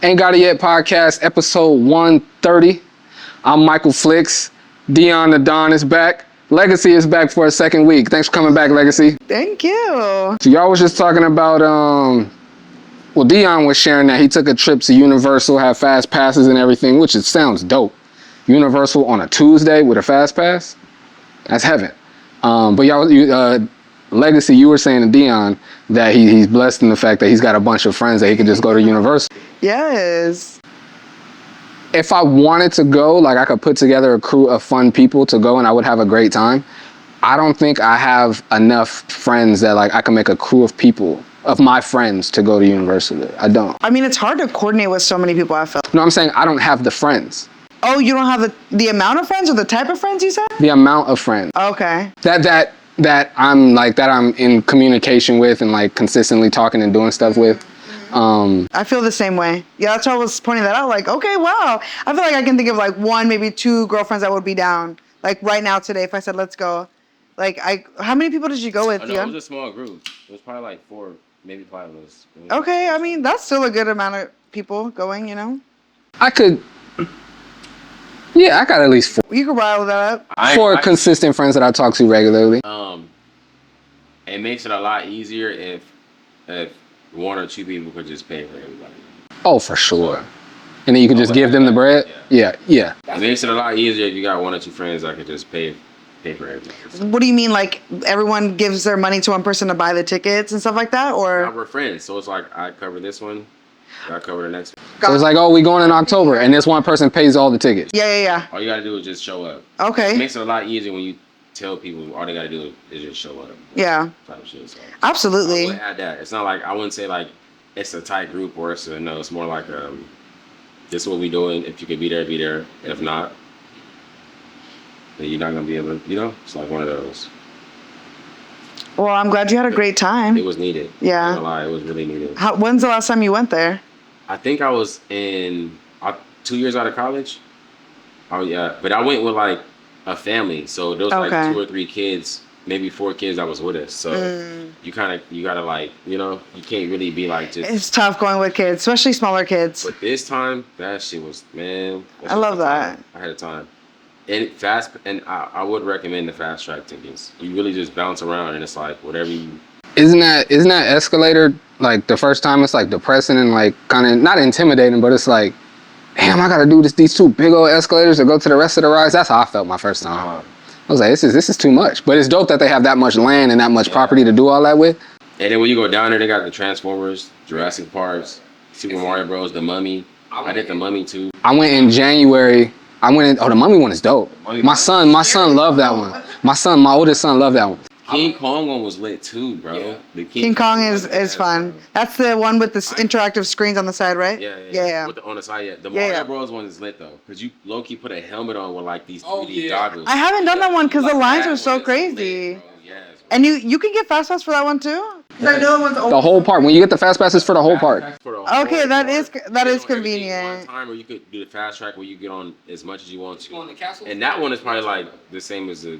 Ain't Got It Yet podcast, episode 130. I'm Michael Flicks. Deion the Don is back. Legacy is back for a second week. Thanks for coming back, Legacy. Thank you. So y'all was just talking about, Deion was sharing that he took a trip to Universal, had fast passes and everything, which sounds dope. Universal on a Tuesday with a fast pass? That's heaven. But y'all, Legacy, you were saying to Deion that he's blessed in the fact that he's got a bunch of friends that he can just go to Universal. Yes. If I wanted to go, like I could put together a crew of fun people to go and I would have a great time. I don't think I have enough friends that like I can make a crew of people, of my friends, to go to Universal. I don't. I mean, it's hard to coordinate with so many people, I feel. No, I'm saying I don't have the friends. Oh, you don't have the amount of friends or the type of friends you said? The amount of friends. Okay. That I'm in communication with and like consistently talking and doing stuff with. I feel the same way. Yeah, that's why I was pointing that out. Like, okay, wow. I feel like I can think of like one, maybe two girlfriends that would be down. Like right now today, if I said, let's go. Like, how many people did you go with? Oh, no, it was a small group. It was probably like 4, maybe 5 of us. Okay, I mean, that's still a good amount of people going, you know? I got at least 4. You could rile that up. 4 consistent friends that I talk to regularly. It makes it a lot easier if 1 or 2 people could just pay for everybody. Oh, for sure. And then you could just give them the bread? Yeah. It makes it a lot easier if you got 1 or 2 friends that could just pay for everything. What do you mean, like everyone gives their money to one person to buy the tickets and stuff like that? Or We're friends, so it's like I cover this one, I cover the next one. So it's like, oh, we going in October, and this one person pays all the tickets. Yeah. All you gotta do is just show up. Okay. It makes it a lot easier when you tell people all they gotta do is just show up. Yeah. Type of shit, so. Absolutely. I would add that. It's not like, I wouldn't say like it's a tight group or it's it's more like this is what we doing. If you can be there, be there. If not, then you're not gonna be able to, it's like one of those. Well, I'm glad you had a great time. It was needed. Yeah. I'm not gonna lie, it was really needed. When's the last time you went there? I think I was in 2 years out of college. Oh yeah, but I went with like a family, so there was like 2 or 3 kids, maybe 4 kids that was with us. So you gotta like, you can't really be like just. It's tough going with kids, especially smaller kids. But this time, that shit was, man. I love that. I had a time. And I would recommend the fast track tickets. You really just bounce around and it's like whatever you. Isn't that escalator, like the first time, it's like depressing and like kind of not intimidating, but it's like, damn, I gotta do these 2 big old escalators to go to the rest of the rides. That's how I felt my first time. I was like, this is too much. But it's dope that they have that much land and that much property to do all that with. And then when you go down there, they got the Transformers, Jurassic Parks, Super Mario Bros, The Mummy. I did The Mummy too. I went in January. The Mummy one is dope. My son loved that one. My oldest son loved that one. King Kong one was lit too, bro. Yeah. The King Kong is fun. That's the one with the interactive screens on the side, right? Yeah. On the side, yeah. The Mario Bros one is lit though, because you low-key put a helmet on with like these 3D goggles. I haven't done that one because the lines are so crazy. And you can get fast pass for that one too? I know one's the whole park. When you get the fast passes for the whole park. Okay, that is convenient. One time, or you could do the fast track where you get on as much as you want to. And that one is probably like the same as the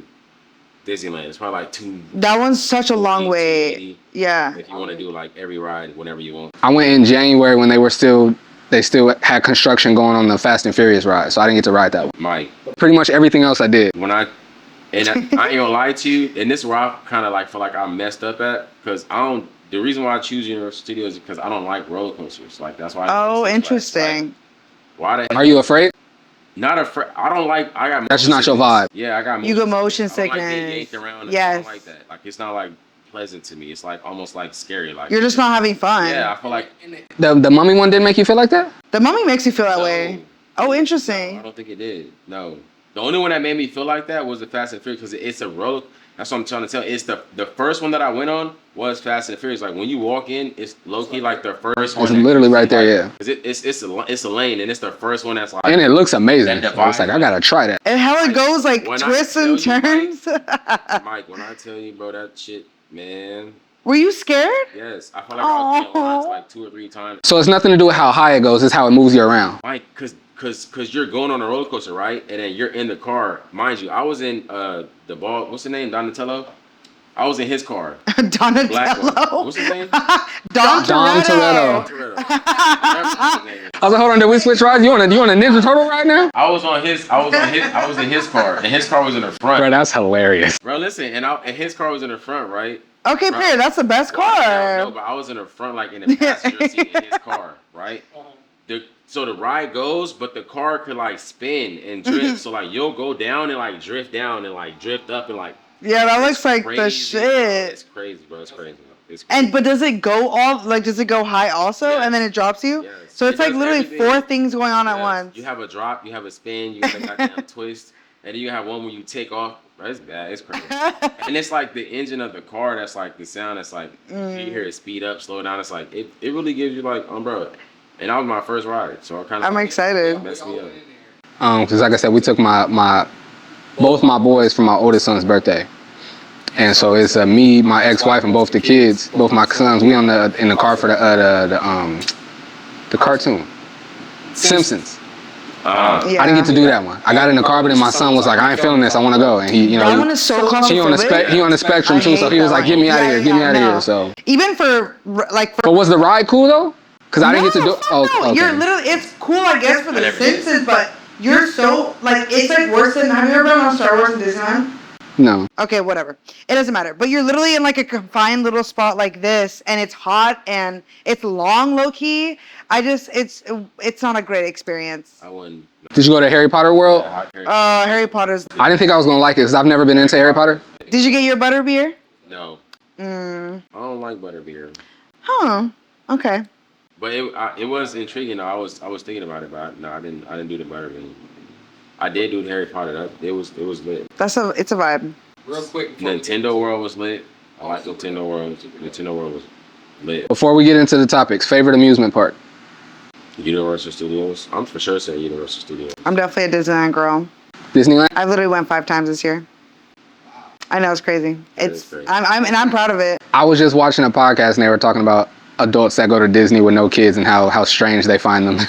Disneyland. It's probably like 2. That one's such a long way. Yeah. If you want to do like every ride whenever you want. I went in January when they still had construction going on the Fast and Furious ride, so I didn't get to ride that one. Mike. Pretty much everything else I did. I ain't gonna lie to you, and this is where I kind of like feel like I messed up at, because the reason why I choose Universal Studios is because I don't like roller coasters. Like that's why. Oh, interesting. Why? Are you afraid? Not afraid. I don't like. I got. That's just not your vibe. Yeah, I got. You got motion sickness. I don't like getting yanked around. Yes. I don't like that. Like it's not like pleasant to me. It's like almost like scary. Like you're just not having fun. Yeah, I feel like the Mummy one didn't make you feel like that. The Mummy makes you feel that way. Oh, interesting. No, I don't think it did. No. The only one that made me feel like that was the Fast and Furious, because it's a roller. That's what I'm trying to tell you. It's the first one that I went on was Fast and Furious. Like when you walk in, it's low key like the first one. It's literally right there, yeah. Cause it's a lane, and it's the first one that's like. And it looks amazing. It's like I gotta try that. And how it goes like twists and turns. Mike, when I tell you, bro, that shit, man. Were you scared? Yes, I felt like I was getting lines like 2 or 3 times. So it's nothing to do with how high it goes. It's how it moves you around. Mike, cause you're going on a roller coaster, right? And then you're in the car. Mind you, I was in the ball. What's the name? Donatello. I was in his car. Donatello. Black one. What's his name? Don Toretto. Toretto. I was like, hold on, did we switch rides? You on a Ninja Turtle right now? I was in his car, and his car was in the front. Bro, that's hilarious. Bro, listen, and his car was in the front, right? Okay, Bro, Perry, that's the best car. No, but I was in the front, like in the passenger seat in his car, right? So the ride goes, but the car could like spin and drift. So like you'll go down and like drift down and like drift up and like. Yeah, that looks like the shit. It's crazy, bro. It's crazy. It's crazy. But does it go does it go high also, and then it drops you? Yes. So it's like literally everything. 4 things going on at once. You have a drop, you have a spin, you have a goddamn twist, and then you have one where you take off. Bro, it's bad. It's crazy. And it's like the engine of the car. That's like the sound. That's like you hear it speed up, slow down. It's like it really gives you like umbrella. And that was my first ride, so I'm excited. Messed me up. Because like I said, we took both my boys for my oldest son's birthday. And so it's me, my ex-wife, and both the kids, both my sons. We in the car for the cartoon, Simpsons. Yeah. I didn't get to do that one. I got in the car, but then my son was like, "I ain't feeling this. I want to go." And he, that one is so claustrophobic. He on the spectrum too, so he was like, "Get me out of here, get me out of here." So even for. But was the ride cool though? Because I didn't get to do. Oh, no. Okay. You're literally. It's cool, I guess, for the Simpsons, but you're so like it's like worse than. Have you ever been on Star Wars and Disneyland? No. Okay, whatever. It doesn't matter. But you're literally in like a confined little spot like this, and it's hot and it's long, low key. It's not a great experience. I wouldn't. Did you go to Harry Potter World? Harry Potter's. I didn't think I was gonna like it because I've never been into Harry Potter. Did you get your butterbeer? No. I don't like butterbeer. Huh. Okay. But it was intriguing. I was thinking about it, but no, I didn't do the butterbeer. I did do the Harry Potter. It was lit. It's a vibe. Real quick. Nintendo World was lit. I like Nintendo World. Nintendo World was lit. Before we get into the topics, favorite amusement park? Universal Studios. I'm for sure saying Universal Studios. I'm definitely a Disneyland girl. Disneyland? I literally went 5 times this year. I know it's crazy. It's crazy. I'm proud of it. I was just watching a podcast and they were talking about adults that go to Disney with no kids and how strange they find them.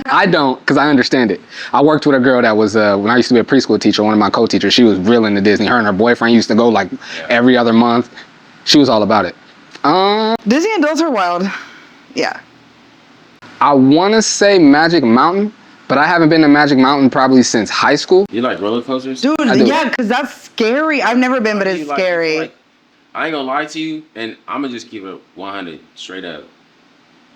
I don't, because I understand it. I worked with a girl that was, when I used to be a preschool teacher, one of my co-teachers, she was real into Disney. Her and her boyfriend used to go like every other month. She was all about it. Disney adults are wild. Yeah. I want to say Magic Mountain, but I haven't been to Magic Mountain probably since high school. You like roller coasters? Dude, yeah, because that's scary. I've never been, but it's scary. I ain't gonna lie to you, and I'm gonna just keep it 100 straight up.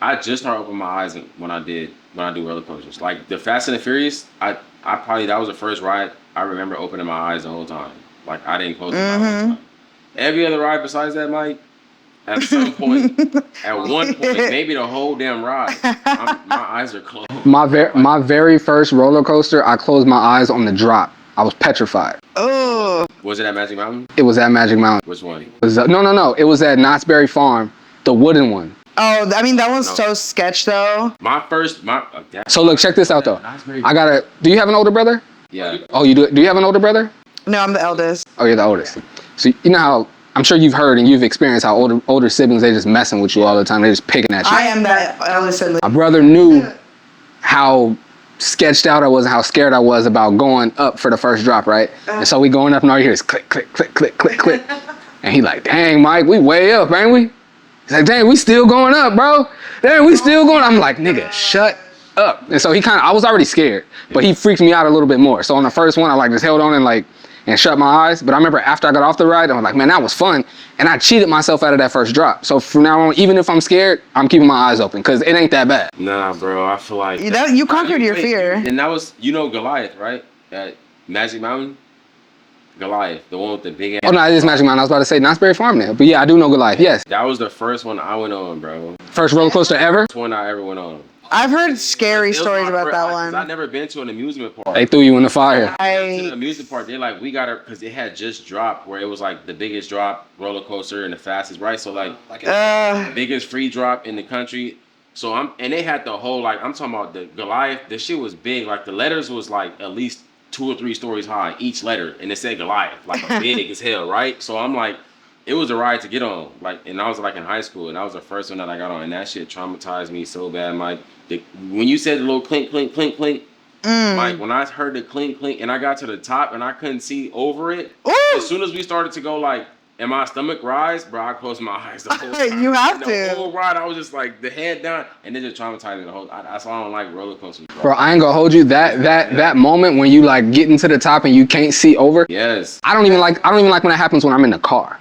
I just started opening my eyes when I do roller coasters. Like the Fast and the Furious, I probably that was the first ride I remember opening my eyes the whole time. Like I didn't close my eyes the whole time. Every other ride besides that, Mike, at some point, at one point, maybe the whole damn ride, my eyes are closed. My very first roller coaster, I closed my eyes on the drop. I was petrified. Oh. Was it at Magic Mountain? It was at Magic Mountain. Which one? No. It was at Knott's Berry Farm, the wooden one. Oh, I mean, that one's so sketch, though. So look, check this out, though. Do you have an older brother? Yeah. Oh, you do? Do you have an older brother? No, I'm the eldest. Oh, you're the oldest. So you know how, I'm sure you've heard and you've experienced how older siblings, they just messing with you all the time. They're just picking at you. I am that eldest sibling. My brother knew how sketched out I was and how scared I was about going up for the first drop, right? And so we going up and all you hear is click, click, click, click, click, click. And he like, dang, Mike, we way up, ain't we? He's like, dang, we still going up, bro. Dang, we still going. I'm like, nigga, shut up. And so I was already scared, but he freaked me out a little bit more. So on the first one, I like just held on and shut my eyes. But I remember after I got off the ride, I was like, man, that was fun. And I cheated myself out of that first drop. So from now on, even if I'm scared, I'm keeping my eyes open because it ain't that bad. Nah, bro, I feel like you conquered your fear. And that was, Goliath, right? At Magic Mountain. Goliath, the one with the big ass. Oh, no, it is Magic Mountain. I was about to say Knott's Berry Farm now. But yeah, I do know Goliath, yes. That was the first one I went on, bro. First roller coaster ever? First one I ever went on. I've heard scary stories about that one. I've never been to an amusement park. They threw you in the fire. To the amusement park, they're like, we got to, because it had just dropped, where it was like the biggest drop roller coaster and the fastest, right? So like the biggest free drop in the country. So and they had the whole, like, I'm talking about the Goliath, the shit was big. Like the letters was like at least 2 or 3 stories high, each letter, and it said Goliath, like big as hell, right? So I'm like, it was a ride to get on, like, and I was like in high school, and that was the first one that I got on, and that shit traumatized me so bad, Mike. When you said the little clink, clink, clink, clink, Mike, when I heard the clink, clink, and I got to the top and I couldn't see over it, as soon as we started to go like and my stomach rise, bro, I closed my eyes the whole time. You have and to. The whole ride, I was just like the head down, and it just traumatized me the whole. That's why I don't like roller coasters. Bro, I ain't gonna hold you. That moment when you like getting to the top and you can't see over. Yes. I don't even like when that happens when I'm in the car.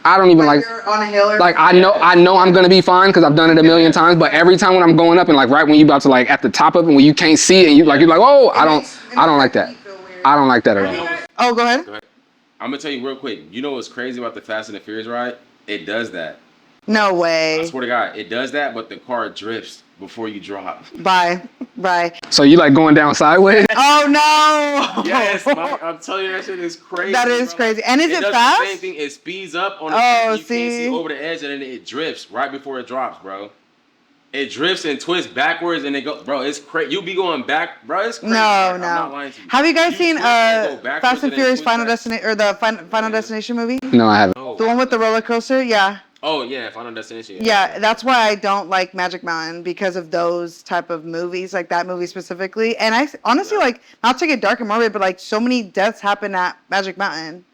I don't even like you're on a hill or like I know I'm gonna be fine because I've done it a million times. But every time when I'm going up and like right when you about to like at the top of it when you can't see it and you're like oh I don't like that. I don't like that at all. Oh, go ahead. I'm gonna tell you real quick. You know what's crazy about the Fast and the Furious ride? It does that. No way. I swear to God, it does that, but the car drifts before you drop. Bye. So you like going down sideways? Oh no. Yes, I'm telling you that shit is crazy. That is bro. crazy. And is it does fast? The same thing. It speeds up on the you can't see over the edge and then it drifts right before it drops, bro. It drifts and twists backwards and it goes, bro. It's crazy. You be going back, bro. It's crazy. No. I'm not lying to you. Have you guys seen Fast and Furious Final back. Destination or the Final Destination movie? No, I haven't. The one with the roller coaster? Yeah. Oh yeah, Final Destination. Yeah, that's why I don't like Magic Mountain because of those type of movies, like that movie specifically. And I honestly like not to get dark and morbid, but like so many deaths happen at Magic Mountain.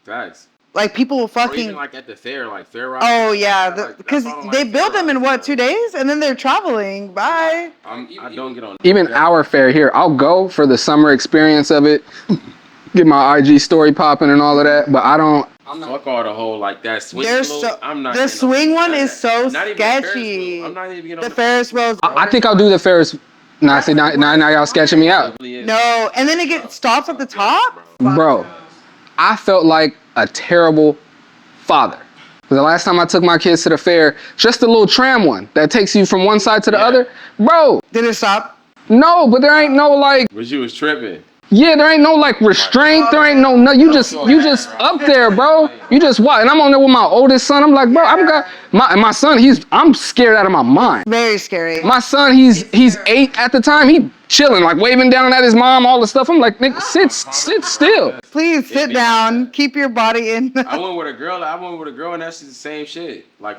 Facts. Like people will Or fucking. even like at the fair, like fair ride. Oh yeah, Like, because they build them in what 2 days, and then they're traveling. Bye. I don't get on. Even our fair here, I'll go for the summer experience of it, get my IG story popping and all of that, but I don't. Fuck all the whole like that swing. I'm not. The swing one is so not even sketchy. I'm not even getting on The Ferris wheel. I think I'll do the Ferris. Now y'all sketching me out, No, and then it stops at the top. bro. I felt like a terrible father. The last time I took my kids to the fair, just the little tram one that takes you from one side to the other, bro. Did it stop? No, but there ain't no like. But you was tripping. Yeah, there ain't no like restraint. There ain't no. You just up there, bro. You just what? And I'm on there with my oldest son. I'm like, bro, my son. I'm scared out of my mind. Very scary. My son, he's 8 at the time. He chilling, like waving down at his mom, all the stuff. I'm like, nigga, sit still. Please sit down. Keep your body in. I went with a girl, and that's the same shit. Like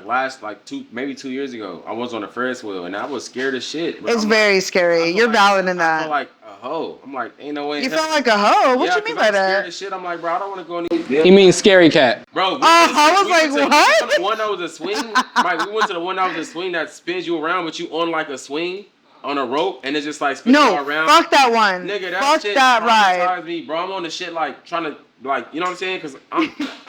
maybe 2 years ago, I was on a Ferris wheel, and I was scared as shit. It's very scary. You're valid in I that. feel like a hoe. I'm like, ain't no way. You felt like a hoe? What you mean by I'm scared that? as shit. I'm like, bro, I don't want to go any. You mean scary cat? Bro, I was like, what? We went to the one that was a swing. Right, we went to the one that was a swing that spins you around, but you on like a swing on a rope, and it's just like spins you around. Fuck that one. Nigga, fuck shit that ride. Me, bro. I'm on the shit like trying to like, you know what I'm saying? Cause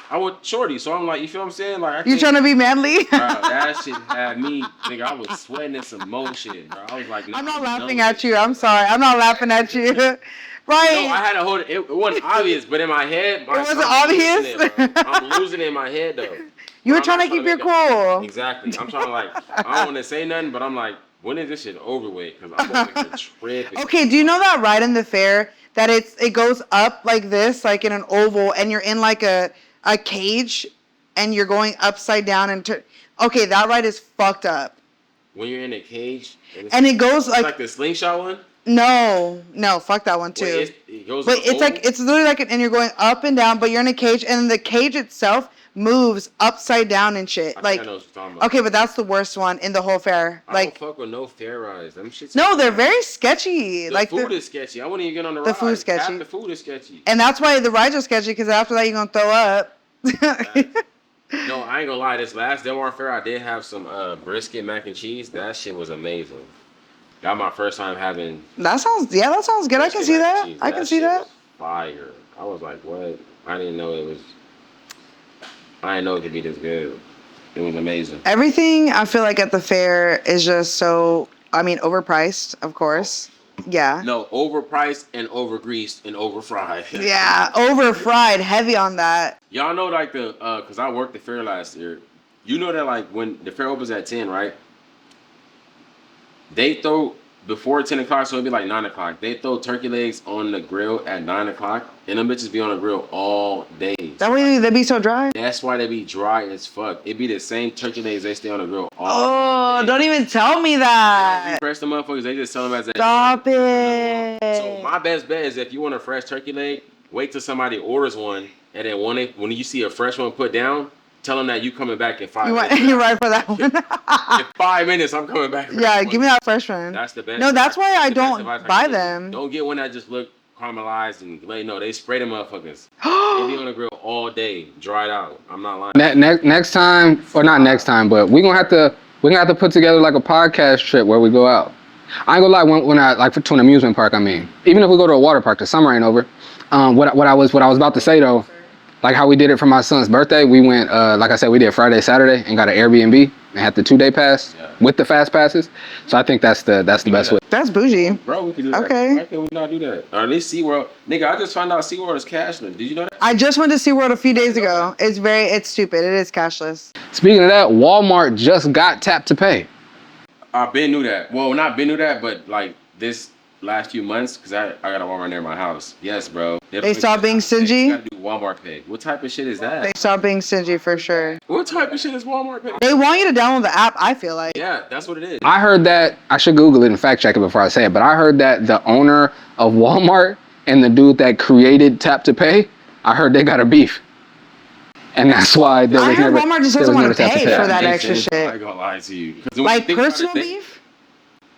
I was shorty, so I'm like, you feel what I'm saying? Like, you trying to be manly? Bro, that shit had me, nigga. I was sweating in some more shit, bro. I was like, I'm not laughing at you. I'm sorry. I'm not laughing at you. Right. No, I had to hold it. It wasn't obvious, but in my head, it wasn't obvious. I'm losing it in my head though. You were trying to keep your cool. Exactly. I'm trying to like, I don't want to say nothing, but I'm like, when is this shit over with? Because I'm like tripping. Okay, do you know that ride in the fair that it goes up like this, like in an oval, and you're in like a cage, and you're going upside down and okay, that ride is fucked up. When you're in a cage. And it goes like the slingshot one. No, fuck that one too. Wait, it goes but it's like it's literally like and you're going up and down, but you're in a cage, and the cage itself moves upside down and shit. I know what you're talking about. Okay, but that's the worst one in the whole fair. I don't fuck with no fair rides. Them shit's no, they're very sketchy. The food is sketchy. I wouldn't even get on the ride. The food's sketchy. Half the food is sketchy. And that's why the rides are sketchy, because after that you're gonna throw up. No, I ain't gonna lie. This last Delmar Fair, I did have some brisket mac and cheese. That shit was amazing. That my first time having. That sounds good. I can see that. I can see that. Fire. I was like, what? I didn't know it could be this good. It was amazing. Everything I feel like at the fair is just so, overpriced, of course. Yeah. No, overpriced and overgreased and overfried. Yeah, overfried, heavy on that. Y'all know like cause I worked the fair last year. You know that like when the fair opens at 10, right? They throw before 10 o'clock, so it'd be like 9 o'clock. They throw turkey legs on the grill at 9 o'clock, and them bitches be on the grill all day. That way they be so dry? That's why they be dry as fuck. It be the same turkey legs, they stay on the grill all day. Don't even tell me that. You fresh the motherfuckers, they just sell them as a... Stop it. So my best bet is if you want a fresh turkey leg, wait till somebody orders one, and then when you see a fresh one put down, tell them that you coming back in 5 minutes. You're right for that one. In 5 minutes, I'm coming back. Yeah, give me that fresh one. That's the best. No, that's why I don't buy them. Don't get one that just look caramelized and they spray them motherfuckers. It be on the grill all day, dried out. I'm not lying. Next time, or not next time, but we're gonna have to put together like a podcast trip where we go out. I ain't gonna lie, when I like to an amusement park. I mean, even if we go to a water park, the summer ain't over. What I was about to say though, like how we did it for my son's birthday, we went like I said, we did Friday, Saturday, and got an Airbnb and had the 2-day pass with the fast passes. So I think that's the best way. That's bougie. Bro, we can do that. Okay. Why can we not do that? Or at least SeaWorld. Nigga, I just found out SeaWorld is cashless. Did you know that? I just went to SeaWorld a few days ago. It's stupid. It is cashless. Speaking of that, Walmart just got tap to pay. I been knew that. Well, not been knew that, but like this last few months, because I got a Walmart near my house. Yes, bro. They stopped being stingy? You gotta do Walmart Pay. What type of shit is that? They stopped being stingy for sure. What type of shit is Walmart Pay? They want you to download the app, I feel like. Yeah, that's what it is. I heard that, I should Google it and fact check it before I say it, but I heard that the owner of Walmart and the dude that created tap to pay, I heard they got a beef. And that's why there was I heard never, Walmart just doesn't want to pay for that Makes extra sense. shit. I ain't gonna lie to you. Like personal beef?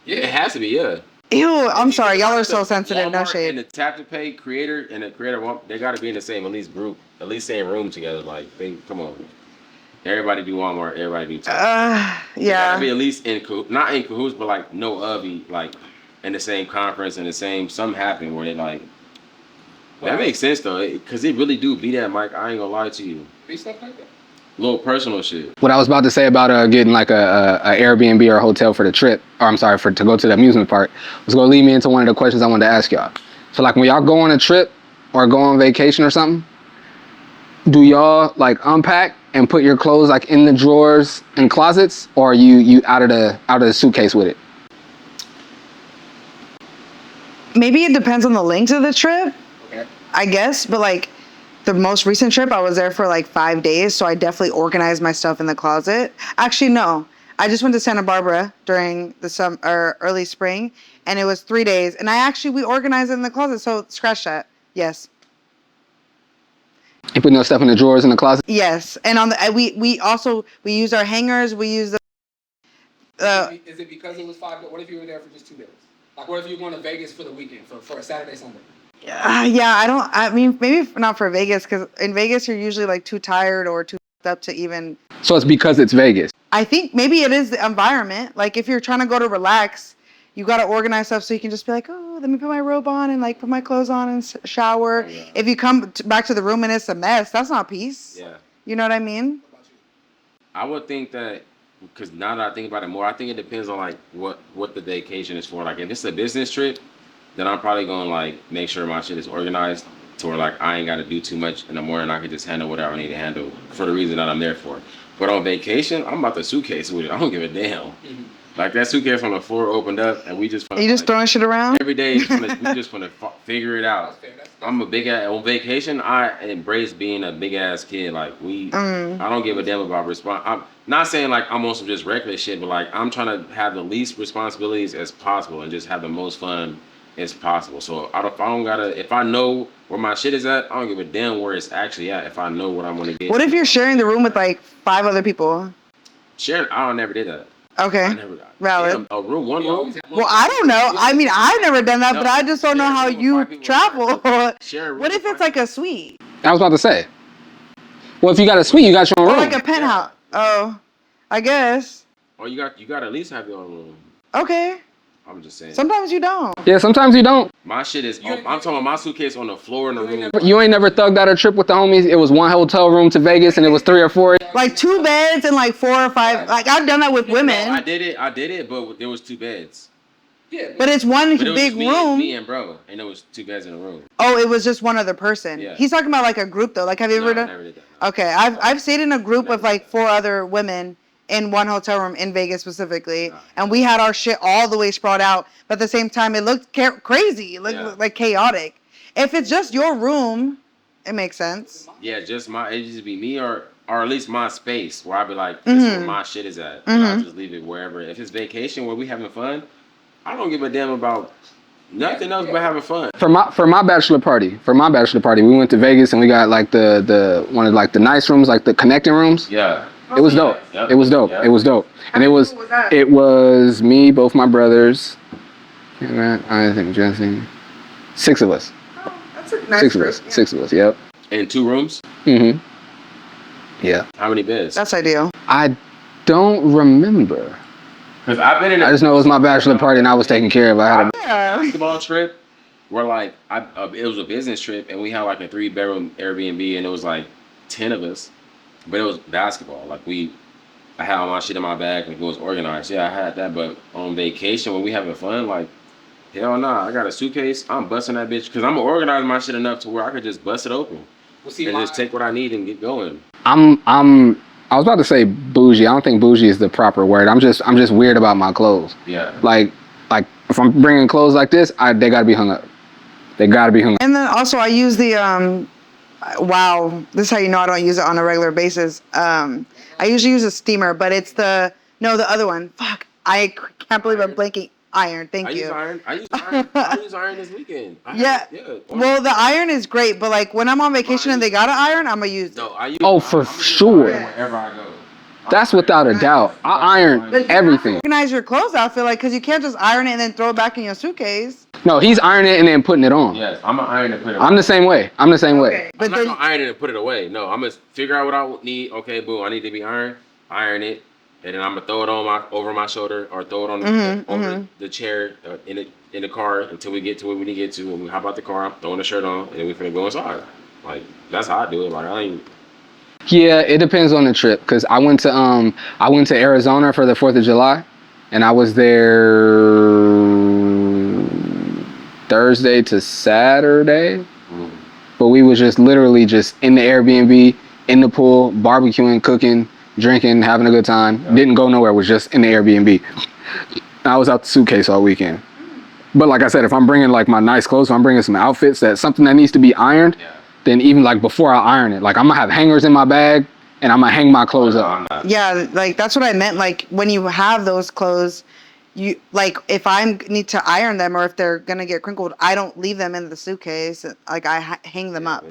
Yeah, it has to be, yeah. Ew, I'm sorry. Y'all are so sensitive. No Walmart shade. And the tap to pay creator and the creator, they gotta be in the same, at least group, at least same room together. Like, come on. Everybody do Walmart, everybody do tap. Yeah. Gotta be at least not in cahoots, but like no like in the same conference and the same, something happened where they like, that makes sense though, because it really do be that, Mike. I ain't gonna lie to you. Be stuff like that. Little personal shit. What I was about to say about getting like a Airbnb or a hotel for the trip, or I'm sorry, to go to the amusement park, was gonna lead me into one of the questions I wanted to ask y'all. So like when y'all go on a trip or go on vacation or something, do y'all like unpack and put your clothes like in the drawers and closets, or are you out of the suitcase with it? Maybe it depends on the length of the trip, Okay. I guess. But like the most recent trip, I was there for like 5 days. So I definitely organized my stuff in the closet. Actually, no. I just went to Santa Barbara during the summer or early spring, and it was 3 days. And we organized it in the closet. So scratch that. Yes. You put no stuff in the drawers in the closet? Yes. And on the we use our hangers. We use the Is it because it was 5 days? What if you were there for just 2 days? Like, what if you were going to Vegas for the weekend, for a Saturday, Sunday? yeah. I mean, maybe not for Vegas, because in Vegas you're usually like too tired or too up to even. So it's because it's Vegas. I think maybe it is the environment. Like if you're trying to go to relax, you got to organize stuff so you can just be like, oh, let me put my robe on and like put my clothes on and shower. Oh, yeah. If you come back to the room and it's a mess, that's not peace. Yeah. You know what I mean? I would think that, because now that I think about it more, I think it depends on like what the vacation is for. Like if it's a business trip, then I'm probably gonna like make sure my shit is organized to where like I ain't gotta do too much in the morning. I can just handle whatever I need to handle for the reason that I'm there for. But on vacation, I'm about the suitcase with it. I don't give a damn. Mm-hmm. Like that suitcase on the floor opened up and we just. Are you just throwing shit around? Every day, we just want to figure it out. I'm a big ass on vacation. I embrace being a big ass kid. Like I don't give a damn about I'm not saying like I'm on some just reckless shit, but like I'm trying to have the least responsibilities as possible and just have the most fun as possible. So if I know where my shit is at, I don't give a damn where it's actually at. If I know what I'm gonna get. What if you're sharing the room with like 5 other people? Sharing, I never did that. Okay. Valid. A room, one room. Well, I don't know. I mean, I've never done that, but I just don't know how you travel. What if it's like a suite? I was about to say. Well, if you got a suite, you got your own room. Or like a penthouse. Oh, I guess. Oh, you got to at least have your own room. Okay. I'm just saying. Sometimes you don't. Yeah, sometimes you don't. My shit is. I'm talking about my suitcase on the floor in the room. You ain't never thugged out a trip with the homies? It was one hotel room to Vegas and it was 3 or 4. Like 2 beds and like 4 or 5. Like I've done that with women. No, I did it, but there was 2 beds. Yeah. But it's one but it big was room. Me and bro, and there was 2 beds in a room. Oh, it was just one other person. Yeah. He's talking about like a group though. Like have you ever done? I never did that. No. Okay, I've stayed in a group with like 4 other women in one hotel room in Vegas specifically, and we had our shit all the way sprawled out. But at the same time, it looked crazy. It looked like chaotic. If it's just your room, it makes sense. Yeah, it just be me or at least my space where I'd be like, this is where my shit is at. And I'll just leave it wherever. If it's vacation where we having fun, I don't give a damn about nothing else but having fun. For my bachelor party, we went to Vegas and we got like the one of like the nice rooms, like the connecting rooms. Yeah. It was dope. Yep. It was dope. Yep. It was dope. And it was me, both my brothers. I think Jesse. 6 of us. Oh, that's a nice 6 of group. us. 6 of us. Yep. In 2 rooms? Mm-hmm. Yeah. How many beds? That's ideal. I don't remember. Because I've been in I just know it was my bachelor party and I was taken care of. I had a Yeah. basketball trip where like it was a business trip and we had like a 3-bedroom Airbnb and it was like 10 of us, but it was basketball. Like I had all my shit in my bag and it was organized. Yeah, I had that, but on vacation when we having fun, like hell nah, I got a suitcase. I'm busting that bitch because I'm gonna organize my shit enough to where I could just bust it open and just take what I need and get going. I was about to say bougie. I don't think bougie is the proper word. I'm just weird about my clothes. Yeah. Like if I'm bringing clothes like this, they gotta be hung up. They gotta be hung up. And then also I use the wow, this is how you know I don't use it on a regular basis. I usually use a steamer, but it's the other one. Fuck, I can't believe I'm blanking. Iron, thank you. I use iron this weekend. Well, the iron is great, but like when I'm on vacation and they got an iron, I'm gonna use it. No, I use. Oh, for sure. Wherever I go. That's without a doubt. I iron everything. Organize your clothes, I feel like, because you can't just iron it and then throw it back in your suitcase. No, he's ironing it and then putting it on. Yes, I'm gonna iron and put it away. I'm the same way. Okay, I'm not gonna iron it and put it away. No, I'm gonna figure out what I need. Okay, boom, I need to be ironed. Iron it, and then I'm gonna throw it on over my shoulder or throw it on over the chair in the car until we get to where we need to get to. And we hop out the car, I'm throwing the shirt on, and then we finna go inside. Like that's how I do it. Like I ain't. Yeah, it depends on the trip. Cause I went to Arizona for the 4th of July, and I was there Thursday to Saturday. But we was just literally just in the Airbnb, in the pool, barbecuing, cooking, drinking, having a good time. Didn't go nowhere, was just in the Airbnb. I was out the suitcase all weekend. But like I said, if I'm bringing like my nice clothes, if I'm bringing some outfits, something that needs to be ironed, then even like before I iron it, like I'm gonna have hangers in my bag and I'm gonna hang my clothes up. Yeah, like that's what I meant. Like when you have those clothes, you like if I need to iron them or if they're gonna get crinkled, I don't leave them in the suitcase. Like I hang them up.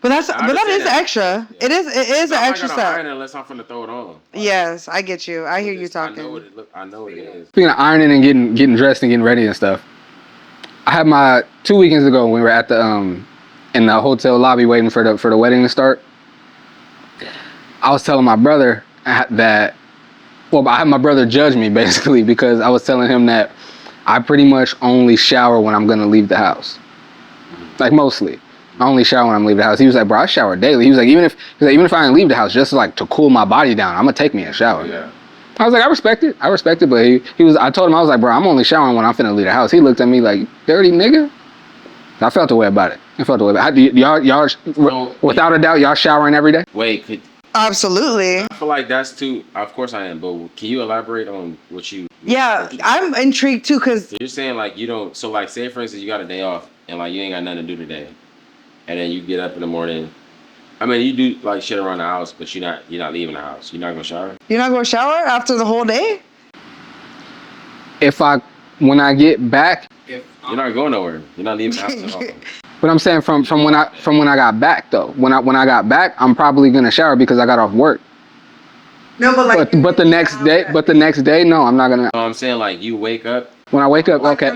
But that is extra. Yeah. It is an extra step. Iron unless I'm finna throw it on. Like, yes, I get you. I hear you talking. I know what it is. Speaking of ironing and getting dressed and getting ready and stuff, I had my 2 weekends ago when we were at the in the hotel lobby waiting for the wedding to start. I was telling my brother that, well, I had my brother judge me basically because I was telling him that I pretty much only shower when I'm gonna leave the house, like mostly. I only shower when I'm leaving the house. He was like, bro, I shower daily. He was like, even if I didn't leave the house, just like to cool my body down, I'm gonna take me a shower. Yeah. I was like, I respect it, but I told him, I was like, bro, I'm only showering when I'm finna leave the house. He looked at me like, dirty nigga. I felt the way about it. Y'all, without a doubt, y'all showering every day? Wait, absolutely. I feel like that's too. Of course I am, but can you elaborate on what you? Yeah, I'm intrigued too, cause so you're saying like you don't. So like, say for instance, you got a day off and like you ain't got nothing to do today, and then you get up in the morning. I mean, you do like shit around the house, but you're not leaving the house. You're not gonna shower. You're not gonna shower after the whole day? When I get back, you're not going nowhere. You're not leaving the house at all. But I'm saying from when I got back though. When I got back, I'm probably gonna shower because I got off work. No, but like. But the next day, no, I'm not gonna. No, I'm saying like you wake up. When I wake up, okay.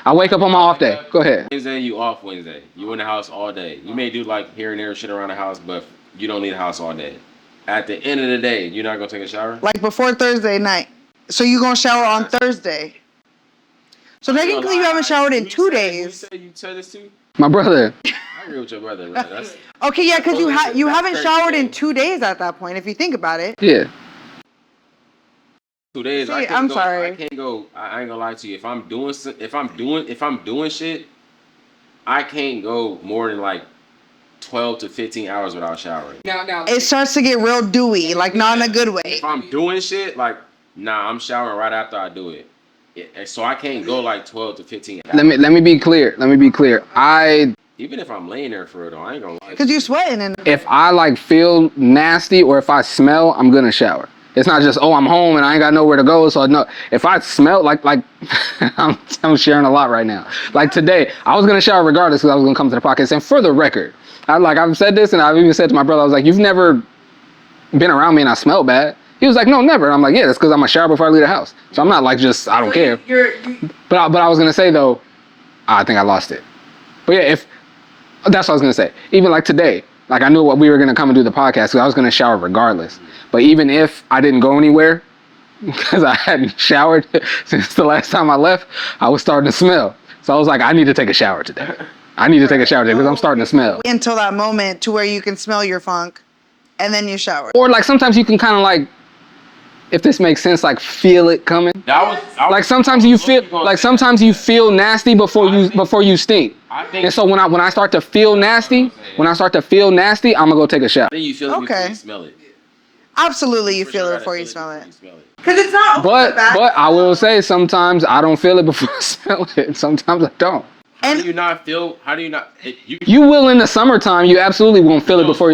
I wake up on my off day. Go ahead. Wednesday, you off Wednesday. You in the house all day. You may do like here and there shit around the house, but you don't leave the house all day. At the end of the day, you're not gonna take a shower? Like before Thursday night. So you gonna shower on Thursday. So technically you haven't showered in 2 days. You said this too? My brother. I agree with your brother. Right? That's, okay, yeah, because you haven't showered in 2 days at that point, if you think about it. Yeah. 2 days. See, I'm sorry. I can't go. I ain't gonna lie to you. If I'm doing shit, I can't go more than like 12 to 15 hours without showering. Now it starts to get real dewy, like not in a good way. If I'm doing shit, like I'm showering right after I do it. So I can't go like 12 to 15 hours. Let me be clear. Even if I'm laying there for it, though, I ain't gonna lie. Because you're sweating and. If I like feel nasty or if I smell, I'm gonna shower. It's not just, I'm home and I ain't got nowhere to go. So no, if I smell like I'm sharing a lot right now. Like today, I was gonna shower regardless because I was gonna come to the podcast. And for the record, I've said this and I've even said to my brother, I was like, you've never been around me and I smell bad. He was like, no, never. And I'm like, yeah, that's because I'm gonna shower before I leave the house. So I'm not like just, I don't care. But I was gonna say though, I think I lost it. But yeah, That's what I was gonna say. Even like today, like I knew what we were gonna come and do the podcast, so I was gonna shower regardless. But even if I didn't go anywhere, because I hadn't showered since the last time I left, I was starting to smell. So I was like, I need to take a shower today. I need to take a shower today because I'm starting to smell. Until that moment to where you can smell your funk, and then you shower. Or like sometimes you can kind of like, if this makes sense, like feel it coming. Like sometimes you feel nasty before you stink. And so when I start to feel nasty, I'm gonna go take a shower. Then you feel it before you smell it. Absolutely, you feel it before you smell it. Because it's not. But I will say sometimes I don't feel it before I smell it. Sometimes I don't. How do you not? You will in the summertime. You absolutely won't feel it before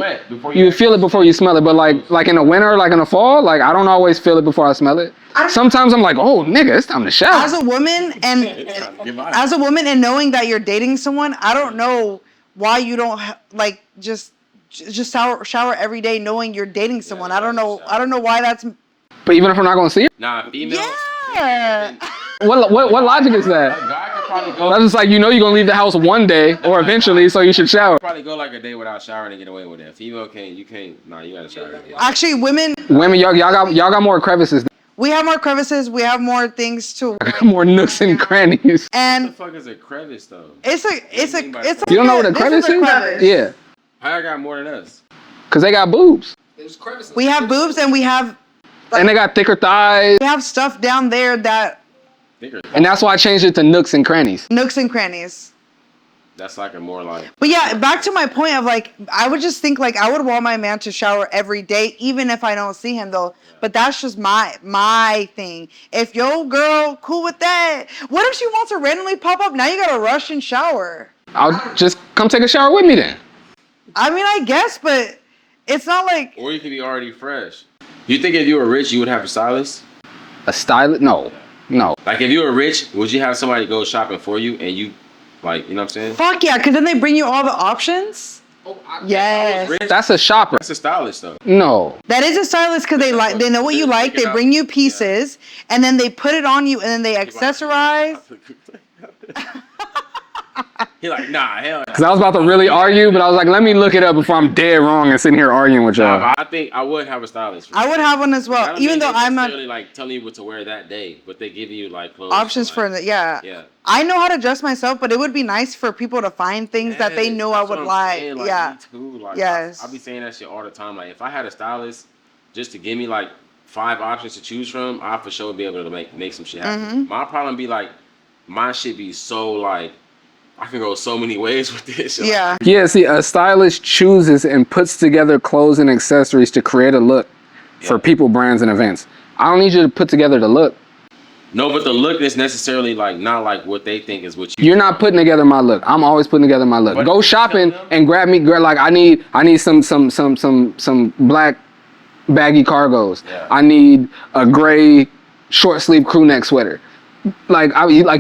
you feel it before you smell it. But like in the winter, like in the fall, like I don't always feel it before I smell it. Sometimes I'm like, oh nigga, it's time to shower. As a woman and knowing that you're dating someone, I don't know why you don't like just shower every day knowing you're dating someone. I don't know why that's. But even if I'm not gonna see it. Nah, female. Yeah. What logic is that? A guy could probably go. That's just like, you're gonna leave the house one day or eventually, so you should shower. Probably go like a day without showering and get away with it. Female you can't. Nah, you gotta shower. Actually, women, y'all got more crevices. we have more crevices. We have more things to. More nooks and crannies. And What the fuck is a crevice though? it's You don't know what a crevice is? Crevice. Yeah, How I got more than us? cause they got boobs There's crevices. We have boobs and we have and they got thicker thighs. stuff down there that Bigger. And that's why I changed it to nooks and crannies. nooks and crannies. That's like a more like. But yeah, back to my point of like, I would just think like I would want my man to shower every day, even if I don't see him though. But that's just my thing. If your girl cool with that, what if she wants to randomly pop up? Now you gotta rush and shower. I'll just come take a shower with me then. I mean, I guess, but it's not like. Or you could be already fresh. You think if you were rich, you would have a stylist? A stylist? No. Like if you were rich, would you have somebody go shopping for you and you, like, you know what I'm saying? Fuck yeah, because then they bring you all the options. Yes. Rich, That's a shopper. that's a stylist though. No. That is a stylist because they know what you like. They bring you pieces and then they put it on you and then they accessorize. He like, nah, hell no. Cause I was about to really argue, but I was like, let me look it up before I'm dead wrong and sitting here arguing with y'all. Nah, I think I would have a stylist. I would have one as I well, don't even think though they I'm not necessarily like telling you what to wear that day, but they give you like clothes options for like, the yeah. Yeah. I know how to dress myself, but it would be nice for people to find things that they know I That's would what I'm like. saying, Yeah. Me too. Like, Yes. I be saying that shit all the time. Like, if I had a stylist just to give me like 5 options to choose from, I for sure be able to make some shit happen. Mm-hmm. My problem be like, my shit be so like, I can go so many ways with this. Shit. Yeah. Yeah, see, a stylist chooses and puts together clothes and accessories to create a look for people, brands, and events. I don't need you to put together the look. No, but the look is necessarily like not like what they think is what you. You're not putting together my look. I'm always putting together my look. What? Go shopping and grab like I need some black baggy cargos. Yeah. I need a gray short sleeve crew neck sweater. Like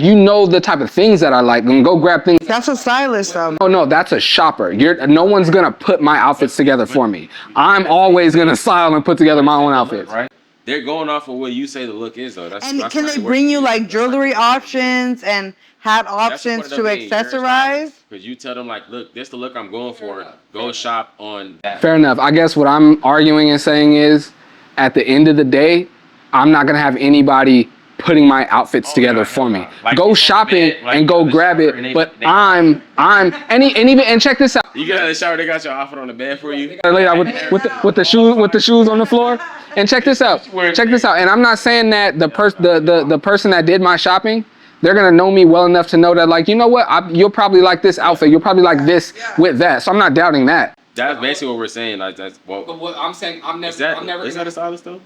you know the type of things that I like. And go grab things. That's a stylist though. Oh no, that's a shopper. No one's gonna put my outfits together for me. I'm always gonna style and put together my own outfits. Right? They're going off of what you say the look is though. That's And that's can not they what bring you is. like jewelry options and hat That's options what to it is. accessorize? Because you tell them like, look, this the look I'm going for. Go shop on that. Fair enough. I guess what I'm arguing and saying is, at the end of the day, I'm not gonna have anybody putting my outfits together for me. Like, go shopping and go grab it, but and check this out. You get out of the shower, they got your outfit on the bed for you. With the shoes on the floor. And check this out. And I'm not saying that the person that did my shopping, they're gonna know me well enough to know that, like, you know what, you'll probably like this outfit. You'll probably like this with that. So I'm not doubting that. That's basically what we're saying. Like that's But what I'm saying, is that a stylist though?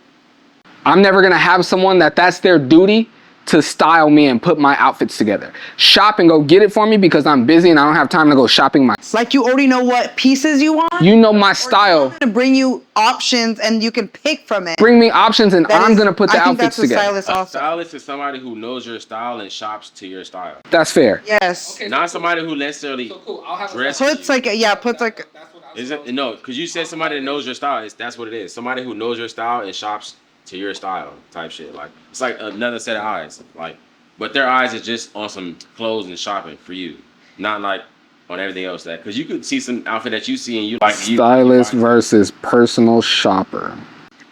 I'm never gonna have someone that's their duty to style me and put my outfits together. Shop and go get it for me because I'm busy and I don't have time to go shopping myself. Like you already know what pieces you want. You know my style. To bring you options and you can pick from it. Bring me options and I'm gonna put the outfits together. Stylist A also. stylist is somebody who knows your style and shops to your style. That's fair. Yes. Okay, Not somebody who necessarily So cool. I'll have dress. Puts like That's what I was Is it no? Because you said somebody that knows your style. That's what it is. Somebody who knows your style and shops to your style type shit. Like it's like another set of eyes. Like, but their eyes are just on some clothes and shopping for you. Not like on everything else. That because you could see some outfit that you see and you like Stylist versus personal shopper.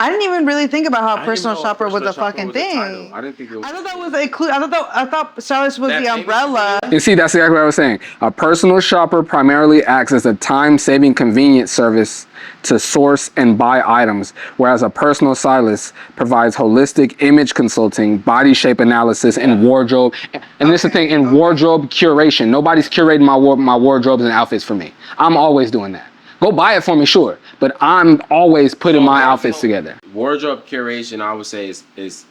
I didn't even really think about how I personal didn't know shopper was a personal shopper fucking was a title. thing. I didn't think it was. I thought that was a clue. I thought stylist was That the famous umbrella. You see, that's exactly what I was saying. A personal shopper primarily acts as a time-saving convenience service to source and buy items, whereas a personal stylist provides holistic image consulting, body shape analysis, and wardrobe. And this is the thing, in wardrobe curation. Nobody's curating my wardrobes and outfits for me. I'm always doing that. Go buy it for me, sure, but I'm always putting my outfits together. Wardrobe curation, I would say, is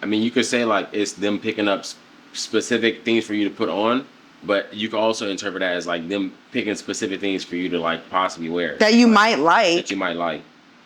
I mean, you could say like it's them picking up specific things for you to put on, but you can also interpret that as like them picking specific things for you to like possibly wear That you might like that you might like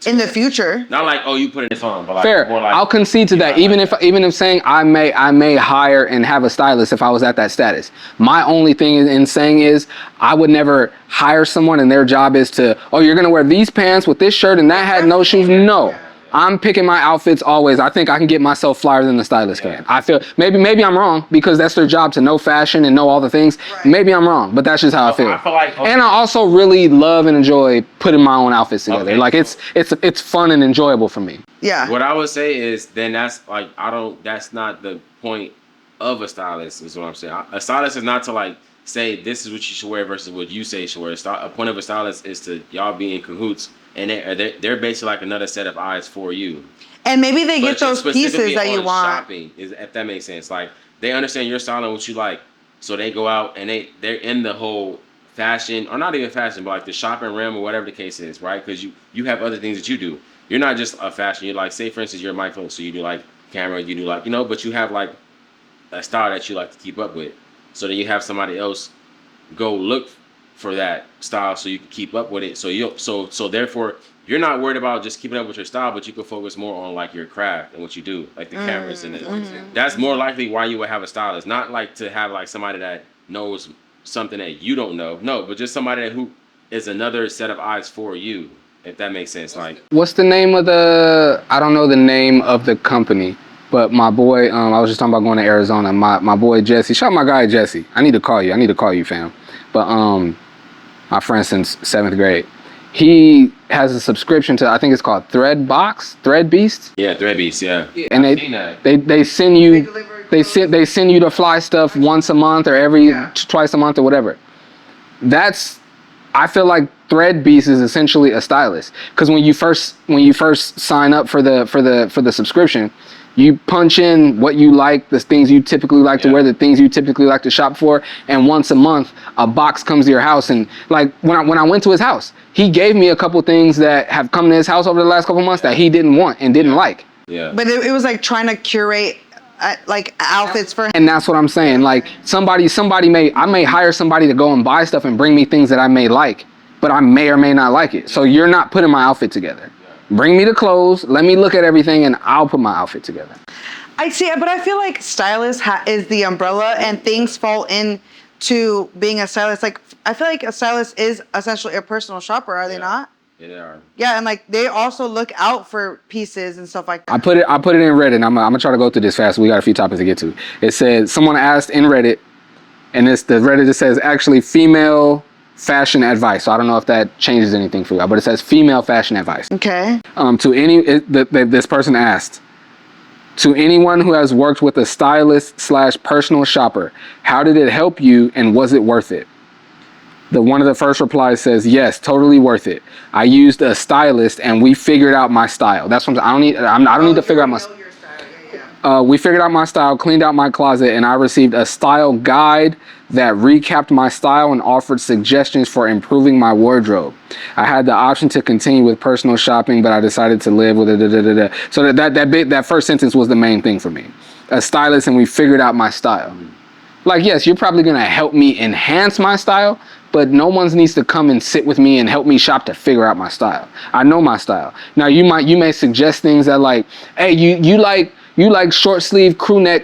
in the future. Not like, oh, you putting this on, but like Fair. more like I'll concede to that. Even if saying I may hire and have a stylist if I was at that status. My only thing in saying is I would never hire someone and their job is to, oh, you're gonna wear these pants with this shirt and that hat, no shoes. No. I'm picking my outfits always. I think I can get myself flyer than the stylist can. I feel maybe I'm wrong because that's their job to know fashion and know all the things. Right. Maybe I'm wrong, but that's just how I feel. I feel like, and I also really love and enjoy putting my own outfits together. Okay. Like it's fun and enjoyable for me. Yeah. What I would say is then that's like that's not the point of a stylist is what I'm saying. A stylist is not to like say this is what you should wear versus what you say you should wear. A point of a stylist is to y'all be in cahoots and they're basically like another set of eyes for you. And maybe they get But those pieces that you want. Shopping, if that makes sense. Like they understand your style and what you like, so they go out and they're in the whole fashion, or not even fashion, but like the shopping realm or whatever the case is, right? Because you have other things that you do. You're not just a fashion. You're like, say for instance, you're Michael, so you do like camera, you do like but you have like a style that you like to keep up with. So then you have somebody else go look for that style so you can keep up with it. So therefore you're not worried about just keeping up with your style, but you can focus more on like your craft and what you do, like the cameras and it. That's more likely why you would have a stylist, not like to have like somebody that knows something that you don't know. No, but just somebody who is another set of eyes for you, if that makes sense. Like, what's the name of I don't know the name of the company, but my boy, I was just talking about going to Arizona. My boy Jesse, shout out my guy Jesse. I need to call you, fam. But my friend since 7th grade. He has a subscription to, I think it's called Thread Beast. Yeah, Thread Beast, yeah. And they send you they send you to fly stuff once a month or twice a month or whatever. I feel like Thread Beast is essentially a stylist, because when you first sign up for the subscription, you punch in what you like, the things you typically like to wear, the things you typically like to shop for, and once a month a box comes to your house. And like when I went to his house, he gave me a couple things that have come to his house over the last couple months that he didn't want and didn't like. Yeah. But it was like trying to curate like outfits for him. And that's what I'm saying. Like I may hire somebody to go and buy stuff and bring me things that I may like, but I may or may not like it. So you're not putting my outfit together. Bring me the clothes, let me look at everything, and I'll put my outfit together. I see, but I feel like stylist is the umbrella, and things fall into being a stylist. Like, I feel like a stylist is essentially a personal shopper, are they not? Yeah, they are. Yeah, and like they also look out for pieces and stuff like that. I put it in Reddit. I'm gonna try to go through this fast. We got a few topics to get to. It said someone asked in Reddit, and the Reddit just says actually female fashion advice. So I don't know if that changes anything for you, but it says female fashion advice. Okay. This person asked, to anyone who has worked with a stylist/personal shopper, how did it help you and was it worth it? One of the first replies says, yes, totally worth it. I used a stylist and we figured out my style. That's what I don't need to figure out my style. We figured out my style, cleaned out my closet, and I received a style guide that recapped my style and offered suggestions for improving my wardrobe. I had the option to continue with personal shopping, but I decided to live with it. So that first sentence was the main thing for me. A stylist, and we figured out my style. Like, yes, you're probably gonna help me enhance my style, but no one needs to come and sit with me and help me shop to figure out my style. I know my style. Now you may suggest things that like, hey, you like short sleeve crew neck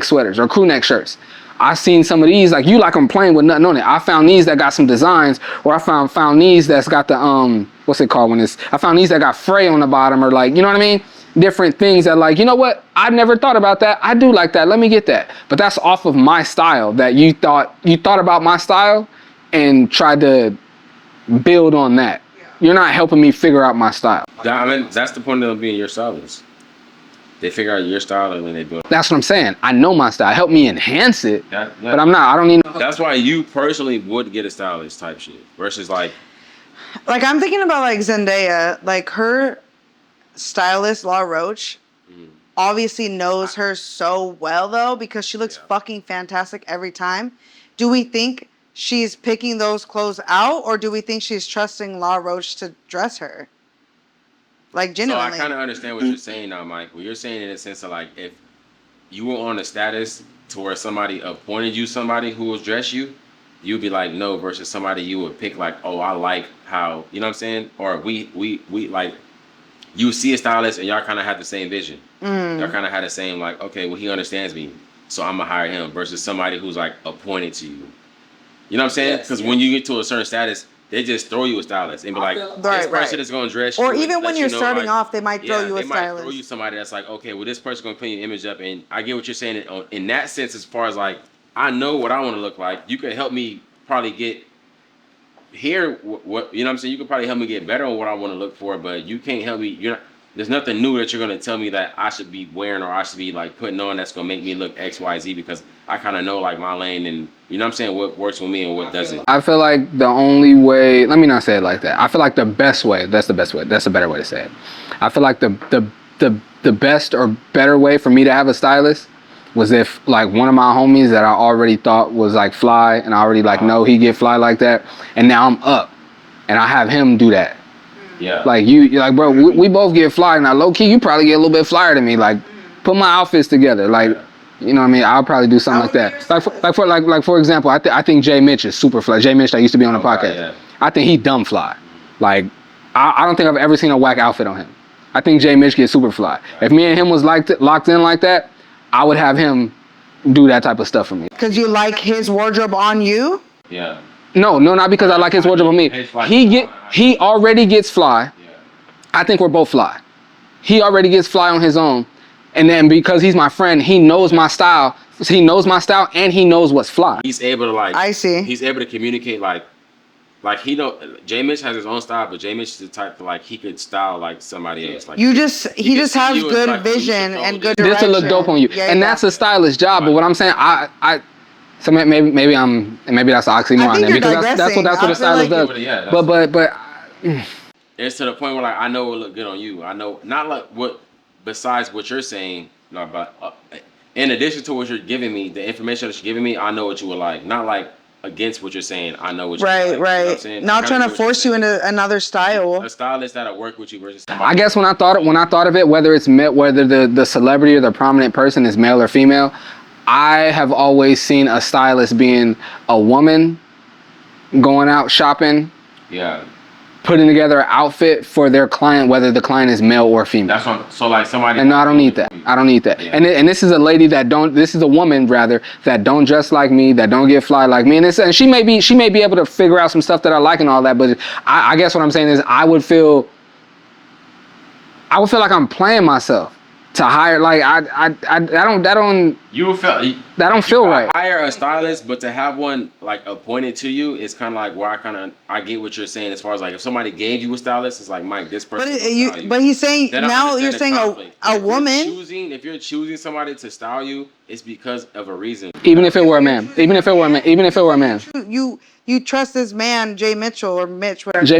sweaters or crew neck shirts. I seen some of these, like you like them plain with nothing on it. I found these that got some designs, or I found these that's got the what's it called I found these that got fray on the bottom, or like, you know what I mean? Different things that like, you know what? I never thought about that. I do like that. Let me get that. But that's off of my style that you thought about my style. and tried to build on that. You're not helping me figure out my style. I mean, that's the point of them being your stylist. They figure out your style and then they build. That's what I'm saying. I know my style. Help me enhance it, But I don't need. That's why you personally would get a stylist type shit versus like I'm thinking about like Zendaya, like her stylist Laura Roach obviously knows her so well though because she looks fucking fantastic every time. Do we think she's picking those clothes out or do we think she's trusting Laura Roach to dress her? Like genuinely. So I kind of understand what you're saying now, Mike. What you're saying in the sense of like if you were on a status to where somebody appointed you somebody who will dress you, you'd be like no versus somebody you would pick like, oh, I like how, you know what I'm saying? Or we like, you see a stylist and y'all kind of have the same vision. Y'all kind of had the same like, okay, well, he understands me, so I'm gonna hire him versus somebody who's like appointed to you. You know what I'm saying? Because when you get to a certain status, they just throw you a stylist and be like, this person is gonna dress you. Or even when you're starting like, off, they might throw you a stylist. They might throw you somebody that's like, okay, well, this person's gonna clean your image up. And I get what you're saying in that sense, as far as like, I know what I want to look like. You can help me probably get here. What you know what I'm saying? You can probably help me get better on what I want to look for, but you can't help me. You're not. There's nothing new that you're gonna tell me that I should be wearing or I should be like putting on that's gonna make me look X, Y, Z because I kind of know like my lane and you know what I'm saying, what works with me and what doesn't. I feel like the only way, let me not say it like that. I feel like the best way, that's the best way, that's a better way to say it. I feel like the best or better way for me to have a stylist was if like one of my homies that I already thought was like fly and I already like know he get fly like that and now I'm up and I have him do that. Yeah. Like you're like, bro, we both get fly. Now, low key, you probably get a little bit flyer than me. Like, put my outfits together. Like, you know what I mean? I'll probably do something like that. Like for example, I think Jay Mitch is super fly. Jay Mitch that used to be on the podcast. Yeah. I think he dumb fly. Like, I don't think I've ever seen a whack outfit on him. I think Jay Mitch gets super fly. If me and him was locked in like that, I would have him do that type of stuff for me. Because you like his wardrobe on you? Yeah. No, not because I like his wardrobe on me. He already gets fly. I think we're both fly. He already gets fly on his own. And then because he's my friend, he knows my style. He knows my style and he knows what's fly. He's able to like I see. He's able to communicate like he Jay Mitch has his own style, but Jay Mitch is the type to like he could style like somebody else. Like he just has good like, vision and good direction. This will look dope on you. And that's a stylist job, but what I'm saying, so maybe that's an oxymoron then because that's what a stylist does. Yeah, but it's to the point where like I know it look good on you. I know not like what besides what you're saying, no, but in addition to what you're giving me, the information that you're giving me, I know what you would like. Not like against what you're saying. I know what you like. Right. You know what I'm not trying to force you into another style. A stylist that'll work with you versus somebody. I guess when I thought of it, whether the celebrity or the prominent person is male or female, I have always seen a stylist being a woman going out shopping. Yeah. Putting together an outfit for their client, whether the client is male or female. That's what. So like somebody. And no, I don't need that. I don't need that. Yeah. And this is a lady this is a woman rather that don't dress like me, that don't get fly like me. And she may be able to figure out some stuff that I like and all that. But I guess what I'm saying is I would feel like I'm playing myself to hire like that don't feel right. Hire a stylist, but to have one like appointed to you is kind of like where I get what you're saying as far as like if somebody gave you a stylist, it's like Mike, this person. But he's saying now you're saying a woman. If you're choosing somebody to style you, it's because of a reason. Even if it were a man. Even if it were a man. You trust this man, Jay Mitchell or Mitch, whatever. Jay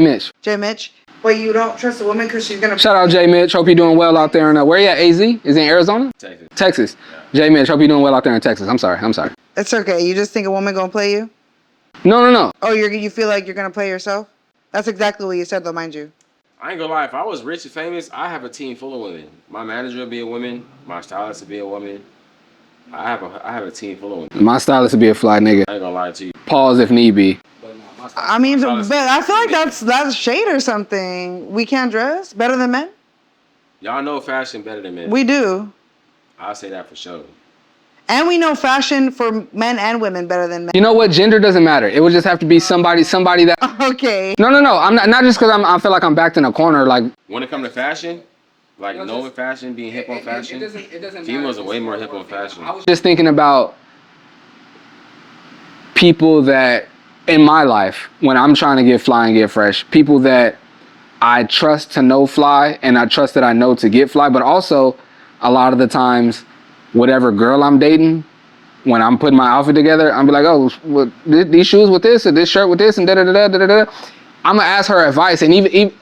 Mitch. But you don't trust a woman because she's gonna. Shout out Jay Mitch. Hope you're doing well out there. And where you at? AZ? Is he in Arizona? Texas. Yeah. Jay Mitch. Hope you're doing well out there in Texas. I'm sorry. It's okay. You just think a woman gonna play you? No. Oh, you feel like you're gonna play yourself? That's exactly what you said, though, mind you. I ain't gonna lie. If I was rich and famous, I have a team full of women. My manager would be a woman. My stylist would be a woman. I have a team full of women. My stylist would be a fly nigga. I ain't gonna lie to you. Pause if need be. I mean, but I feel like that's shade or something. We can't dress better than men. Y'all know fashion better than men. We do. I'll say that for sure. And we know fashion for men and women better than men. You know what? Gender doesn't matter. It would just have to be somebody that. Okay. No. I'm not just because I feel like I'm backed in a corner. Like when it comes to fashion, like knowing fashion, being hip on fashion, it doesn't females are way more hip on fashion. Just thinking about people that in my life, when I'm trying to get fly and get fresh, people that I trust to know fly and I trust that I know to get fly, but also a lot of the times, whatever girl I'm dating, when I'm putting my outfit together, I'm be like, oh, well, these shoes with this or this shirt with this and da-da-da-da-da-da. I'm gonna ask her advice, and even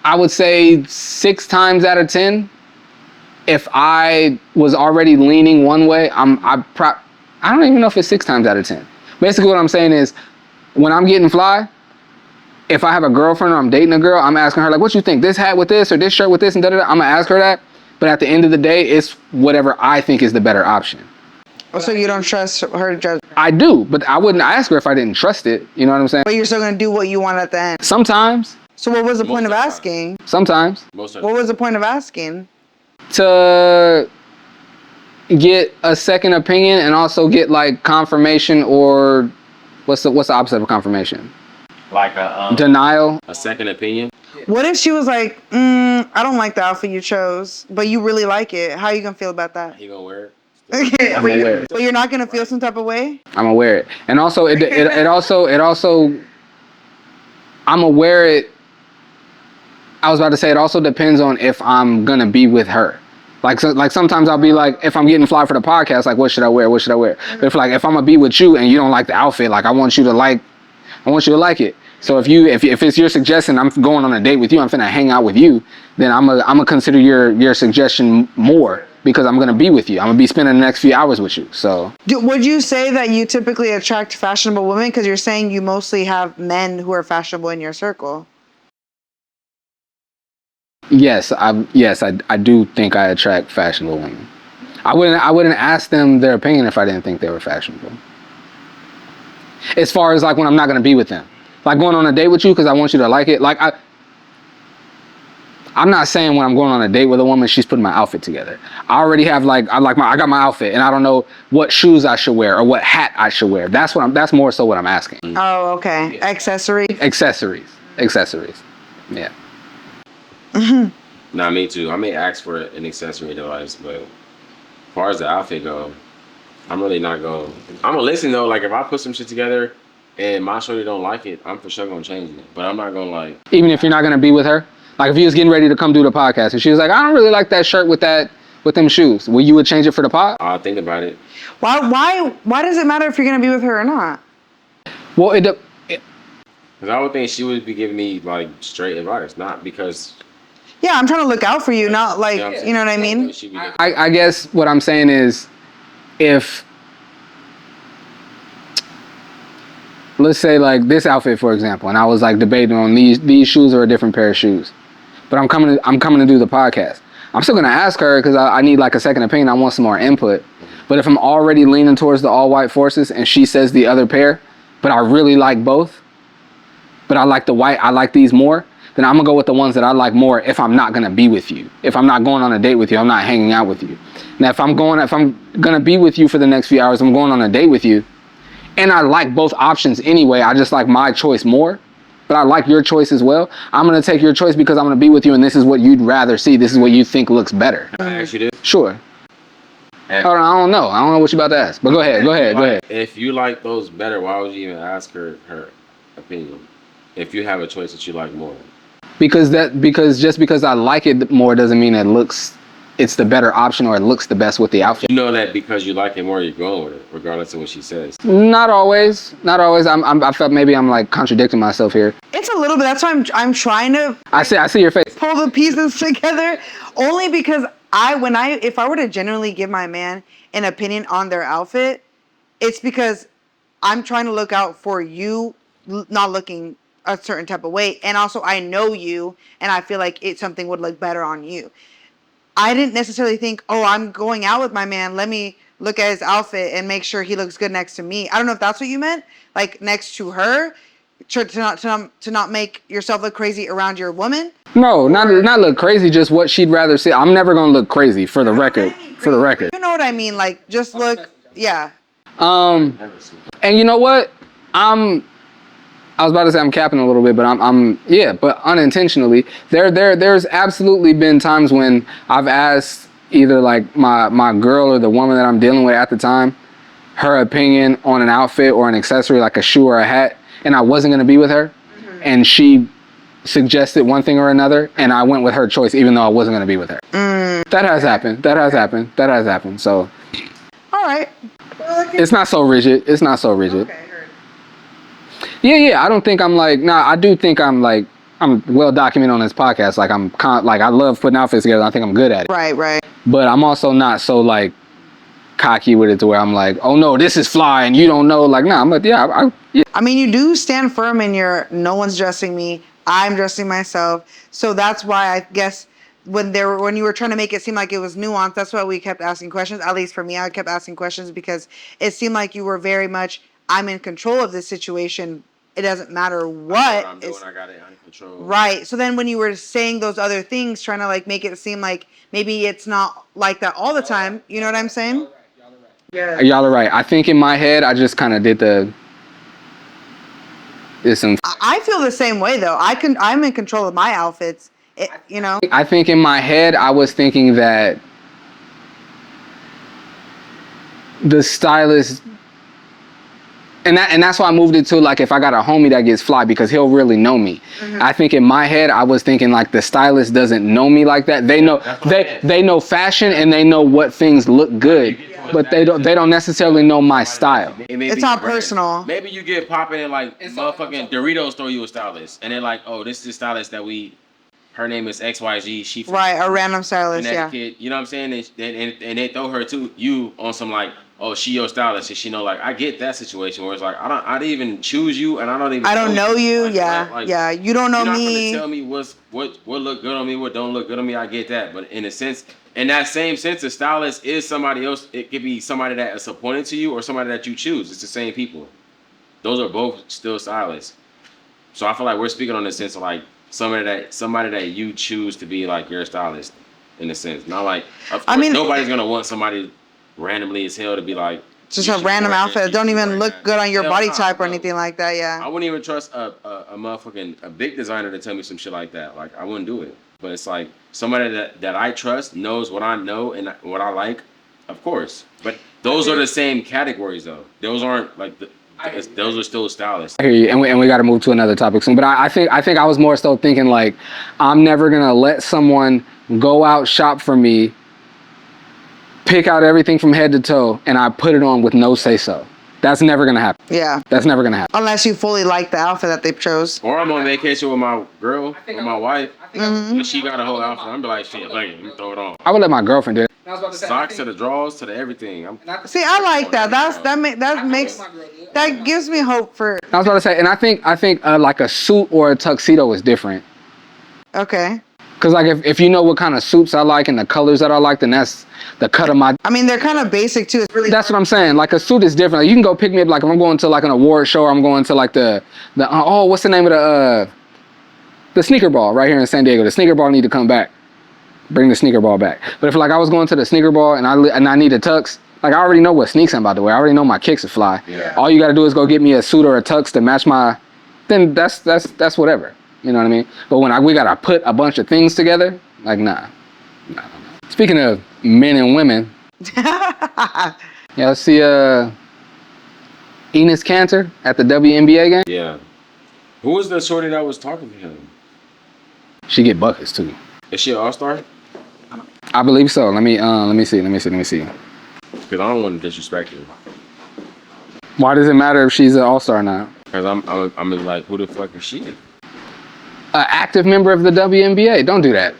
I would say 6 times out of 10, if I was already leaning one way, I don't even know if it's 6 times out of 10. Basically what I'm saying is, when I'm getting fly, if I have a girlfriend or I'm dating a girl, I'm asking her, like, what you think? This hat with this or this shirt with this and da-da-da. I'm gonna ask her that. But at the end of the day, it's whatever I think is the better option. So you don't trust her judgment? I do, but I wouldn't ask her if I didn't trust it. You know what I'm saying? But you're still gonna do what you want at the end. Sometimes. So what was the point of asking? Sometimes. Most of What was the point of asking? To get a second opinion and also get like confirmation, or what's the opposite of confirmation? Like a Denial. a second opinion. What if she was like, I don't like the outfit you chose, but you really like it? How are you gonna feel about that? He gonna wear it. Okay, I'm aware. but you're not gonna feel some type of way? I'm aware it, and also it also I'm aware it. I was about to say it also depends on if I'm gonna be with her. Like sometimes I'll be like, if I'm getting fly for the podcast, like what should I wear? What should I wear? But if I'm gonna be with you and you don't like the outfit, like I want you to like it. So if it's your suggestion, I'm going on a date with you, I'm finna hang out with you, then I'm gonna consider your suggestion more, because I'm gonna be with you. I'm gonna be spending the next few hours with you. So Would you say that you typically attract fashionable women? Because you're saying you mostly have men who are fashionable in your circle. yes, I do think I attract fashionable women. I wouldn't ask them their opinion if I didn't think they were fashionable. As far as like when I'm not gonna be with them, like going on a date with you because I want you to like it. Like I'm not saying when I'm going on a date with a woman, she's putting my outfit together. I already have I got my outfit and I don't know what shoes I should wear or what hat I should wear. That's more so what I'm asking. Oh, okay. Accessories. Accessories. Yeah. Nah, me too. I may ask for an accessory device, but as far as the outfit go, I'm really not going. I'm gonna listen though. Like if I put some shit together and my shorty don't like it, I'm for sure gonna change it. But I'm not gonna like. Even if you're not gonna be with her, like if you was getting ready to come do the podcast and she was like, I don't really like that shirt with them shoes, well, you would change it for the pod? I'll think about it. Why does it matter if you're gonna be with her or not? Well, because I would think she would be giving me like straight advice, not because. Yeah, I'm trying to look out for you, not like, you know what I mean? I guess what I'm saying is, if let's say like this outfit, for example, and I was like debating on these shoes or a different pair of shoes, but I'm coming to do the podcast. I'm still gonna ask her because I need like a second opinion. I want some more input. But if I'm already leaning towards the all white forces and she says the other pair, but I really like both, but I like the white, I like these more, then I'm gonna go with the ones that I like more if I'm not gonna be with you. If I'm not going on a date with you, I'm not hanging out with you. Now if I'm gonna be with you for the next few hours, I'm going on a date with you, and I like both options anyway, I just like my choice more, but I like your choice as well. I'm gonna take your choice because I'm gonna be with you and this is what you'd rather see. This is what you think looks better. Can I ask you this? Sure. I don't know what you're about to ask, but go ahead. If you like those better, why would you even ask her opinion? If you have a choice that you like more. Because just because I like it more doesn't mean it's the better option or it looks the best with the outfit. You know that because you like it more, you're going with it, regardless of what she says. Not always. I felt maybe I'm like contradicting myself here. It's a little bit. That's why I'm trying to. I see your face. Pull the pieces together, only because if I were to genuinely give my man an opinion on their outfit, it's because I'm trying to look out for you, not looking a certain type of way, and also I know you, and I feel like something would look better on you. I didn't necessarily think, I'm going out with my man, let me look at his outfit and make sure he looks good next to me. I don't know if that's what you meant, like next to her, to not make yourself look crazy around your woman. No, not look crazy, just what she'd rather see. I'm never gonna look crazy, for the record. You know what I mean? Like just look, yeah. And you know what? I was about to say I'm capping a little bit, but but unintentionally. There's absolutely been times when I've asked either like my girl or the woman that I'm dealing with at the time, her opinion on an outfit or an accessory like a shoe or a hat, and I wasn't going to be with her, and she suggested one thing or another, and I went with her choice even though I wasn't going to be with her. That has happened. That has happened. That has happened. So, all right. it's not so rigid. It's not so rigid. Okay, heard. Yeah. I don't think I'm like. Nah, I do think I'm like. I'm well documented on this podcast. Like like I love putting outfits together. I think I'm good at it. Right. But I'm also not so like cocky with it to where I'm like, oh no, this is fly and you don't know. Like, nah, I'm like, yeah. I mean, you do stand firm in your no one's dressing me, I'm dressing myself. So that's why I guess when you were trying to make it seem like it was nuanced, that's why we kept asking questions. At least for me, I kept asking questions because it seemed like you were very much, I'm in control of this situation. It doesn't matter what. I'm doing, I got it under control. Right. So then when you were saying those other things, trying to like make it seem like maybe it's not like that all the time. You know what I'm saying? Y'all are right. Yeah. Y'all are right. I think in my head, I just kind of did I feel the same way though. I'm in control of my outfits. You know. I think in my head, I was thinking that the stylist, and that's why I moved it to like if I got a homie that gets fly because he'll really know me. I think in my head I was thinking like the stylist doesn't know me like that. They know they know fashion and they know what things look good, but they don't necessarily know my style. It's not personal. Maybe you get popping and like motherfucking Doritos throw you a stylist, and they're like, oh, this is the stylist that her name is XYZ. She from Right, a random stylist. Yeah. Connecticut. You know what I'm saying? And they throw her to you on some like, oh, she your stylist, and she know like I get that situation where it's like I didn't even choose you, and I don't know you. Yeah, like, yeah. You don't know you're me. Not gonna tell me what look good on me, what don't look good on me. I get that, but in that same sense, a stylist is somebody else. It could be somebody that is appointed to you or somebody that you choose. It's the same people. Those are both still stylists. So I feel like we're speaking on the sense of like somebody that you choose to be like your stylist, in a sense. Not like nobody's gonna want somebody randomly as hell to be like just a random outfit. Don't even look good on your body type or anything like that. Yeah. I wouldn't even trust a motherfucking a big designer to tell me some shit like that. Like I wouldn't do it. But it's like somebody that I trust knows what I know and what I like, of course. But those are the same categories though. Those aren't like those are still stylists. I hear you, and we got to move to another topic soon. But I think I was more so thinking like I'm never gonna let someone go out shop for me, pick out everything from head to toe, and I put it on with no say so. That's never gonna happen. Yeah. That's never gonna happen. Unless you fully like the outfit that they chose. Or I'm on vacation with my girl or my wife, Mm-hmm. and she got a whole outfit. I'm be like, shit, like, you throw it on. I would let my girlfriend do it. I was about to say, Socks to the drawers to the everything. See, I like that. That gives me hope for. I was about to say, and I think like a suit or a tuxedo is different. Okay. Cause like if you know what kind of suits I like and the colors that I like, then that's the cut of my. I mean, they're kind of basic too. It's really. That's what I'm saying. Like a suit is different. Like, you can go pick me up. Like if I'm going to like an award show, or I'm going to like the what's the name of the sneaker ball right here in San Diego. The sneaker ball need to come back. Bring the sneaker ball back. But if like I was going to the sneaker ball and I need a tux, like I already know what sneaks I'm about to wear. I already know my kicks are fly. Yeah. All you got to do is go get me a suit or a tux to match my. Then that's whatever. You know what I mean? But when we gotta put a bunch of things together, like nah. Speaking of men and women, yeah, let's see Enes Canter at the WNBA game. Yeah. Who was the shorty that was talking to him? She get buckets too. Is she an all-star? I believe so. Let me see. Because I don't want to disrespect her. Why does it matter if she's an all-star or not? Because I'm like, who the fuck is she? An active member of the WNBA. Don't do that.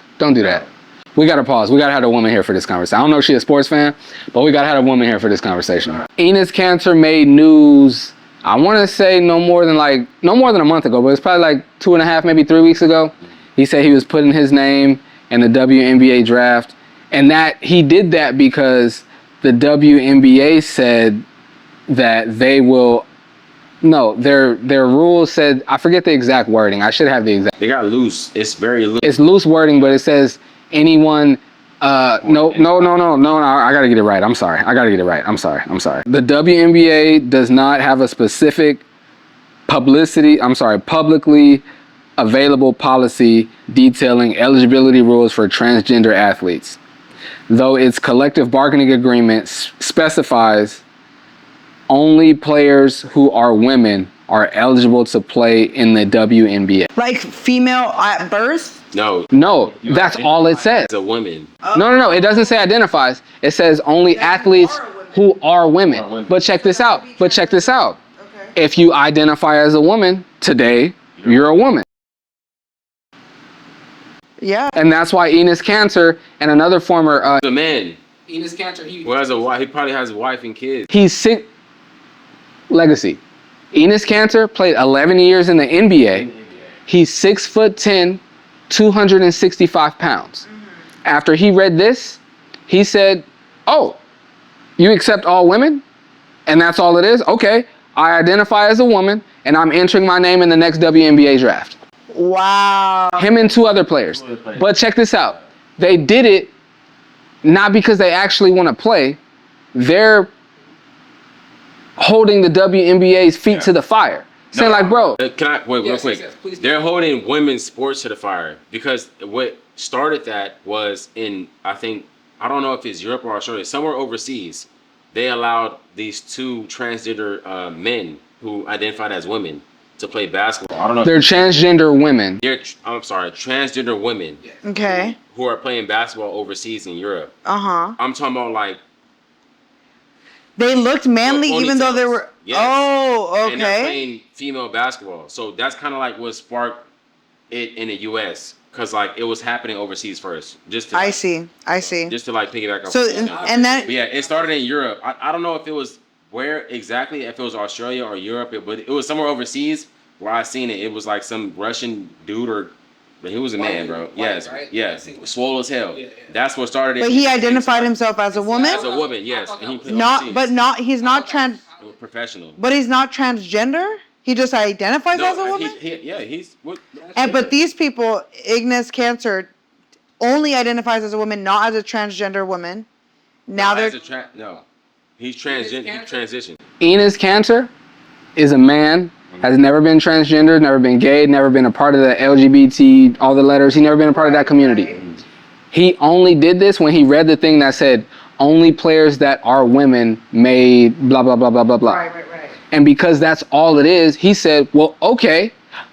We gotta pause. We gotta have a woman here for this conversation. I don't know if she's a sports fan, but we gotta have a woman here for this conversation. Enes Canter made news, I wanna say no more than a month ago, but it's probably like 2.5, maybe 3 weeks ago. He said he was putting his name in the WNBA draft, and that he did that because the WNBA said that they will. No, their rules said, I forget the exact wording. I should have the exact. They got loose. It's very loose. It's loose wording, but it says anyone. No. I gotta get it right. I'm sorry. The WNBA does not have a specific publicly available policy detailing eligibility rules for transgender athletes, though its collective bargaining agreement specifies only players who are women are eligible to play in the WNBA. Like female at birth? No, that's all it says. As a woman. No. It doesn't say identifies. It says only athletes who are women. But check this out. Okay. If you identify as a woman today, you're a woman. Yeah. And that's why Enes Canter and another former The man. Enes Canter, he Well, has a wife. He probably has a wife and kids. he's sick legacy. Enes Canter played 11 years in the NBA. He's 6'10", 265 pounds. After he read this, he said, "Oh, you accept all women? And that's all it is? Okay, I identify as a woman, and I'm entering my name in the next WNBA draft." Wow. Him and 2 other players. But check this out. They did it not because they actually want to play. They're holding the WNBA's feet to the fire. Saying like, bro. Can I wait real Yes, quick? yes, please do. They're holding women's sports to the fire because what started that was in, I think, I don't know if it's Europe or Australia, somewhere overseas. They allowed these 2 transgender men who identified as women to play basketball. I don't know. They're transgender women. I'm sorry, transgender women Okay. who are playing basketball overseas in Europe. Uh-huh. I'm talking about like. They looked manly even though they ponytails. were... Yes. Oh, And they're okay. playing female basketball. So that's kind of like what sparked it in the U.S. Because like it was happening overseas first. Just to, I see. Just to like piggyback off. So, what you said. and that... But yeah, it started in Europe. I don't know if it was where exactly, if it was Australia or Europe, but it was somewhere overseas where I seen it. It was like some Russian dude but he was a man, bro. Yes, right? yes, swole as hell. Yeah. That's what started it. But he identified himself as a woman? As a woman, yes. And he played Not, overseas. but not, he's not trans... Professional. But he's not transgender? He just identifies as a woman? He's what? But these people, Enes Canter, only identifies as a woman, not as a transgender woman. Now they're... He's transgender. He transitioned. Enes Canter is a man, has never been transgender, never been gay, never been a part of the LGBT, all the letters. He never been a part of that community. He only did this when he read the thing that said, only players that are women may blah, blah, blah, blah, blah, blah. Right. And because that's all it is, he said, well, okay,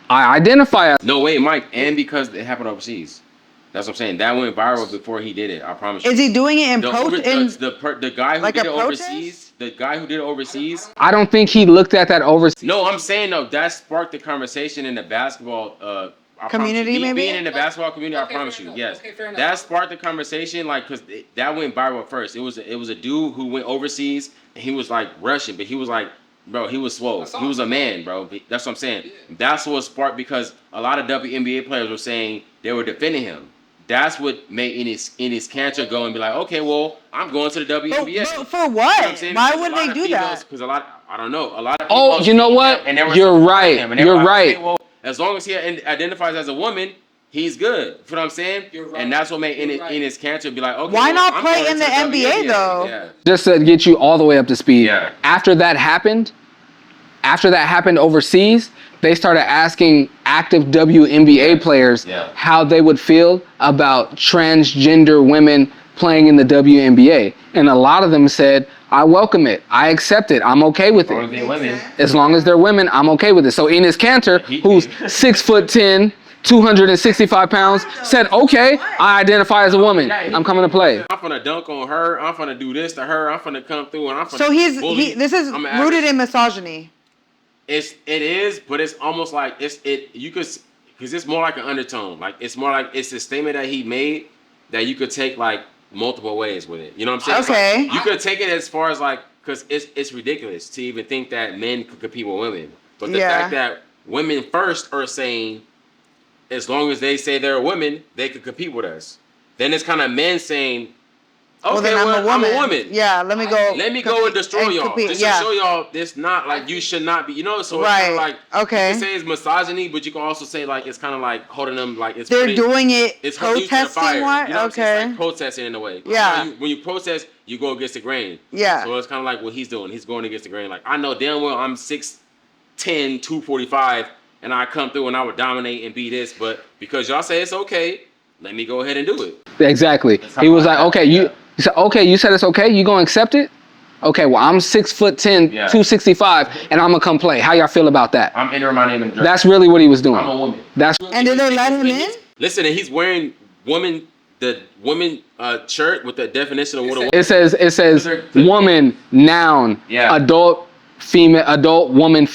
I identify as... No, wait, Mike. And because it happened overseas. That's what I'm saying. That went viral before he did it. I promise you. Is he doing it in The guy who like did a it protest? overseas. The guy who did it overseas. I don't think he looked at that overseas. No, I'm saying no. That sparked the conversation in the basketball Community, maybe? Being in the basketball community, Okay, I promise fair you, enough. yes. Okay, fair enough. That sparked the conversation, like, cause that went viral first. It was a dude who went overseas, and he was like Russian, but he was like, bro, he was swole. He was a man, bro. That's what I'm saying. Yeah. That's what sparked because a lot of WNBA players were saying they were defending him. That's what made Enes Canter go and be like, okay, well, I'm going to the WNBA. But for what? You know I'm saying? Why Because would a lot they of do females- that? Because I don't know. A lot of Oh, females you know seen what? him and they were You're supporting right. him, and they were You're like, right. okay, well, as long as he identifies as a woman, he's good. You know what I'm saying? You're right. And that's what made You're right. Enes Canter be like, okay, Why well, not I'm play going in to the NBA though? Yeah. Just to get you all the way up to speed. Yeah. After that happened overseas, they started asking active WNBA players how they would feel about transgender women playing in the WNBA. And a lot of them said, I welcome it. I accept it. I'm okay with it. As long as they're women, I'm okay with it. So Enes Canter, who's 6'10", 265 pounds, said, okay, I identify as a woman. I'm coming to play. I'm gonna dunk on her. I'm gonna do this to her. I'm gonna come through and I'm gonna. So bully. this is I'm rooted in misogyny. It is, but it's almost like you could, because it's more like an undertone. Like it's more like it's a statement that he made that you could take like multiple ways with it. You know what I'm saying? Okay. It's like, you could take it as far as like, because it's ridiculous to even think that men could compete with women. But the fact that women first are saying, as long as they say they're a woman, they could compete with us. Then it's kind of men saying, okay, then I'm a woman. Yeah, let me go. Let me go and destroy y'all. compete, Just yeah. to show y'all this not like you should not be. You know, so it's Right. kind of like Okay. you can say it's misogyny, but you can also say like it's kind of like holding them like it's They're putting- doing it it's hurting you to the protesting fire. what? You know what I'm saying? Okay. It's like protesting in a way. Yeah. You know, when you protest, you go against the grain. Yeah. So it's kind of like what he's doing. He's going against the grain. Like I know damn well I'm 6'10", 245, and I come through and I would dominate and be this, but because y'all say it's okay, let me go ahead and do it. Exactly. He was like, okay, you said, okay, you said it's okay, you gonna accept it? Okay, well, I'm 6'10", 265, and I'm gonna come play. How y'all feel about that? I'm entering my name in the draft. That's really what he was doing. I'm a woman. And did they let him in? Listen, and he's wearing the woman shirt with the definition of what a woman. It says woman, noun, adult, female, adult, woman,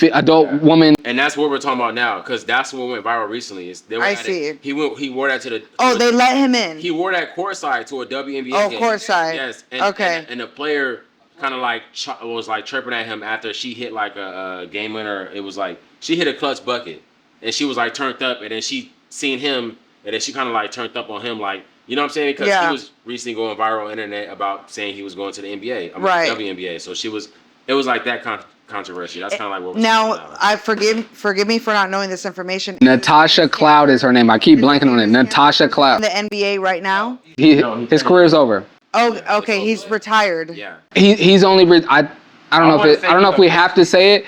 woman. And that's what we're talking about now, because that's what went viral recently. I see. He wore that to the. They let him in. He wore that courtside to a WNBA game. Oh, courtside. Yes. Okay. And the player kind of like was like chirping at him after she hit like a game winner. It was like she hit a clutch bucket, and she was like turned up, and then she seen him, and then she kind of like turned up on him, like, you know what I'm saying? Because he was recently going viral on the internet about saying he was going to the NBA, WNBA. So it was like that controversy. That's kind of like what we're now. I forgive me for not knowing this information. Natasha Cloud is her name. I keep blanking on it. Natasha Cloud. In the NBA right now. His career's over. Oh, okay. He's retired. Yeah. He's only. I don't know if we have to say it.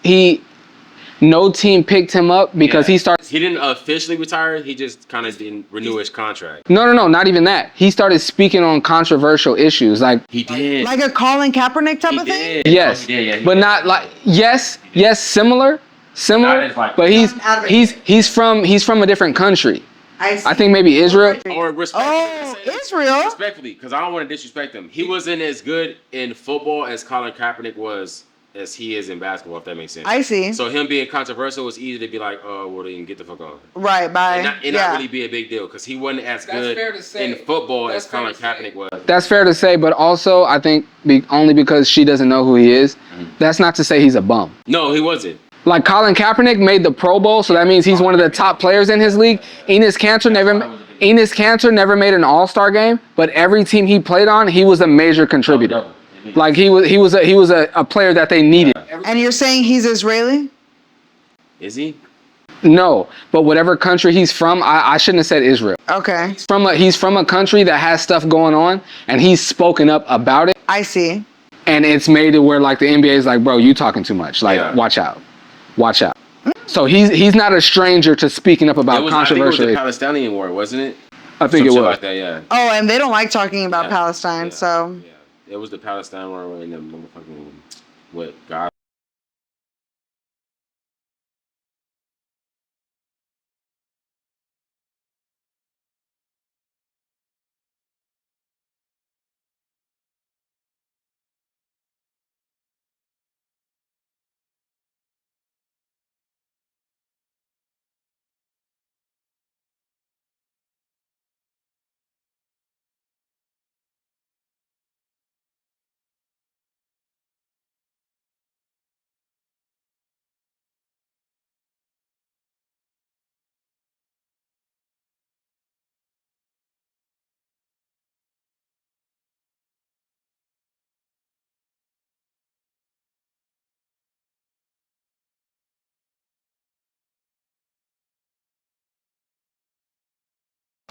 He. No team picked him up because he started. He didn't officially retire. He just kind of didn't renew his contract. No, not even that. He started speaking on controversial issues, like he did, like a Colin Kaepernick type of thing. Yes, but not like yes, similar, but he's from a different country. I think maybe Israel. Or Israel. Respectfully, because I don't want to disrespect him. He wasn't as good in football as Colin Kaepernick was. As he is in basketball, if that makes sense. I see. So him being controversial was easy to be like, oh, well, then get the fuck on. Right, bye. And not really be a big deal because he wasn't as good in football as Colin Kaepernick was. That's fair to say, but also I think only because she doesn't know who he is, that's not to say he's a bum. No, he wasn't. Like Colin Kaepernick made the Pro Bowl, so that means he's one of the top players in his league. Enes Canter never made an All-Star game, but every team he played on, he was a major contributor. Like he was a player that they needed. And you're saying he's Israeli? Is he? No, but whatever country he's from, I shouldn't have said Israel. Okay. He's from a country that has stuff going on, and he's spoken up about it. I see. And it's made it where like the NBA is like, bro, you talking too much. Like, watch out. So he's not a stranger to speaking up about controversial. I think it was the Palestinian war, wasn't it? I think it was. Like that, yeah. Oh, and they don't like talking about Palestine, so. Yeah. It was the Palestine war in the motherfucking what God.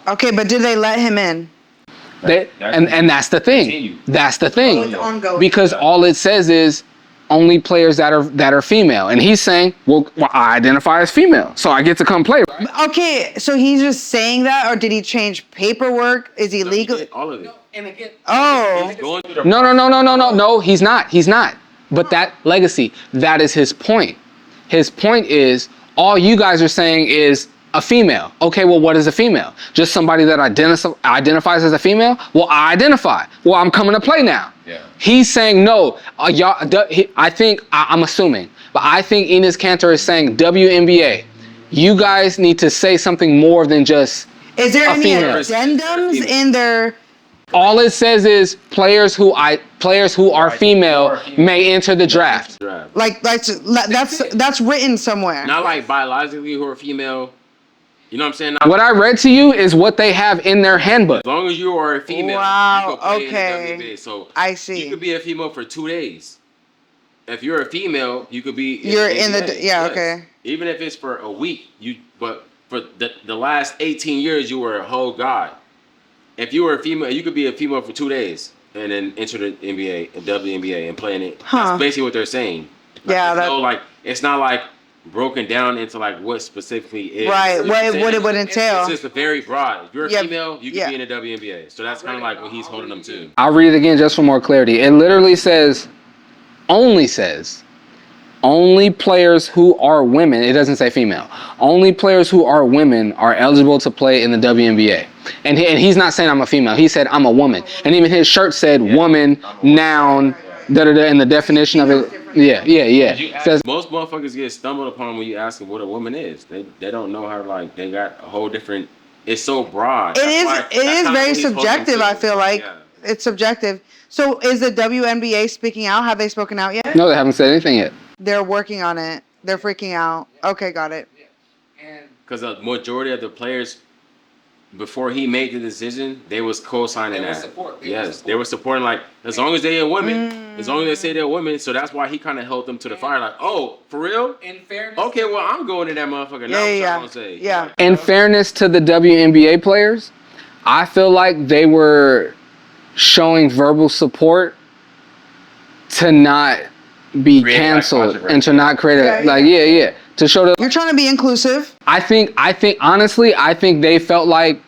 Okay, but did they let him in? And that's the thing. That's the thing. It's ongoing. Because all it says is only players that are female, and he's saying, well, I identify as female, so I get to come play. Right? Okay, so he's just saying that, or did he change paperwork? Is he legal? He did all of it. And again, No, he's not. But that legacy, that is his point. His point is all you guys are saying is a female. Okay, well, what is a female? Just somebody that identifies as a female? Well, I identify. Well, I'm coming to play now. Yeah. He's saying no. I'm assuming, but I think Enes Canter is saying WNBA. You guys need to say something more than just. Is there any female. addendums in their? All it says is players who are female may enter the draft. Like that's written somewhere. Not like biologically who are female. You know what I'm saying? What I read to you is what they have in their handbook. As long as you are a female, wow, you can play okay. in the WNBA. So I see. You could be a female for 2 days. If you're a female, you could be. You're in the yes. Okay. Even if it's for a week, but for the last 18 years, you were a whole god. If you were a female, you could be a female for 2 days and then enter the NBA, WNBA, and play in it. Huh. That's basically what they're saying. Yeah. So like, it's not like broken down into like what specifically is. Right. What it would entail. It's just very broad. If you're a Yeah. female, you can Yeah. be in the WNBA. So that's kind of like what he's holding them to. I'll read it again just for more clarity. It literally says, only players who are women, it doesn't say female, only players who are women are eligible to play in the WNBA. And he's not saying I'm a female. He said I'm a woman. And even his shirt said woman, noun, da-da-da, and the definition of it. Yeah. Says, Most motherfuckers get stumbled upon when you ask them what a woman is. They don't know how, like, they got a whole different, it's so broad. It is very subjective, I feel like. Yeah. It's subjective. So is the WNBA speaking out? Have they spoken out yet? no, they haven't said anything yet. They're working on it. They're freaking out. Okay, got it. And Because the majority of the players, before he made the decision, they was co-signing They were that. support- they were Yes, support. they were supporting, like, as long as they are women, as long as they say they're women, so that's why he kind of held them to the fire, like, oh, for real? in fairness, Okay, well, I'm going to that motherfucker now. Yeah. I'm say. Yeah. In fairness to the WNBA players, I feel like they were showing verbal support to not be Create, like, canceled controversy. and to not create a to show that. You're trying to be inclusive. I think honestly, I think they felt like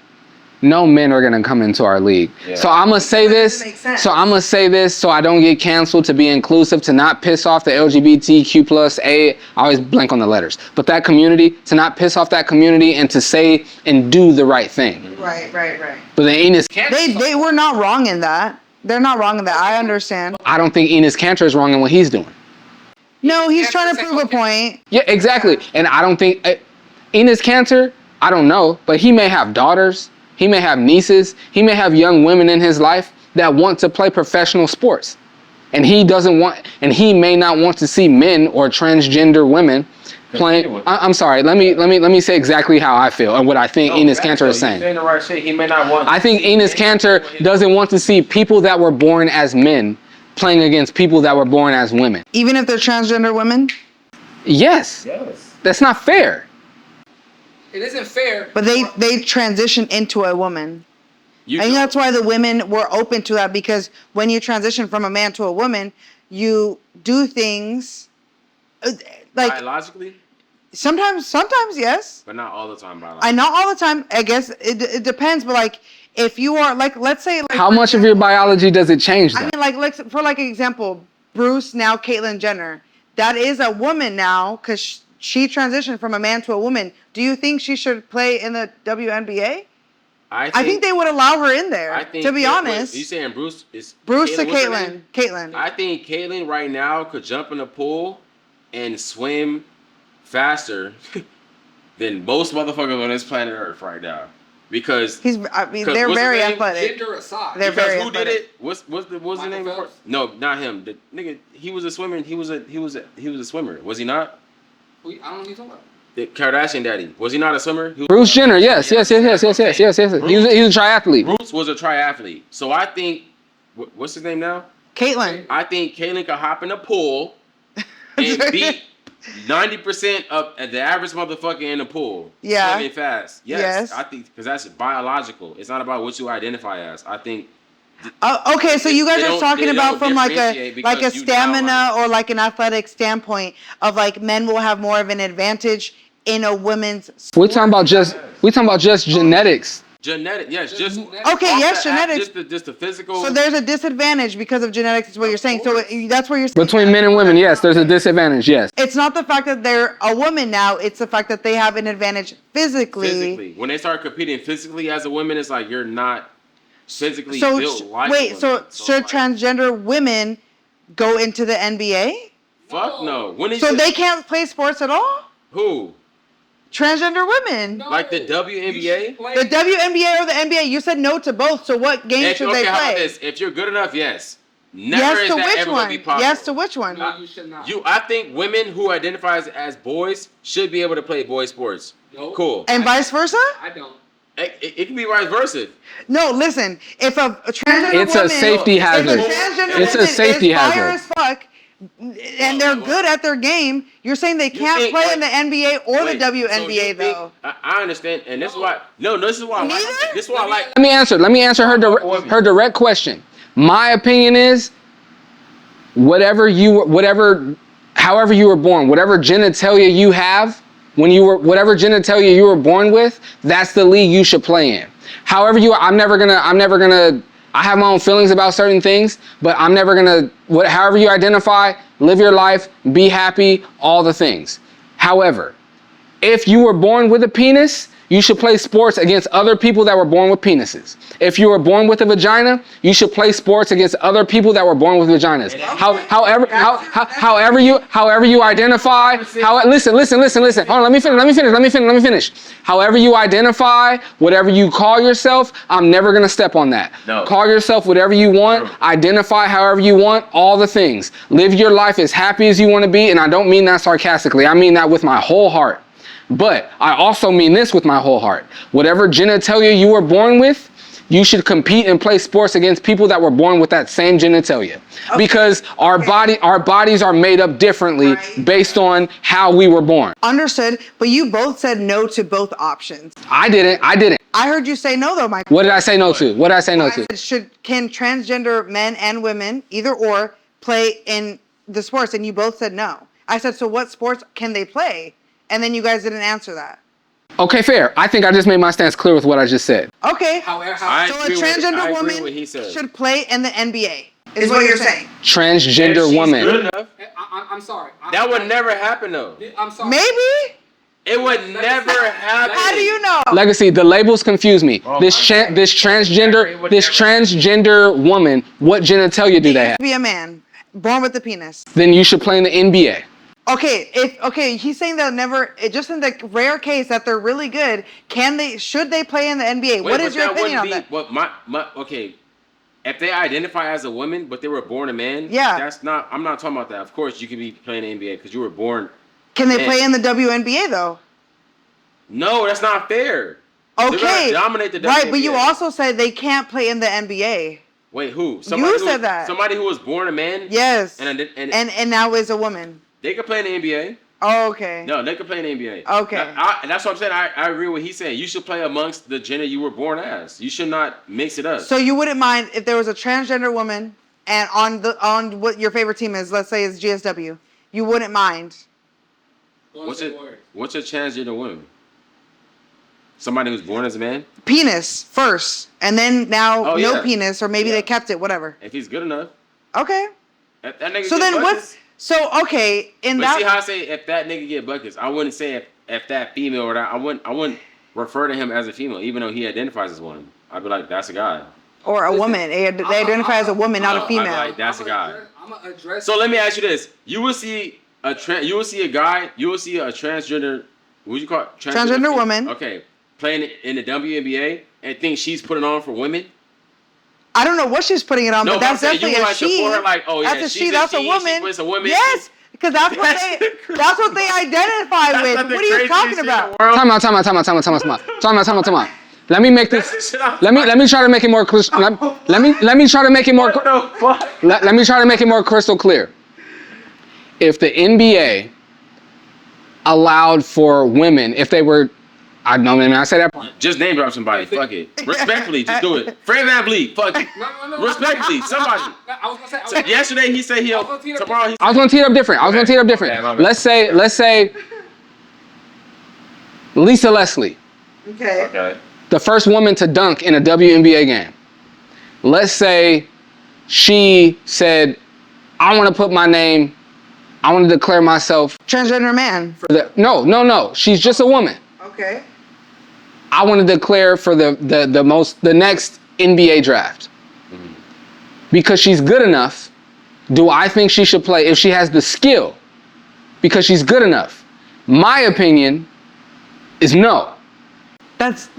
no men are gonna come into our league. Yeah. So I'm gonna say this. That makes sense. So I'm gonna say this so I don't get canceled, to be inclusive, to not piss off the LGBTQ plus A. I always blank on the letters, but that community, to not piss off that community and to say and do the right thing. Right. But then Enes, They were not wrong in that. They're not wrong in that. I understand. I don't think Enes Canter is wrong in what he's doing. No, he's trying to prove a point. Yeah, exactly. And I don't think Enes Canter, I don't know, but he may have daughters, he may have nieces, he may have young women in his life that want to play professional sports. And he may not want to see men or transgender women playing. I'm sorry, let me say exactly how I feel and what I think Enes Canter is saying. Saying the right shit. He may not want. I think Enes Canter doesn't want to see people that were born as men playing against people that were born as women. Even if they're transgender women. Yes. That's not fair. it isn't fair. But they transition into a woman. And that's why the women were open to that, because when you transition from a man to a woman, you do things like biologically, sometimes yes. but not all the time biologically. I not all the time. I guess it depends, but like if you are like, let's say like, How much of your biology does it change I then? mean, like for like example, Bruce, now Caitlyn Jenner, that is a woman now because she transitioned from a man to a woman. Do you think she should play in the WNBA? I think they would allow her in there. To be honest, You saying Bruce is Bruce to what's her name? Caitlyn. I think Caitlyn right now could jump in the pool and swim faster than most motherfuckers on this planet Earth right now. Because They're what's very his name? athletic. Gender aside, They're because very who athletic. did it? What's the name? Phelps? No, not him. The nigga, he was a swimmer. He was a swimmer. Was he not? I don't know what you're talking about. The Kardashian daddy. Was he not a swimmer? He was Bruce Jenner, yes. He was a triathlete. Bruce was a triathlete. So I think, what's his name now? Caitlyn. I think Caitlyn could hop in the pool and beat 90% of the average motherfucker in the pool. Yeah. Swimming fast. Yes. I think, because that's biological. It's not about what you identify as. I think. Okay, so you guys They are don't- talking they about don't from like differentiate a because you now, stamina or like an athletic standpoint of like men will have more of an advantage in a women's We're sport. talking about just genetics. Genetic, yes, just Okay, yes, genetics. Just the physical. So there's a disadvantage because of genetics, is what you're saying. So that's where you're saying. Between men and women, yes, there's a disadvantage, yes. It's not the fact that they're a woman now, it's the fact that they have an advantage physically. When they start competing physically as a woman, it's like you're not physically So built like a wait, woman. so should like, transgender women go into the NBA? fuck no. When So they can't play sports at all? who? Transgender women. No. Like the WNBA? You should play- The WNBA or the NBA, you said no to both. So what games should they How about play? this? If you're good enough, yes. Never Yes is to that which ever gonna be one? possible. Yes to which one? No, you should not. I think women who identify as boys should be able to play boy sports. Nope. Cool. And vice versa? I don't. It can be vice versa. No, listen. If a transgender It's a woman, safety hazard. If a transgender It's a woman safety is fire hazard. as fuck, and they're good at their game, you're saying they can't think, play like- in the NBA or Wait, the so WNBA you think- though. I understand, and this is why. No, this is why. I like. Neither? This is why I like. Let me answer her direct question. My opinion is whatever however you were born, whatever genitalia you have, whatever genitalia you were born with, that's the league you should play in. However I'm never gonna, I have my own feelings about certain things, but I'm never gonna, however you identify, live your life, be happy, all the things. However, if you were born with a penis, you should play sports against other people that were born with penises. If you were born with a vagina, you should play sports against other people that were born with vaginas. However you identify, listen. Hold on, let me finish. However you identify, whatever you call yourself, I'm never gonna step on that. No. Call yourself whatever you want, identify however you want, all the things. Live your life as happy as you wanna be, and I don't mean that sarcastically, I mean that with my whole heart. But I also mean this with my whole heart. Whatever genitalia you were born with, you should compete and play sports against people that were born with that same genitalia. Okay. Because our bodies are made up differently based on how we were born. Understood, but you both said no to both options. I didn't. I heard you say no though, Michael. What did I say no to? Can transgender men and women, either or, play in the sports? And you both said no. I said, so what sports can they play? And then you guys didn't answer that. Okay, fair. I think I just made my stance clear with what I just said. Okay. So a transgender woman should play in the NBA, is what you're saying. Transgender woman. Good enough. I'm sorry. That would never happen though. I'm sorry. Maybe? It would never happen. How do you know? Legacy, the labels confuse me. This transgender woman, what genitalia do they have? Be a man, born with a penis. Then you should play in the NBA. Okay, he's saying that just in the rare case that they're really good, should they play in the NBA? What is your opinion on that? Okay, if they identify as a woman but they were born a man, I'm not talking about that. Of course you could be playing the NBA because you were born. Can they play in the WNBA though? No, that's not fair. Okay, dominate the WNBA. Right, but you also said they can't play in the NBA. Wait, who? You said that. Somebody who was born a man. Yes. And now is a woman. They could play in the NBA. Oh, okay. No, they could play in the NBA. Okay. And that's what I'm saying. I agree with what he's saying. You should play amongst the gender you were born as. You should not mix it up. So you wouldn't mind if there was a transgender woman and on what your favorite team is, let's say it's GSW, you wouldn't mind. What's a transgender woman? Somebody who's born as a man? Penis first, and then now no penis, or maybe they kept it, whatever. If he's good enough. Okay. That nigga so then buckets. See how I say if that nigga get buckets, I wouldn't say if that female or that I wouldn't refer to him as a female, even though he identifies as one. I'd be like, that's a guy. Or a woman. They identify as a woman, not a female. I'd be like, that's a guy. Address. So let me ask you this: you will see a transgender. What would you call it? Transgender woman. Okay, playing in the WNBA and think she's putting on for women. I don't know what she's putting it on, but that's definitely a she. That's a she. That's a woman. It's a woman. Yes, because that's what they identify with. What are you talking about? Time out. Let me make this. Let me try to make it more crystal. Let me try to make it more. Let me try to make it more crystal clear. If the NBA allowed for women, if they were. I know, man. I say that. Just name drop somebody. Fuck it. Respectfully, just do it. Fred VanVleet. Fuck it. No. Respectfully, somebody. I was gonna say. So yesterday he said he'll. Tomorrow I was gonna tee it up different. Let's say. Lisa Leslie. Okay. The first woman to dunk in a WNBA game. Let's say she said, "I want to put my name. I want to declare myself transgender man." No. She's just a woman. Okay. I want to declare for the next NBA draft. Mm-hmm. Because she's good enough, do I think she should play if she has the skill? Because she's good enough. My opinion is no. That's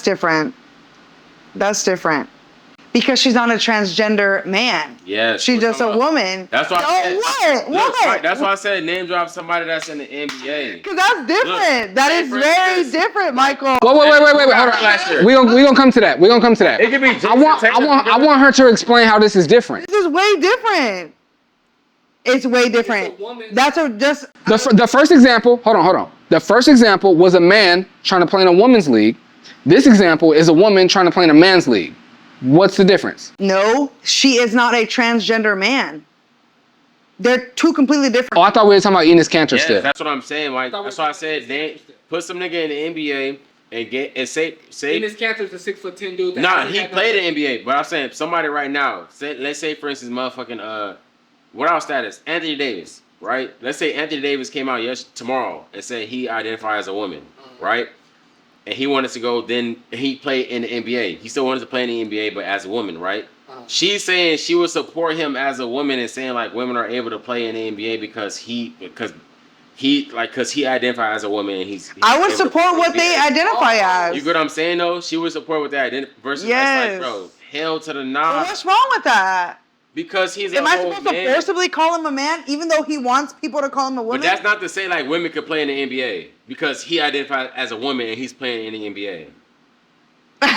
different. That's different. Because she's not a transgender man. Yes. She's just a woman. That's why I said. What? That's why I said name drop somebody that's in the NBA. Because that's different. That is very different, Michael. Wait. Hold on. We gonna come to that. It could be. I want her to explain how this is different. This is way different. It's way different. The first example. Hold on. The first example was a man trying to play in a woman's league. This example is a woman trying to play in a man's league. What's the difference? No, she is not a transgender man. They're two completely different. Oh, I thought we were talking about Enes Canter still. That's what I'm saying. Like that's why I said they put some nigga in the NBA and say. Enes Canter's a 6'10" dude. Nah, he played in the NBA, but I'm saying somebody right now. Let's say for instance, motherfucking what our status? Anthony Davis, right? Let's say Anthony Davis came out tomorrow and said he identified as a woman, right? And he wanted to go. Then he played in the NBA. He still wanted to play in the NBA, but as a woman, right? She's saying she would support him as a woman and saying like women are able to play in the NBA because he identifies as a woman and he's I would support what they identify as. You get what I'm saying though? She would support what they identify versus like, bro, hell to the nah. Well, what's wrong with that? Because he's Am I supposed to forcibly call him a man even though he wants people to call him a woman? But that's not to say like women could play in the NBA because he identifies as a woman and he's playing in the NBA.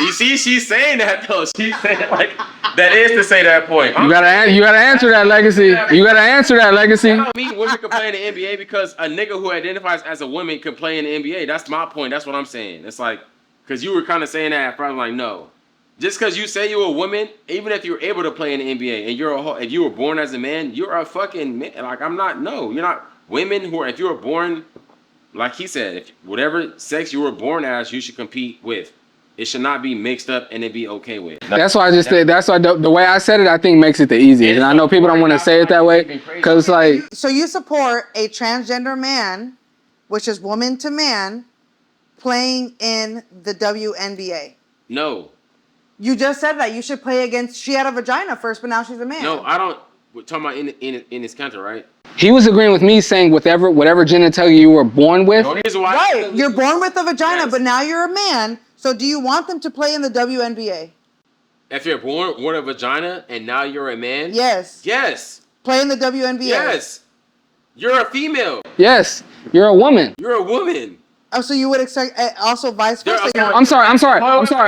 You see, she's saying that though. She's saying like that is to say that point. You gotta answer that, Legacy. You gotta answer that, Legacy. I don't mean women can play in the NBA because a nigga who identifies as a woman can play in the NBA. That's my point. That's what I'm saying. It's like, because you were kind of saying that at first, I'm like, no. Just because you say you're a woman, even if you're able to play in the NBA and if you were born as a man, you're a fucking man. Like, I'm not, no. You're not. Women who are, if you were born, like he said, if whatever sex you were born as, you should compete with. It should not be mixed up and it be okay with. That's why I just said. That's why the way I said it, I think makes it the easiest. And I know people don't want to say it that way because like. So you support a transgender man, which is woman to man, playing in the WNBA? No. You just said that you should play against. She had a vagina first, but now she's a man. No, I don't. We're talking about in this country, right? He was agreeing with me saying whatever genitalia you were born with. Right, you're born with a vagina, but now you're a man. So do you want them to play in the WNBA? If you're born with a vagina and now you're a man? Yes. Yes. Play in the WNBA? Yes. You're a female. Yes. You're a woman. You're a woman. Oh, so you would expect also vice versa? I'm sorry. No. We both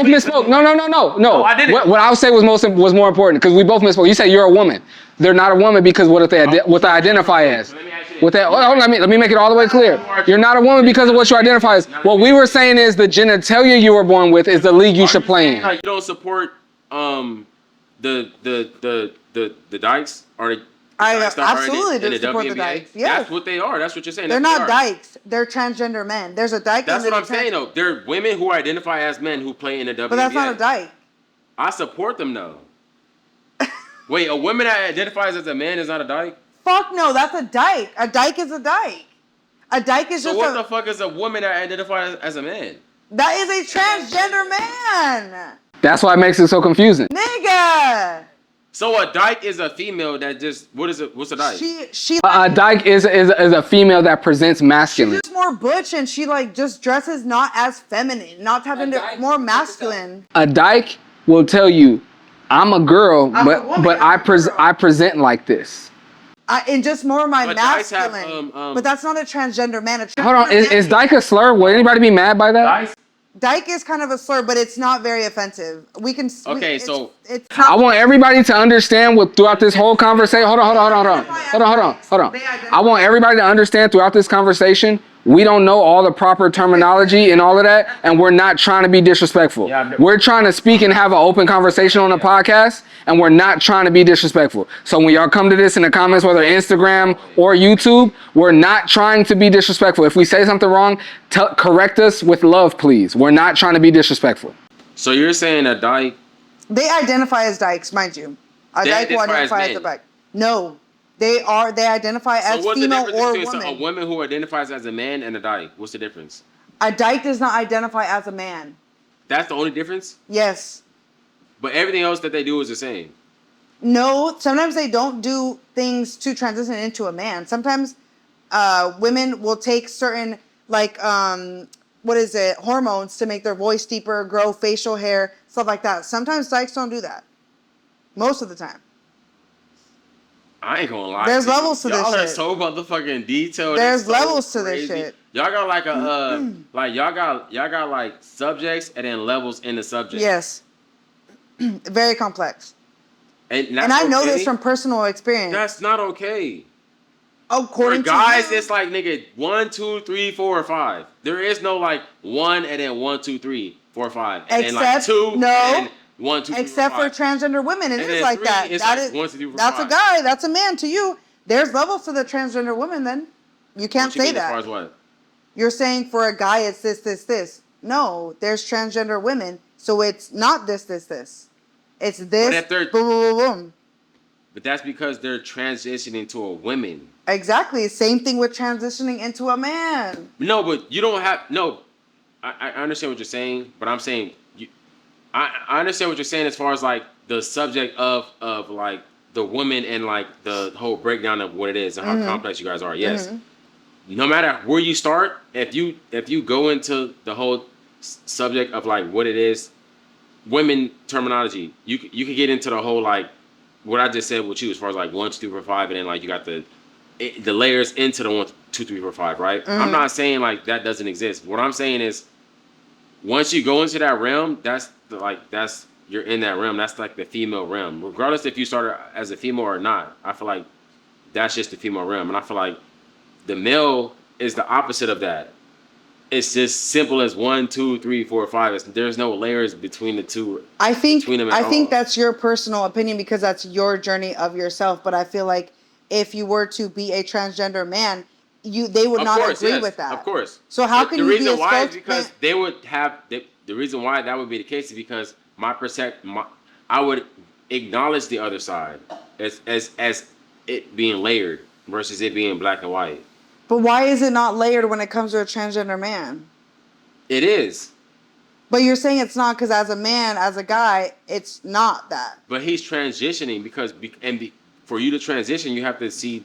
misspoke. No. I didn't. What I would say was more important because we both misspoke. You say you're a woman. They're not a woman because what they identify as. Let me make it all the way clear. You're not a woman because of what you identify as. What we were saying is the genitalia you were born with is the league you should play in. You don't support the dykes or the I absolutely do support the dykes. Yes. That's what they are. That's what you're saying. They're not dykes. They're transgender men. There's a dyke. That's what I'm saying though. They're women who identify as men who play in the WNBA. But that's not a dyke. I support them though. Wait, a woman that identifies as a man is not a dyke? Fuck no, that's a dyke. A dyke is a dyke. A dyke is just So what the fuck is a woman that identifies as a man? That is a transgender man. That's why it makes it so confusing. Nigga. So a dyke is a female that just what's a dyke? A dyke is a female that presents masculine. She's just more butch and she like just dresses not as feminine, not having more masculine. A dyke will tell you, I'm a girl, but I present like this. And just more my masculine. But that's not a transgender man. Hold on, is dyke a slur? Will anybody be mad by that? Dyke is kind of a slur, but it's not very offensive. We can. Okay, I want everybody to understand throughout this whole conversation. Hold on. I want everybody to understand throughout this conversation. We don't know all the proper terminology and all of that, and we're not trying to be disrespectful. We're trying to speak and have an open conversation on the podcast, and we're not trying to be disrespectful. So when y'all come to this in the comments, whether Instagram or YouTube, we're not trying to be disrespectful. If we say something wrong, correct us with love, please. We're not trying to be disrespectful. So you're saying a dyke? They identify as dykes, mind you. A dyke will identify as a dyke. No. They identify as female or woman. So a woman who identifies as a man and a dyke, what's the difference? A dyke does not identify as a man. That's the only difference? Yes. But everything else that they do is the same. No, sometimes they don't do things to transition into a man. Sometimes women will take certain hormones to make their voice deeper, grow facial hair, stuff like that. Sometimes dykes don't do that. Most of the time. I ain't gonna lie. There's levels to this shit. Y'all are so motherfucking detailed. There's levels to this shit. Y'all got like y'all got like subjects and then levels in the subject. Yes. Very complex. And I know this from personal experience. That's not okay. According for guys, to you, it's like nigga 1, 2, 3, 4, or 5. There is no like 1 and then 1, 2, 3, 4, 5. And except then like 2 no. and 1, 2, 3, Except 4, for 5. transgender women, it And is then like 3, that. it's That like is 1, 2, 3, 4, that's a 5. guy. That's a man to you. There's levels to the transgender woman. Then you can't What you say mean, that. as far as what? You're saying for a guy it's this. No, there's transgender women, so it's not this. It's But this. if they're, Boom, boom, boom, boom. but that's because they're transitioning to a woman. Exactly. Same thing with transitioning into a man. No, but you don't have no. I understand what you're saying, but I'm saying I understand what you're saying as far as like the subject of like the woman and like the whole breakdown of what it is and how complex you guys are. Yes, no matter where you start, if you go into the whole subject of like what it is, women terminology, you could get into the whole like what I just said with you as far as like 1, 2, 3, 4, 5, and then like you got the layers into the 1, 2, 3, 4, 5. Right? I'm not saying like that doesn't exist. What I'm saying is once you go into that realm, that's you're in that realm. That's like the female realm. Regardless if you started as a female or not, I feel like that's just the female realm. And I feel like the male is the opposite of that. It's just simple as 1, 2, 3, 4, 5. There's no layers between the two. I think Between them at all. that's your personal opinion because that's your journey of yourself. But I feel like if you were to be a transgender man, they would not agree with that. Of course. So how can the you be reason a why is spokesman? because they would have the reason why that would be the case is because I would acknowledge the other side as it being layered versus it being black and white. But why is it not layered when it comes to a transgender man? It is. But you're saying it's not because as a man, as a guy, it's not that. But he's transitioning for you to transition, you have to see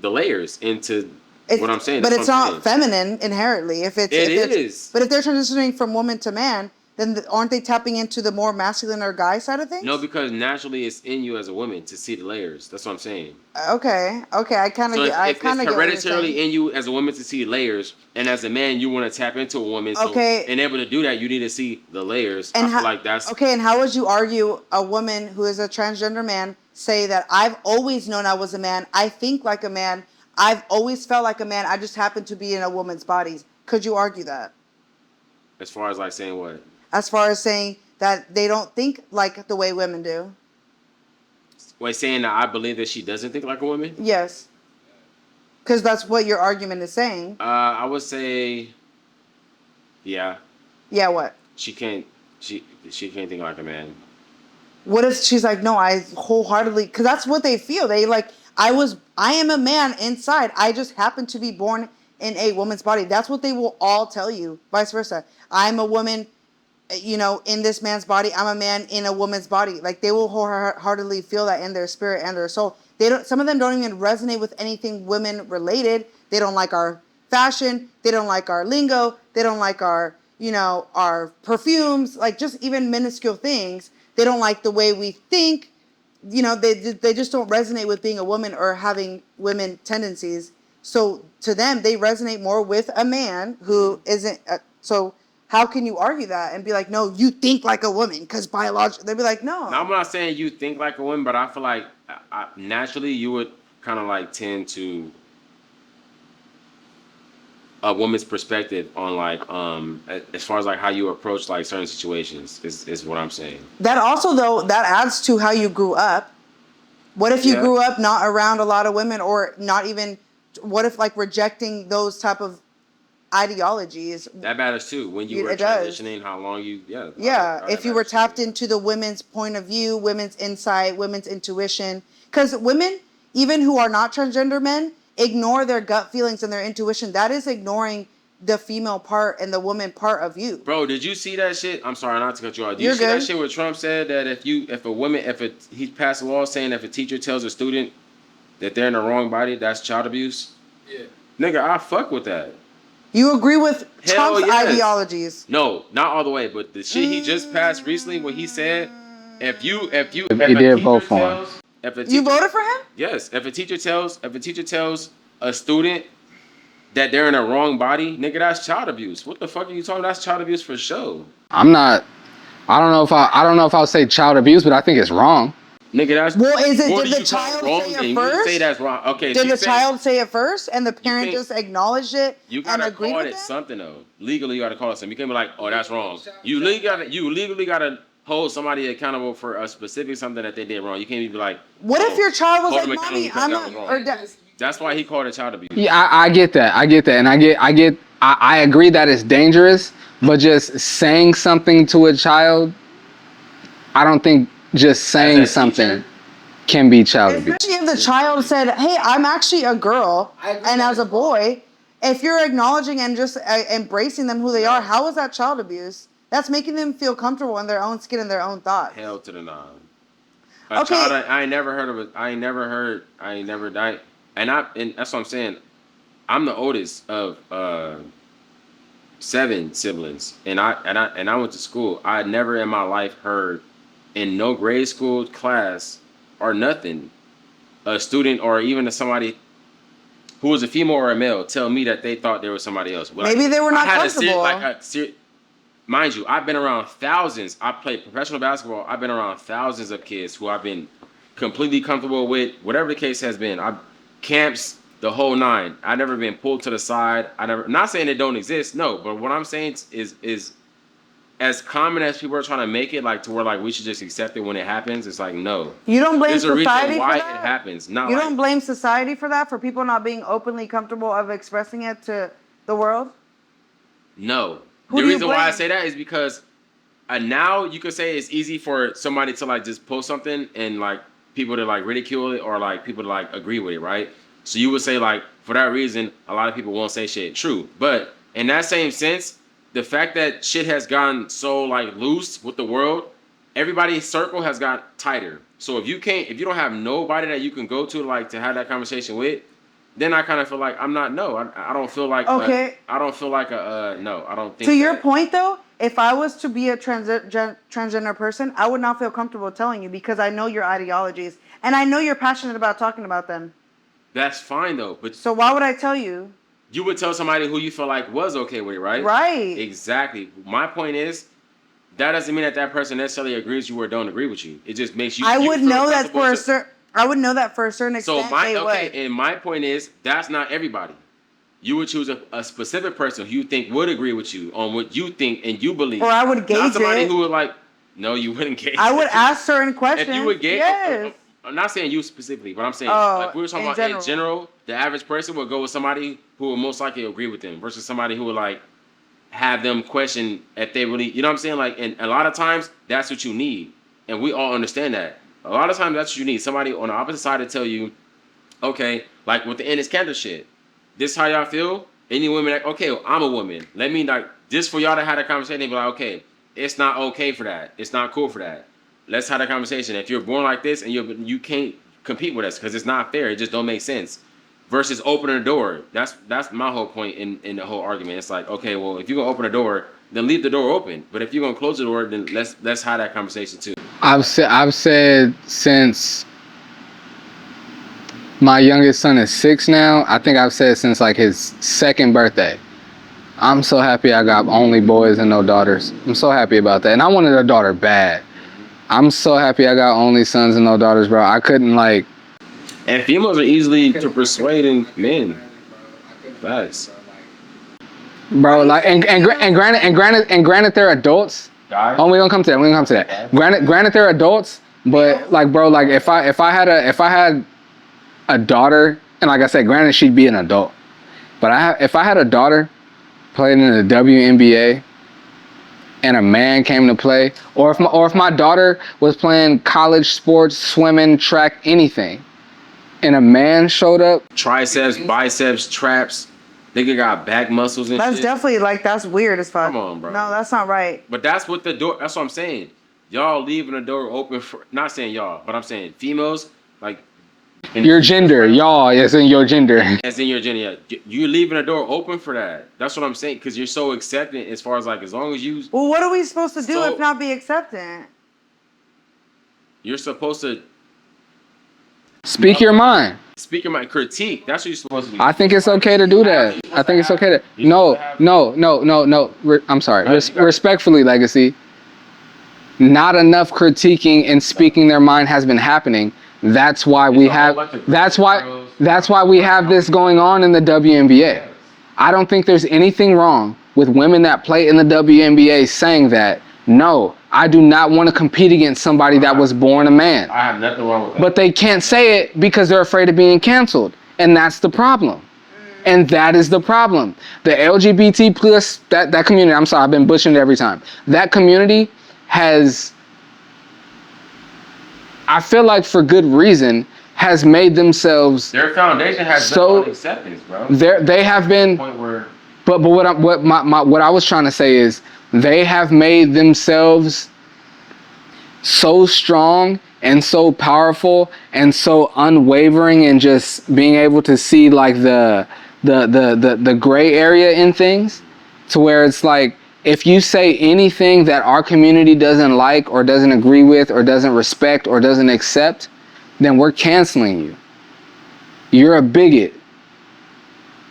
the layers into what I'm saying. But That's it's what I'm not saying. feminine inherently. It is. But if they're transitioning from woman to man, then aren't they tapping into the more masculine or guy side of things? No, because naturally it's in you as a woman to see the layers. That's what I'm saying. Okay. I kind of So get. if it's hereditarily in you as a woman to see layers, and as a man you want to tap into a woman, so in able to do that, you need to see the layers. And I feel like that's okay. And how would you argue a woman who is a transgender man say that I've always known I was a man, I think like a man, I've always felt like a man, I just happen to be in a woman's body? Could you argue that? As far as like saying what? As far as saying that they don't think like the way women do. Wait, saying that I believe that she doesn't think like a woman? Yes. Because that's what your argument is saying. I would say, yeah. Yeah, what? She can't think like a man. What if she's like, no, I wholeheartedly, because that's what they feel. They like, I am a man inside. I just happen to be born in a woman's body. That's what they will all tell you. Vice versa. I'm a woman, in this man's body. I'm a man in a woman's body. Like they will wholeheartedly feel that in their spirit and their soul. Some of them don't even resonate with anything women related. They don't like our fashion. They don't like our lingo. They don't like our perfumes, like just even minuscule things. They don't like the way we think. They just don't resonate with being a woman or having women tendencies. So to them, they resonate more with a man who isn't. So how can you argue that and be like, no, you think like a woman because biologically, they'd be like, no. Now, I'm not saying you think like a woman, but I feel like naturally you would kind of like tend to a woman's perspective on like as far as like how you approach like certain situations is what I'm saying. That also though that adds to how you grew up. What if you grew up not around a lot of women or not even? What if like rejecting those type of ideologies? That matters too. When you were transitioning, how long you if you were tapped into the women's point of view, women's insight, women's intuition, because women even who are not transgender men ignore their gut feelings and their intuition. That is ignoring the female part and the woman part of you. Bro, did you see that shit? I'm sorry not to cut you off. Did you see that shit where Trump said that he passed a law saying if a teacher tells a student that they're in the wrong body, that's child abuse? Yeah. Nigga, I fuck with that. You agree with Trump's ideologies? No, not all the way, but the shit he just passed recently when he said if you He did vote for him. You voted for him? Yes. If a teacher tells a student that they're in a wrong body, nigga, that's child abuse. What the fuck are you talking about? That's child abuse for sure. I don't know if I'll say child abuse, but I think it's wrong. Nigga, that's well. Did the child say it first? Say that's wrong. Okay. Did the child say it first, and the parent just acknowledged it and agreed with it? Something though. Legally, you gotta call it something. You can't be like, oh, that's wrong. You legally gotta hold somebody accountable for a specific something that they did wrong. You can't be like, What if your child was hold like, them "Mommy, accountable I'm because that not," was or wrong. dad? That's why he called it child abuse. Yeah, I get that. And I agree that it's dangerous, but just saying something to a child, I don't think just saying something can be child abuse. Especially if the child said, "Hey, I'm actually a girl," and as a boy, if you're acknowledging and just embracing them who they are, how is that child abuse? That's making them feel comfortable in their own skin and their own thoughts. Hell to the nine. Okay. Child, I ain't never heard of it. I ain't never died. And that's what I'm saying. I'm the oldest of 7 siblings, and I went to school. I never in my life heard in no grade school class or nothing a student or even somebody who was a female or a male tell me that they thought there was somebody else. Maybe they were not comfortable. Mind you, I've been around thousands. I played professional basketball. I've been around thousands of kids who I've been completely comfortable with, whatever the case has been. Camps, the whole nine. I've never been pulled to the side. Not saying it don't exist, no. But what I'm saying is as common as people are trying to make it, like to where like we should just accept it when it happens. It's like no. You don't blame There's a society reason why for that? it happens. Not you like, don't blame society for that, for people not being openly comfortable of expressing it to the world? No. Who The do you reason why I blame? say that is because now you could say it's easy for somebody to like just post something and like people to like ridicule it or like people to like agree with it, right? So you would say like for that reason, a lot of people won't say shit. True. But in that same sense, the fact that shit has gotten so like loose with the world, everybody's circle has got tighter. So if you don't have nobody that you can go to like to have that conversation with, then I kind of feel like I don't feel like Okay. I don't feel like no. I don't think. To your point, though, if I was to be a transgender person, I would not feel comfortable telling you because I know your ideologies and I know you're passionate about talking about them. That's fine though, but So why would I tell you? you would tell somebody who you feel like was okay with it, right? Right. Exactly. My point is, that doesn't mean that person necessarily agrees with you or don't agree with you. It just makes you. I you would feel know that comfortable for a to- certain. I would know that for a certain extent. So my they would. and my point is that's not everybody. You would choose a specific person who you think would agree with you on what you think and you believe. Or I would gauge not somebody it. who would like. No, you wouldn't gauge. I would it. ask certain questions. If you would gauge. Yes. I'm not saying you specifically, but I'm saying Oh, like we were talking in about general. in general, the average person would go with somebody who would most likely agree with them versus somebody who would like have them question if they really, you know what I'm saying? Like, and a lot of times that's what you need, and we all understand that. A lot of times that's what you need. Somebody on the opposite side to tell you, okay, like with the Enes Canter shit, this how y'all feel? Any women like, okay, well, I'm a woman. Let me like just for y'all to have a conversation and be like, okay, it's not okay for that. It's not cool for that. Let's have a conversation. If you're born like this and you can't compete with us because it's not fair. It just don't make sense. Versus opening a door. That's my whole point in the whole argument. It's like, okay, well, if you're gonna open a door, then leave the door open. But if you're gonna close the door, then let's have that conversation too. I've said since my youngest son is 6 now. I think I've said since like his 2nd birthday. I'm so happy I got only boys and no daughters. I'm so happy about that. And I wanted a daughter bad. I'm so happy I got only sons and no daughters, bro. I couldn't like. And females are easily to persuade men. Facts. Bro, like and granted they're adults. Oh, we gonna come to that. Granted they're adults, but like, bro, like if I had a daughter, and like I said, granted she'd be an adult, but if I had a daughter playing in the WNBA, and a man came to play, or if my daughter was playing college sports, swimming, track, anything, and a man showed up, Triceps, biceps, traps. Nigga got back muscles and That's shit. definitely like that's weird as fuck. Come on, bro. No, that's not right. But that's what the door. That's what I'm saying. Y'all leaving the door open for. Not saying y'all, but I'm saying females. Like your gender, y'all, it's in your gender. as in your gender. Yeah, you're leaving the door open for that. That's what I'm saying. Because you're so accepting as far as like as long as you. Well, what are we supposed to do So- if not be acceptant? You're supposed to Speak your mind. speak your mind. Critique. That's what you're supposed to do. I think it's okay to do that. I think it's okay to. No. I'm sorry. Respectfully, Legacy. Not enough critiquing and speaking their mind has been happening. That's why we have. That's why we have this going on in the WNBA. I don't think there's anything wrong with women that play in the WNBA saying that. No, I do not want to compete against somebody that was born a man. I have nothing wrong with that. But they can't say it because they're afraid of being canceled. And that's the problem. And that is the problem. The LGBT plus, that community, I'm sorry, I've been butchering it every time. That community has, I feel like for good reason, has made themselves. Their foundation has so, been on acceptance, bro. They have been. Point where, but what I was trying to say is they have made themselves so strong and so powerful and so unwavering and just being able to see like the gray area in things, to where it's like, if you say anything that our community doesn't like or doesn't agree with or doesn't respect or doesn't accept, then we're canceling you. You're a bigot.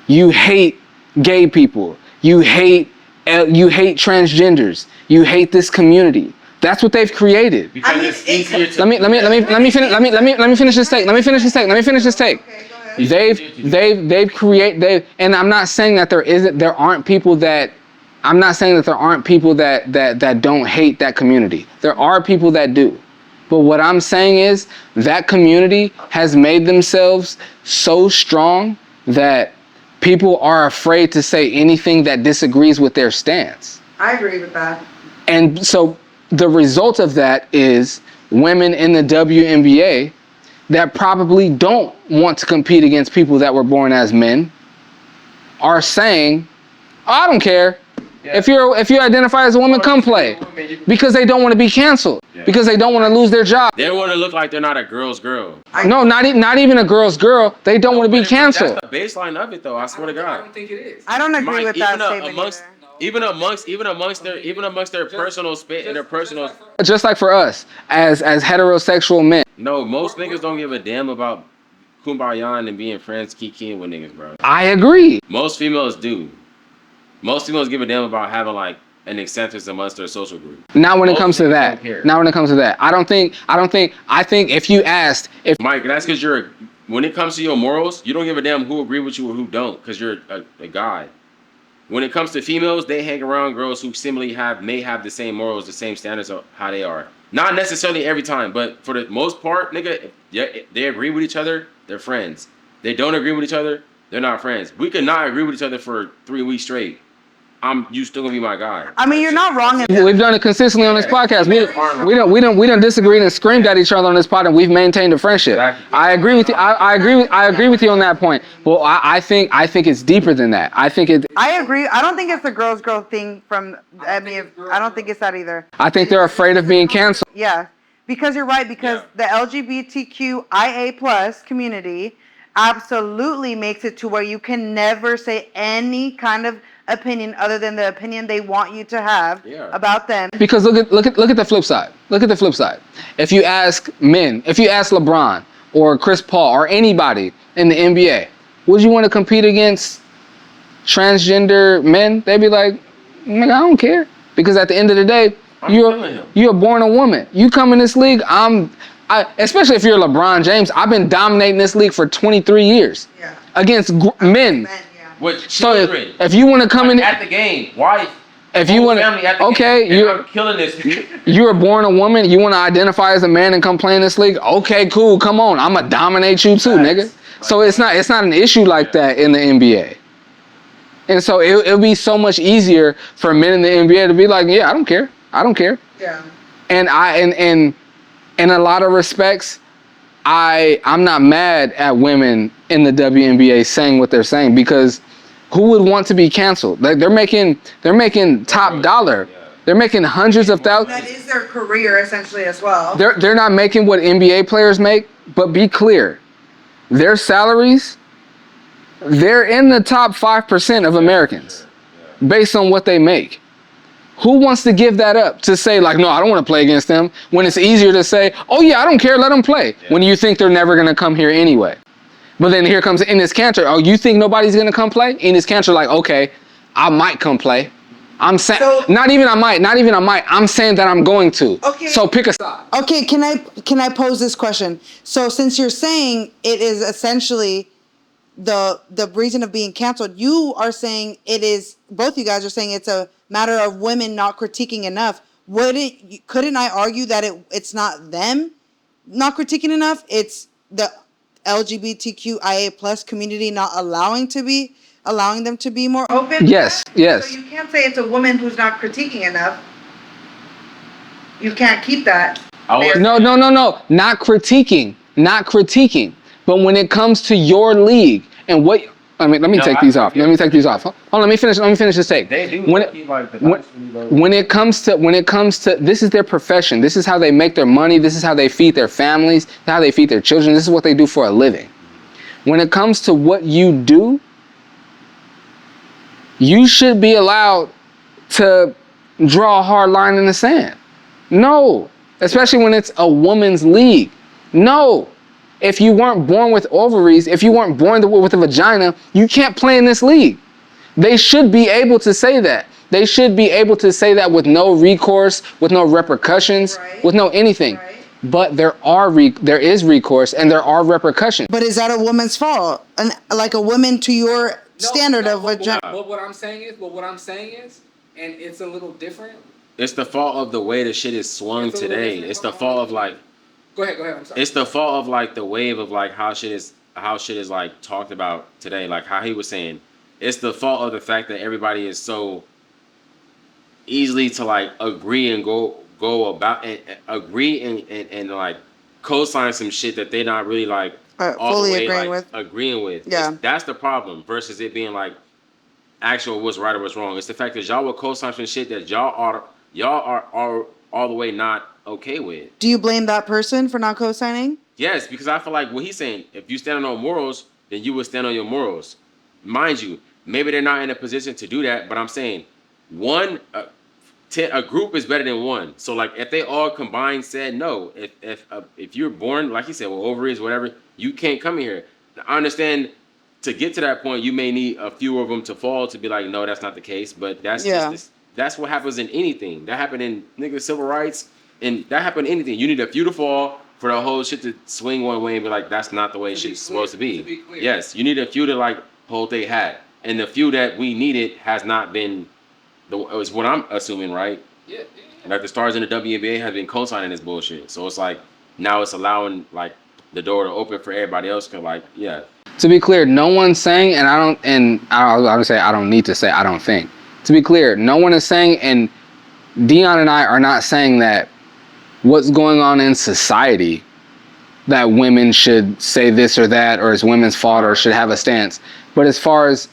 You hate gay people. You hate transgenders. You hate this community. That's what they've created. because it's easier to. Let me finish this take. Okay, go ahead. They've created, and I'm not saying that there aren't people that don't hate that community. There are people that do. But what I'm saying is that community has made themselves so strong that people are afraid to say anything that disagrees with their stance. I agree with that. And so the result of that is women in the WNBA that probably don't want to compete against people that were born as men are saying, oh, I don't care. Yeah. If you identify as a woman, come play. Because they don't want to be canceled. Yeah. Because they don't want to lose their job. They don't want to look like they're not a girl's girl. No, not even a girl's girl. They don't want to be canceled. That's the baseline of it, though. I swear to God. I don't think it is. I don't agree with that statement even amongst their personal space and their personal. Just like for us as heterosexual men. No, most niggas don't give a damn about kumbaya and being friends, kikiing with niggas, bro. I agree. Most females do. Most females give a damn about having like an acceptance amongst their social group. Not when it comes to that. I think if you asked if Mike, that's because when it comes to your morals, you don't give a damn who agree with you or who don't, because you're a guy. When it comes to females, they hang around girls who similarly may have the same morals, the same standards of how they are. Not necessarily every time, but for the most part, nigga, they agree with each other, they're friends. They don't agree with each other, they're not friends. We could not agree with each other for 3 weeks straight. You still gonna be my guy. I mean, you're not wrong. We've done it consistently on this podcast. We don't disagreed and screamed at each other on this pod, and we've maintained a friendship. Exactly. I agree with you. I agree with you on that point. Well, I think it's deeper than that. I agree. I don't think it's the girl thing I don't think it's that either. I think they're afraid of being canceled. Yeah, because you're right. Because the LGBTQIA plus community absolutely makes it to where you can never say any kind of opinion other than the opinion they want you to have about them. Because look at the flip side. Look at the flip side. If you ask LeBron or Chris Paul or anybody in the NBA, would you want to compete against transgender men? They'd be like, nigga, I don't care. Because at the end of the day, you're born a woman. You come in this league, especially if you're LeBron James, I've been dominating this league for 23 years against men. With children. So if you want to come in at the game, wife. If you want to, you're killing this. You were born a woman. You want to identify as a man and come play in this league? Okay, cool. Come on, I'ma dominate you too, nigga. So it's not an issue like that in the NBA. And so it'll be so much easier for men in the NBA to be like, yeah, I don't care. Yeah. And in a lot of respects, I'm not mad at women in the WNBA saying what they're saying, because who would want to be canceled? Like they're making top dollar. They're making hundreds of thousands. That is their career essentially as well. They're not making what NBA players make, but be clear, their salaries, they're in the top 5% of Americans based on what they make. Who wants to give that up to say like, no, I don't want to play against them, when it's easier to say, oh yeah, I don't care, let them play, when you think they're never going to come here anyway. But then here comes Enes Canter. Oh, you think nobody's going to come play? Enes Canter like, okay, I might come play. I'm saying, not even I might, I'm saying that I'm going to. Okay. So pick a side. Okay, can I pose this question? So since you're saying it is essentially the reason of being canceled, you are saying it is, both you guys are saying it's a matter of women not critiquing enough. couldn't I argue that it's not them not critiquing enough? It's the LGBTQIA plus community not allowing them to be more open? Yes. So you can't say it's a woman who's not critiquing enough. You can't keep that. No. Not critiquing. But when it comes to your league and what, let me take these off. Hold on, let me finish this take. They do when it comes to this is their profession. This is how they make their money. This is how they feed their families, how they feed their children. This is what they do for a living. When it comes to what you do, you should be allowed to draw a hard line in the sand. No, especially when it's a woman's league. No. If you weren't born with ovaries, if you weren't born with a vagina, you can't play in this league. They should be able to say that. They should be able to say that with no recourse, with no repercussions, with no anything. Right. But there is recourse and there are repercussions. But is that a woman's fault? Like a woman to your standard of vagina? But what I'm saying is, and it's a little different. It's the fault of the way the shit is swung today. It's the fault of like. Go ahead. I'm sorry. It's the fault of like the wave of like how shit is like talked about today. Like how he was saying, it's the fault of the fact that everybody is so easily to like agree and go about and agree and like co-sign some shit that they're not really like fully agreeing with. Yeah, that's the problem. Versus it being like actual what's right or what's wrong. It's the fact that y'all will co-sign some shit that y'all are all the way not okay with. Do you blame that person for not co-signing? Yes, because I feel like what he's saying, if you stand on your morals, then you will stand on your morals. Mind you, maybe they're not in a position to do that, but I'm saying a group is better than one. So like if they all combined said no, if you're born, like you said, with ovaries, whatever, you can't come here. I understand to get to that point, you may need a few of them to fall to be like, no, that's not the case. But that's what happens in anything. That happened in civil rights. And that happened in anything. You need a few to fall for the whole shit to swing one way and be like, that's not the way shit's supposed to be. Yes, you need a few to like hold they hat. And the few that we needed has not been, is what I'm assuming, right? Yeah. Like the stars in the WNBA have been co-signing this bullshit. So it's like, now it's allowing like the door to open for everybody else to like, yeah. To be clear, no one's saying, and I would say I don't need to say I don't think. To be clear, no one is saying, and Deion and I are not saying that what's going on in society, that women should say this or that, or it's women's fault, or should have a stance. But as far as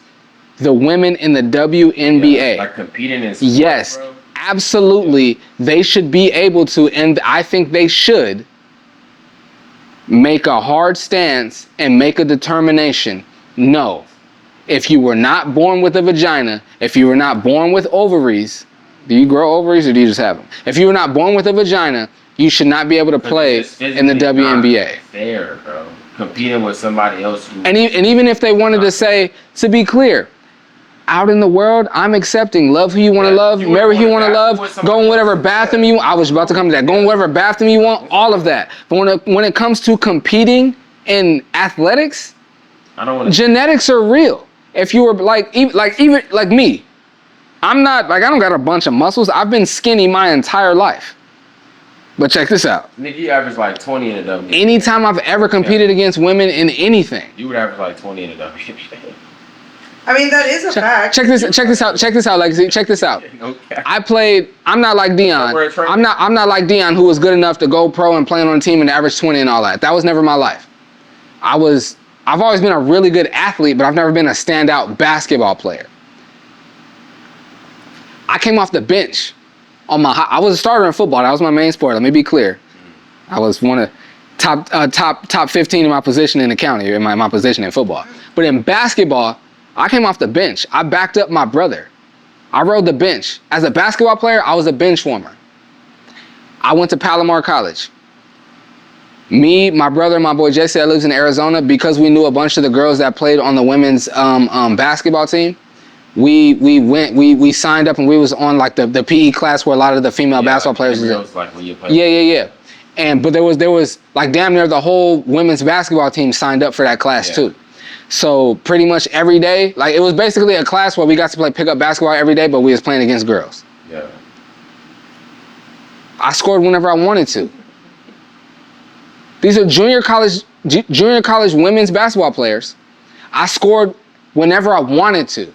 the women in the WNBA, like competing in sports, yes, bro. Absolutely, they should be able to, and I think they should make a hard stance and make a determination. No, if you were not born with a vagina, if you were not born with ovaries, do you grow ovaries or do you just have them? If you were not born with a vagina, you should not be able to play in the WNBA. Fair, bro. Competing with somebody else. And even if they wanted to say, to be clear, out in the world, I'm accepting. Love who you want to love, marry who you want to love, go in whatever bathroom you want. I was about to come to that. Go in whatever bathroom you want, all of that. But when it comes to competing in athletics, genetics are real. If you were even like me, I'm not like, I don't got a bunch of muscles. I've been skinny my entire life. But check this out. Nigga, you average like 20 in the WNBA. Anytime I've ever competed against women in anything, you would average like 20 in the WNBA. I mean, that is a fact. Check this out, Legacy. Check this out. Okay. I'm not like Deion. I'm not like Deion, who was good enough to go pro and play on a team and average 20 and all that. That was never my life. I've always been a really good athlete, but I've never been a standout basketball player. I came off the bench. I was a starter in football. That was my main sport. Let me be clear. I was one of top 15 in my position in the county, in my position in football. But in basketball, I came off the bench. I backed up my brother. I rode the bench. As a basketball player, I was a bench warmer. I went to Palomar College. Me, my brother, and my boy Jesse that lives in Arizona, because we knew a bunch of the girls that played on the women's basketball team, we signed up and we was on like the PE class where a lot of the female basketball players was. Like when you play. Yeah. But there was like damn near the whole women's basketball team signed up for that class too. So pretty much every day, like it was basically a class where we got to play pickup basketball every day, but we was playing against girls. Yeah. I scored whenever I wanted to. These are junior college women's basketball players. I scored whenever I wanted to.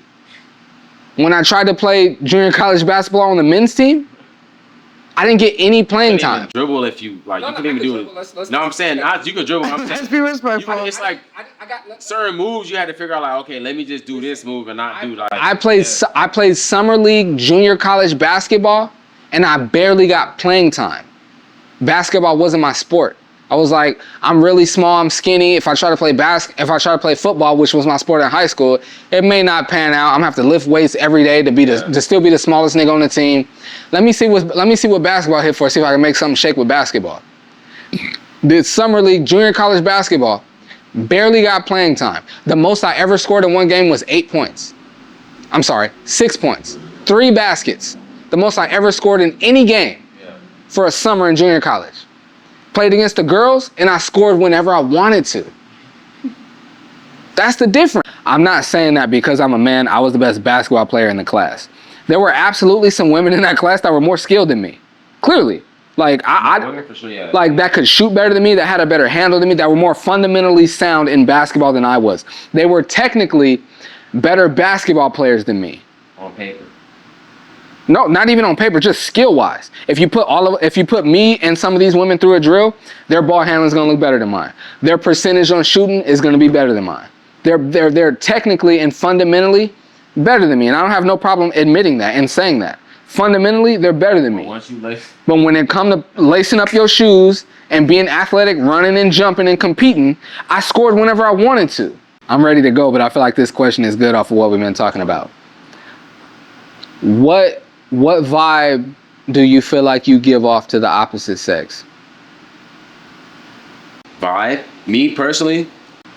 When I tried to play junior college basketball on the men's team, I didn't get any playing time. Dribble if you like. You can even do it. No, I'm saying you can dribble. Let's be respectful. It's like I got certain moves you had to figure out. Like, okay, let me just do this move and not do like. I played summer league junior college basketball, and I barely got playing time. Basketball wasn't my sport. I was like, I'm really small, I'm skinny. If I try to play football, which was my sport in high school, it may not pan out. I'm gonna have to lift weights every day to still be the smallest nigga on the team. Let me see what basketball hit for. See if I can make something shake with basketball. Did summer league junior college basketball, barely got playing time. The most I ever scored in one game was 8 points. I'm sorry, 6 points, 3 baskets. The most I ever scored in any game for a summer in junior college. Played against the girls, and I scored whenever I wanted to. That's the difference. I'm not saying that because I'm a man, I was the best basketball player in the class. There were absolutely some women in that class that were more skilled than me. Clearly. Like, like that could shoot better than me, that had a better handle than me, that were more fundamentally sound in basketball than I was. They were technically better basketball players than me. On paper. No, not even on paper, just skill-wise. If you put me and some of these women through a drill, their ball handling is gonna look better than mine. Their percentage on shooting is gonna be better than mine. They're technically and fundamentally better than me, and I don't have no problem admitting that and saying that. Fundamentally, they're better than me. But when it comes to lacing up your shoes and being athletic, running and jumping and competing, I scored whenever I wanted to. I'm ready to go, but I feel like this question is good off of what we've been talking about. What vibe do you feel like you give off to the opposite sex? Vibe? Me personally?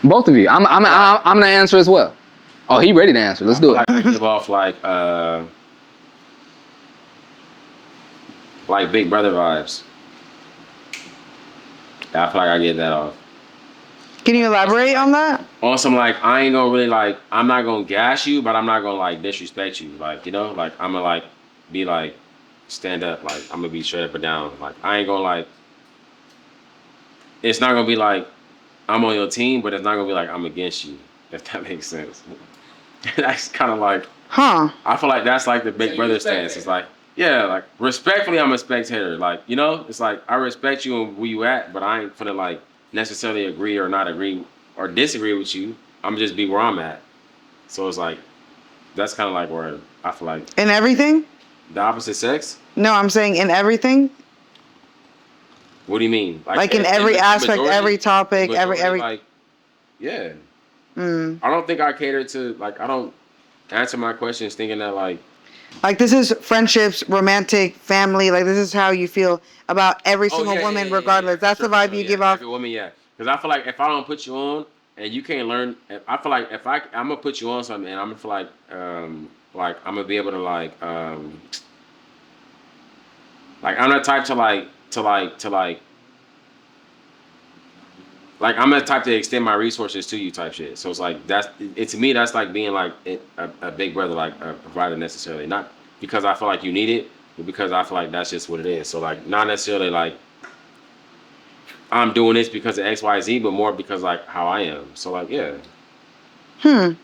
Both of you. I'm gonna answer as well. Oh, he ready to answer. Let's do it. I give off like Big Brother vibes. I feel like I get that off. Can you elaborate on that? On some like, I ain't gonna really like, I'm not gonna gas you, but I'm not gonna like disrespect you. Like, you know, like I'm gonna like be like, stand up, like I'm gonna be straight up or down. Like I ain't gonna like, it's not gonna be like I'm on your team, but it's not gonna be like I'm against you, if that makes sense. That's kind of like, I feel like that's like the Big Brother stance. It's like, yeah, like respectfully, I'm a spectator. Like, you know, it's like I respect you and where you at, but I ain't finna like necessarily agree or not agree or disagree with you. I'm just be where I'm at. So it's like, that's kind of like where I feel like. In everything? The opposite sex? No, I'm saying in everything. What do you mean? Like in every aspect, every topic, every. Like, yeah. I don't think I cater to, like, I don't answer my questions thinking that like this is friendships, romantic, family. Like this is how you feel about every single woman, regardless. That's the vibe you give off. Every woman, yeah. Because I feel like if I don't put you on and you can't learn, I feel like if I'm gonna put you on something and I'm gonna feel like I'm gonna be able to like I'm the type like I'm the type to extend my resources to you type shit. So it's like to me that's like being like a big brother, like a provider necessarily. Not because I feel like you need it, but because I feel like that's just what it is. So like not necessarily like I'm doing this because of XYZ, but more because like how I am. So like yeah. So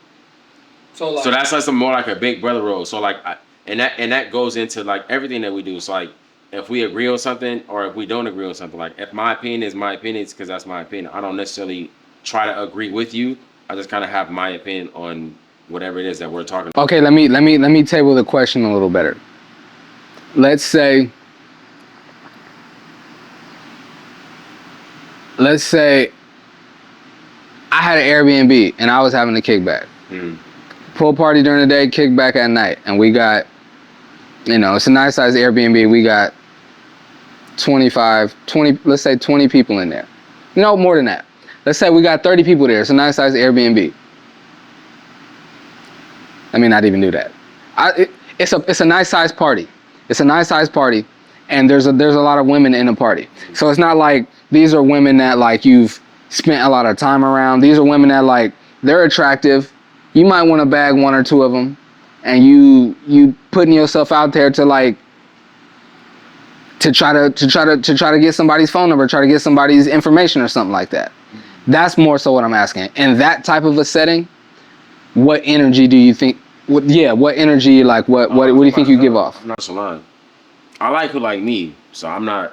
that's like some more like a big brother role. So like and that goes into like everything that we do. So like if we agree on something or if we don't agree on something, like if my opinion is my opinion, it's because that's my opinion. I don't necessarily try to agree with you. I just kind of have my opinion on whatever it is that we're talking about. Okay, let me table the question a little better. Let's say I had an Airbnb and I was having a kickback. Pool party during the day, kickback at night, and we got, it's a nice size Airbnb. We got 20, let's say 20 people in there. No, more than that. Let's say we got 30 people there. It's a nice size Airbnb. Let me not even do that. It's a nice size party. It's a nice size party, and there's a lot of women in the party. So it's not like these are women that like you've spent a lot of time around. These are women that like they're attractive. You might want to bag one or two of them, and you putting yourself out there to like to try to get somebody's phone number, try to get somebody's information or something like that. That's more so what I'm asking. In that type of a setting, what energy do you think? What energy? Like what do you think you give off? I'm not salon. I like who like me, so I'm not.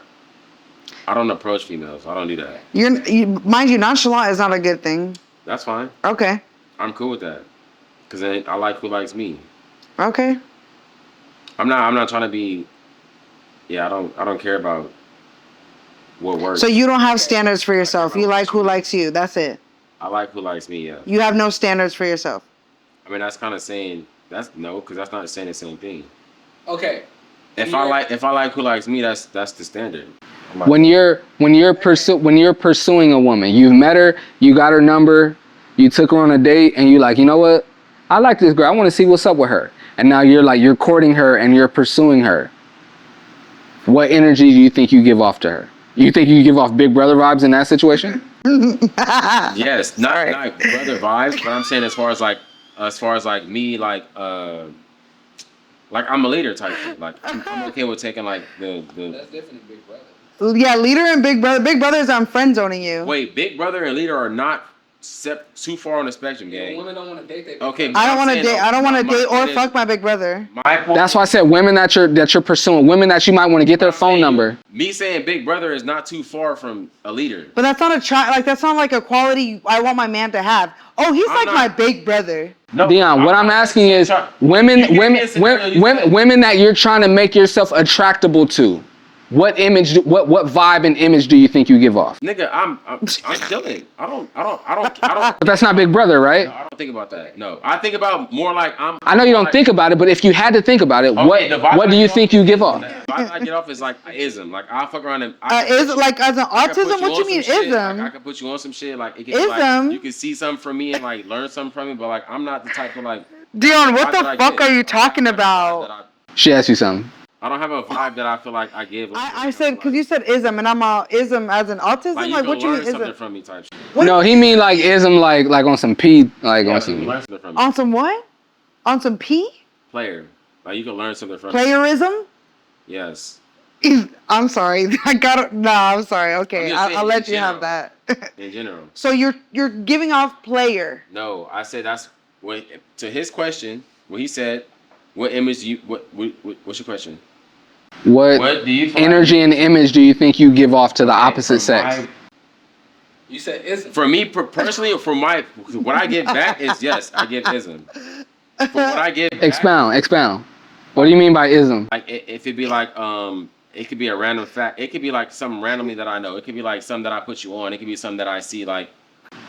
I don't approach females. I don't do that. Mind you, nonchalant is not a good thing. That's fine. Okay. I'm cool with that, cause then I like who likes me. Okay. I'm not trying to be. Yeah, I don't care about what works. So you don't have standards for yourself. You like who likes you. That's it. I like who likes me. Yeah. You have no standards for yourself. I mean, that's kind of saying because that's not saying the same thing. Okay. If I like who likes me, that's the standard. When you're pursuing a woman, you've met her, you got her number, you took her on a date, and you're like, you know what? I like this girl. I want to see what's up with her. And now you're courting her and you're pursuing her. What energy do you think you give off to her? You think you give off Big Brother vibes in that situation? Yes, not brother vibes, but I'm saying as far as me, like I'm a leader type thing. Like I'm okay with taking like the. That's different than Big Brother. Yeah, leader and Big Brother. Big Brother's on friend zoning you. Wait, Big Brother and leader are not too far on the spectrum, gang. Women don't want to date. Okay, I don't want to date. I don't want to date or fuck my Big Brother. That's why I said women that you're pursuing, women that you might want to get their phone number. Me saying Big Brother is not too far from a leader. But that's not that's not like a quality I want my man to have. Oh, he's my Big Brother. No, Deion, what I'm asking is women that you're trying to make yourself attractable to. What image? What vibe and image do you think you give off? Nigga, I'm chilling. I don't. But that's not Big Brother, right? No, I don't think about that. No, I think about more like I'm. I know you don't think about it, but if you had to think about it, what do you think you give off? The vibe I get off is like ism. Like I'll fuck around and. Is it like as an autism? What you mean ism? I can put you on some shit. Like it can ism. Like, you can see something from me and like learn something from me, but like I'm not the type of like. Deion, what the fuck are you talking about? She asked you something. I don't have a vibe that I feel like I give. I said because you said ism and I'm all ism as an autism. Like what you mean ism? Something from me type shit. No, he mean like ism like on some P on some. On some what? On some P? Player. Like you can learn something from me. Playerism? Yes. I'm sorry. I'm sorry. Okay, I'll let you have that. In general. So you're giving off player. No, I said that's when to his question. What he said. What image do you? What's your question? What do you energy and image do you think you give off to the opposite sex? You said ism. For me personally, or for what I give back is yes, I give ism. For what I give back, expound. What do you mean by ism? Like if it be like it could be a random fact. It could be like something randomly that I know. It could be like something that I put you on. It could be something that I see like.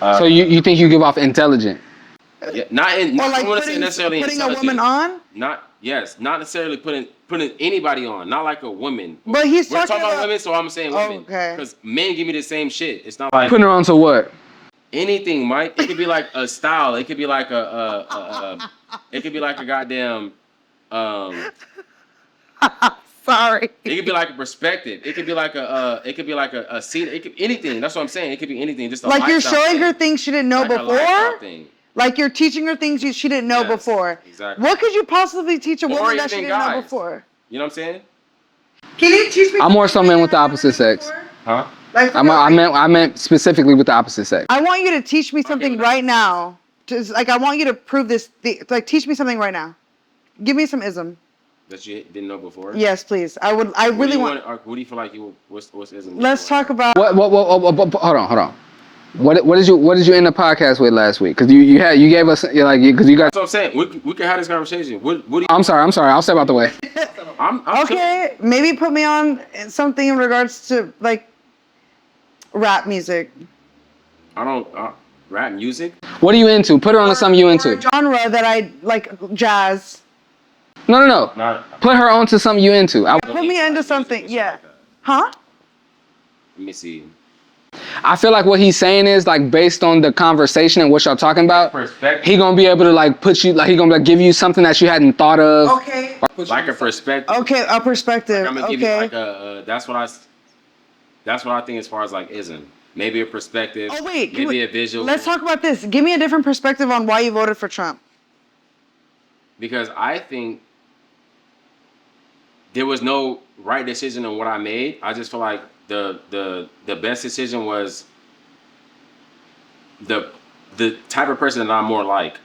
So you think you give off intelligent? Yeah, not like necessarily putting a woman on. Not necessarily putting anybody on. Not like a woman. But we're talking about women, so I'm saying women. Okay. Because men give me the same shit. It's not like putting her on to what? Anything, Mike. It could be like a style. It could be like it could be like a goddamn. Sorry. It could be like a perspective. It could be like a scene. It could anything. That's what I'm saying. It could be anything. Just a like you're showing her things she didn't know before. Like you're teaching her things she didn't know before. Exactly. What could you possibly teach a woman that she didn't know before? You know what I'm saying? Can you teach me? I'm more so meant with the opposite sex. Huh? Like I meant specifically with the opposite sex. I want you to teach me something right now. I want you to prove this. Like teach me something right now. Give me some ism. That you didn't know before? Yes, please. I really want. What do you feel like what's ism? Let's talk about. What? Hold on. What did you end the podcast with last week? Because you gave us because you got. That's what I'm saying. We can have this conversation. What do you? I'm sorry. I'll step out the way. I'm okay. Maybe put me on something in regards to like rap music. I don't rap music. What are you into? Put her on to something you into. Genre that I like jazz. No. Put her on to something you into. Put me into something. Yeah. Huh? Let me see. I feel like what he's saying is like based on the conversation and what y'all talking about. He gonna be able to like put you like he gonna give you something that you hadn't thought of. Okay. Like a perspective. Okay, a perspective. I'm gonna give you like a that's what I think as far as like ism. Maybe a perspective. Oh wait. Maybe a visual. Let's talk about this. Give me a different perspective on why you voted for Trump. Because I think there was no right decision on what I made. I just feel like the best decision was the type of person that I'm more like.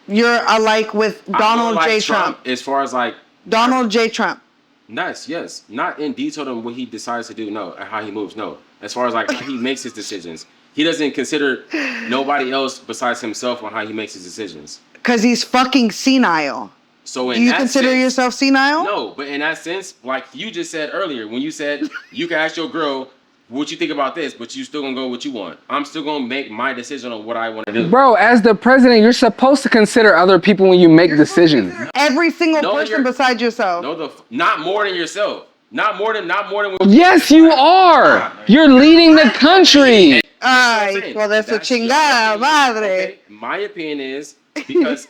You're alike with Donald J. Trump. As far as like Donald J. Trump. Nice, yes. Not in detail on what he decides to do, no, and how he moves, no. As far as like how he makes his decisions. He doesn't consider nobody else besides himself on how he makes his decisions. Because he's fucking senile. So do you consider yourself senile? No, but in that sense, like you just said earlier, when you said you can ask your girl what you think about this, but you still gonna go what you want. I'm still gonna make my decision on what I want to do. Bro, as the president, you're supposed to consider other people when you make decisions. Every single person besides yourself. No, not more than yourself. Not more than. Yes, you are. You're leading the country. Ay, well, that's a chingada madre. Okay. My opinion is because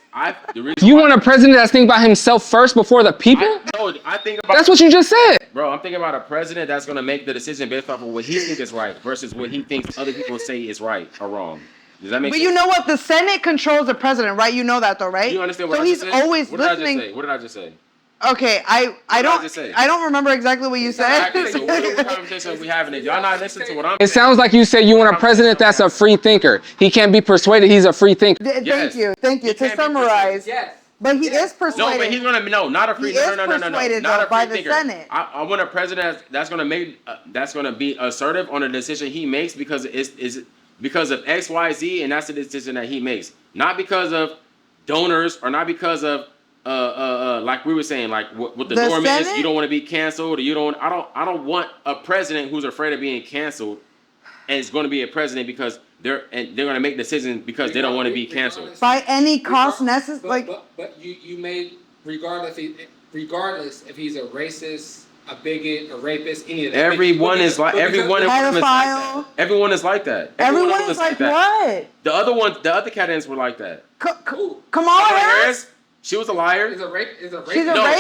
you want a president that's thinking about himself first before the people? I think about. That's what you just said. Bro, I'm thinking about a president that's gonna make the decision based off of what he thinks is right versus what he thinks other people say is right or wrong. Does that make sense? But you know what? The Senate controls the president, right? You know that though, right? You understand what so I just he's said? always listening. What did I just say? Okay, I don't remember exactly what you said. Exactly. So what conversation are we having? If y'all not listening to what I'm saying. It sounds like you said you want a president that's a free thinker. He can't be persuaded. He's a free thinker. Thank you. To summarize. Yes. But he is persuaded. No, but he's gonna not a free. He is persuaded not a free by the thinker. Senate. I want a president that's gonna be assertive on the decision he makes because it's because of X, Y, Z, and that's the decision that he makes. Not because of donors or not because of like we were saying, like what the norm is. You don't want to be canceled, or you don't. I don't want a president who's afraid of being canceled, and is going to be a president because they're going to make decisions because they don't want to be canceled by any cost necessary. But you made regardless if he's a racist, a bigot, a rapist, any of that. Everyone is like that. Everyone is like that. Everyone is like what? The other candidates were like that. Kamala Harris. She was a liar. Is a rapist? No,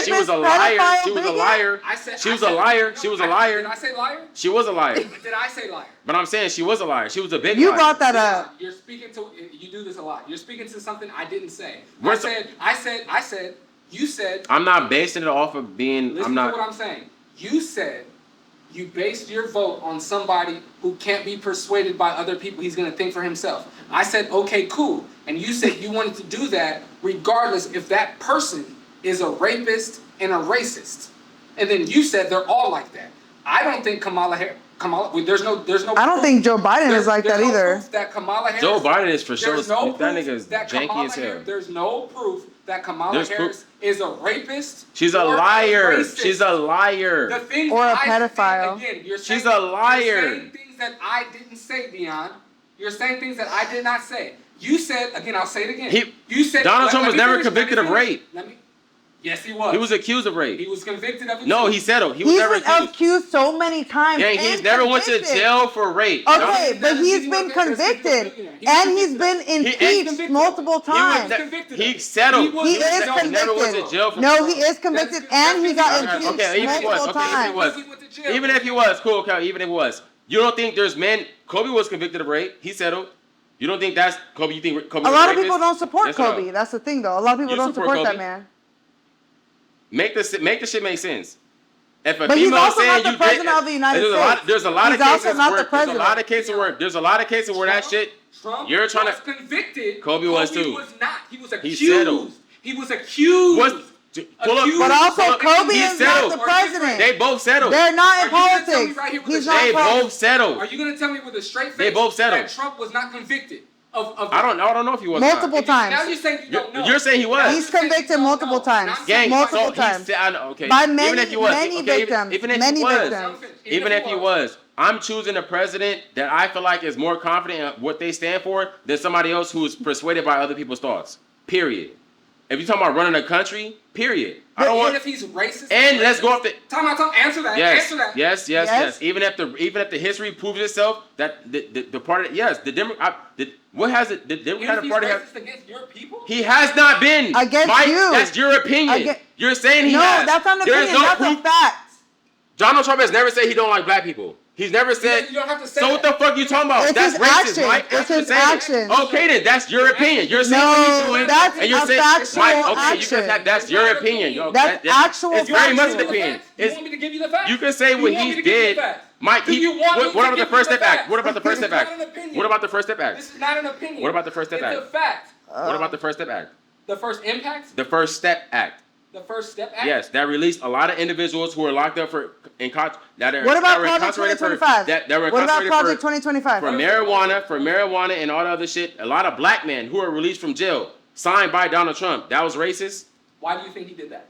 she was a liar. She was a liar. She was a liar. She was a liar. Did I say liar? She was a liar. Did I say liar? But I'm saying she was a liar. She was a big liar. You brought that up. You're speaking to. You do this a lot. You're speaking to something I didn't say. I said. You said. I'm not basing it off of being. Listen to what I'm saying. You said. You based your vote on somebody who can't be persuaded by other people. He's going to think for himself. I said, okay, cool. And you said you wanted to do that regardless if that person is a rapist and a racist. And then you said they're all like that. I don't think Kamala, there's no. I don't think Joe Biden is like that either. That Kamala Harris, Joe Biden is for sure. There's no that nigga is janky as hell. There's no proof that Kamala Harris is a rapist. She's a liar. She's a liar. The things or a pedophile. She's a liar. You're saying things that I didn't say, Deion. You're saying things that I did not say. You said, again, I'll say it again. You said Donald Trump was never convicted of rape. Yes, he was. He was accused of rape. He was convicted of it. No, he settled. He was never accused. He's been accused so many times. Yeah, he's never went to jail for rape. Okay, but he's been convicted. And he's been impeached multiple times. He settled. He is convicted. Never went to jail for no, he is convicted and he got impeached multiple times. Even if he was, cool, okay, even if he was. You don't think there's men, Kobe was convicted of rape. He settled. You don't think that's Kobe? You think Kobe? A lot of people don't support Kobe. That's the thing, though. A lot of people don't support that man. Make the shit make sense. If a but he's also not the president of the United States. There's a lot of cases where there's a lot of cases where that shit. Trump you're trying was to convicted. Kobe was too. He was not. He was accused. He settled. He was accused. But also Kobe is not the president. They both settled. They're not in politics. He's not. They both settled. Are you going to tell me with a straight face they both settled. that Trump was not convicted? I don't know if he was multiple times. Now you're saying you don't know. You're saying he was. He's convicted multiple times. Gang, multiple times. Okay. By even if he was, many victims. Even if he was, I'm choosing a president that I feel like is more confident in what they stand for than somebody else who is persuaded by other people's thoughts. Period. If you're talking about running a country, period. I don't want. If he's racist. And let's go off the. Time. Answer that. Yes. Answer that. Yes. Even if the history proves itself that the party, yes, the Democrat. What has it? The Democratic Party has. Against your people? He has not been. Against you. That's your opinion. You're saying he has. No, that's not an opinion. That's a fact. Donald Trump has never said he don't like black people. He's never said. You don't have to say so what the fuck you talking about? It's That's his racist, action. Mike. It's That's what his you're saying. action. Okay, then that's your opinion. You're saying No, what he's doing, that's and you're a saying, factual Mike. Okay, action. you can have that's your opinion. Yo, That's actual It's very much factual. an opinion. You want me to give you the facts? You can say what he did. Mike, what about the First Step Act? What about the First Step Act? What about the First Step Act? This is not an opinion. What about the First Step Act? It's a fact. What about the First Step Act? The first impact? The First Step Act. The First Step Act? Yes, that released a lot of individuals who were locked up for What about Project 2025? What about Project 2025? For marijuana and all the other shit. A lot of black men who were released from jail, signed by Donald Trump. That was racist. Why do you think he did that?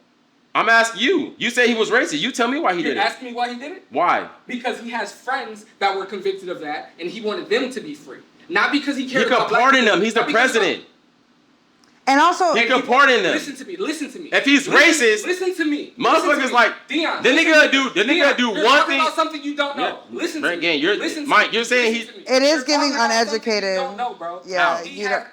I'm asking you. You say he was racist. You tell me why he did it. You're asking me why he did it? Why? Because he has friends that were convicted of that, and he wanted them to be free. Not because he cared He about could pardon them. He's the Not because president. And also, He could pardon them. Listen to me. Listen to me. If he's racist, listen to me. motherfuckers like Deion. the nigga do you're one talking thing. about something you don't know. Yeah. Listen to me. Again, Listen to Mike, me. you're saying Listen to me. It is You're giving talking about something uneducated. You don't know, bro. Yeah, He you has- don't.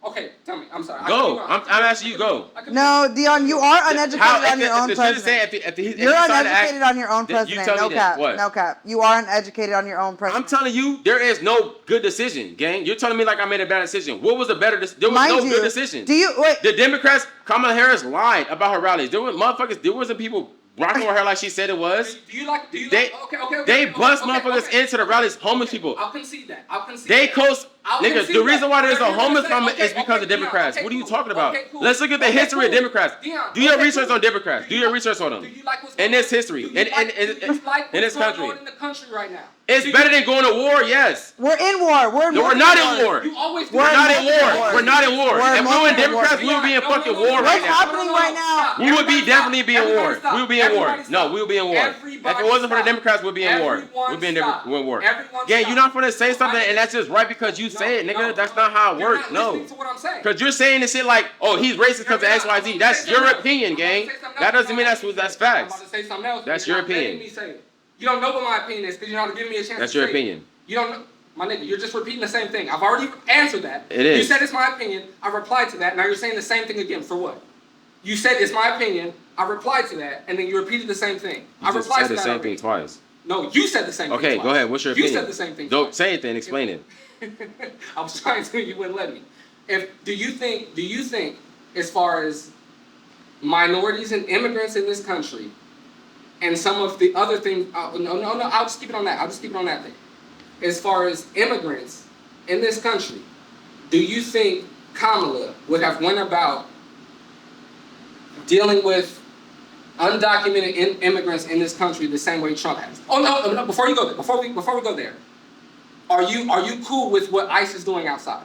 Okay, tell me. I'm sorry. Go. I'm asking you. Go. No, Deion, you are uneducated on your own president. You're uneducated on your own president. No cap. No cap. You are uneducated on your own president. I'm telling you, there is no good decision, gang. You're telling me like I made a bad decision. What was the better decision? There was no good decision. Do you wait? The Democrats, Kamala Harris lied about her rallies. There wasn't people rocking with her like she said it was. Do you like? They bust motherfuckers into the rallies, homeless people. I'll concede that. They coast. Nigga, concede the reason why there's that. a homeless Okay, problem okay, is because okay, of Democrats. Deion, What are you okay, talking about? okay, cool. Let's look at the history of Democrats. Deion, Do your okay, research cool. on Democrats. Do your research on them. Do you like what's In going this history. Do you like In this what's country. going on in the country right now? It's better than going to war, yes. We're in war. We're not in war. You always We're not in war. We're not in war. If we were in Democrats, we would be in fucking war right What's now. happening right now? We would be definitely be in war. Everybody We would be in war. stop. No, we would be in war. Everybody If it wasn't for the stop. Democrats, we'd be in war. Everyone We'd be in stop. war. Everyone Yeah, stop. you're not gonna say something and that's just right because you say it, nigga. That's not how it works. You're not No. listening to what I'm saying. Because you're saying this shit like, oh, he's racist because of X, Y, Z. That's your opinion, gang. That doesn't mean that's I'm about facts. to say something else. That's You're your not letting opinion. me say it. You don't know what my opinion is because you're not giving me a chance That's to your say opinion. It. You don't know. My nigga, you're just repeating the same thing. I've already answered that. It is. You said it's my opinion. I replied to that. Now you're saying the same thing again. For what? You said it's my opinion. I replied to that, and then you repeated the same thing. I You just replied said to the that same already. thing twice. No, you said the same thing. Okay, twice. go ahead. What's your opinion? You said the same thing. Don't twice. say it then. Explain it. I was trying to. You wouldn't let me. Do you think, as far as minorities and immigrants in this country, and some of the other things? No. I'll just keep it on that. I'll just keep it on that thing. As far as immigrants in this country, do you think Kamala would have went about dealing with undocumented immigrants in this country the same way Trump has? Oh no! Before you go there, before we go there, are you cool with what ICE is doing outside?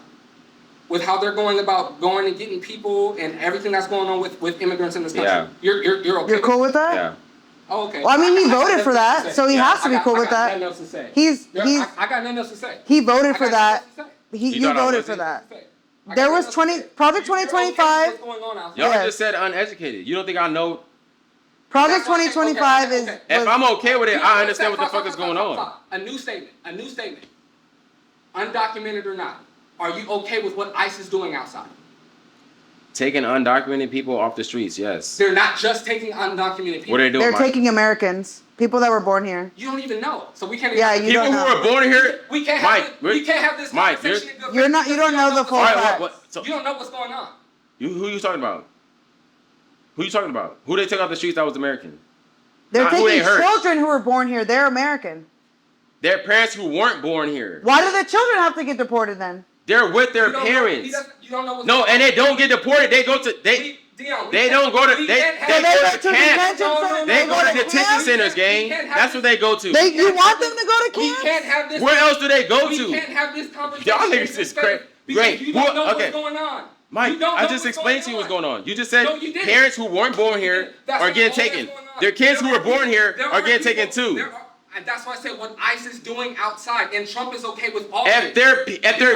With how they're going about going and getting people and everything that's going on with immigrants in this country? Yeah. You're okay. You're cool with that? Yeah. Oh, okay. Well, I mean, he got voted nothing for to that, say. so he has to be cool with I got that. nothing else to say. I got nothing else to say. He voted I for got that. nothing else to say. You thought I voted wasn't? for that. I There got was nothing else to say. Project You're okay 2025. with what's going on outside. Y'all Yes. just said uneducated. You don't think I know? Project That's okay, 2025 okay, is. okay. If was- I'm okay with it, Yeah, I understand what the stop, fuck is stop, going stop, on. stop. A new statement. Undocumented or not, are you okay with what ICE is doing outside? Taking undocumented people off the streets, yes. They're not just taking undocumented people. What are they doing? They're Mike? taking Americans, people that were born here. You don't even know, so we can't. Yeah, even, you People don't who know. were born here. We can't Mike, have this Mike, conversation. in good You're faith not. You because don't know the full All right, facts. so You don't know what's going on. who you talking about? Who you talking about? Who they took off the streets that was American? They're Not who they taking hurt. children who were born here. They're American. Their parents who weren't born here. Why do the children have to get deported then? They're with their You don't parents. Know, you don't know what's No, going and on. they don't get deported. They go to Deion, they don't go to we they can't have- they They go go to to camps. detention centers. They go to detention camps. centers, gang. We can't have That's what they go to. You want them to go to We camps? can't have this. Where else do they go We to? can't have this conversation. Y'all niggas is crazy. Because Great. you don't know Okay. what's going on. Mike, You don't I know just what's explained to you going what's going on. You just said No, you didn't. parents who weren't born here That's are not getting all that's taken. going on. Their kids who There were born here there are getting people- taken too. And that's why I said what ICE is doing outside, and Trump is okay with all If their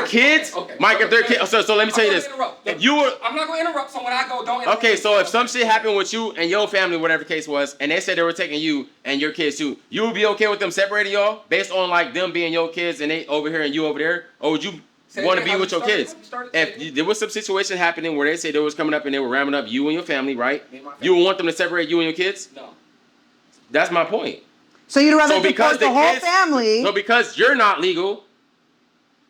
kids, Mike, if their kids, so let me tell you this. If you were, I'm not gonna interrupt. So when I go, don't interrupt. okay, so if some shit happened with you and your family, whatever the case was, and they said they were taking you and your kids too, you would be okay with them separating y'all based on like them being your kids and they over here and you over there, or would you want to be with your kids? If there was some situation happening where they say they was coming up and they were ramming up you and your family, right? You would want them to separate you and your kids? No. That's my point. So you'd rather deport the whole family? No, because you're not legal.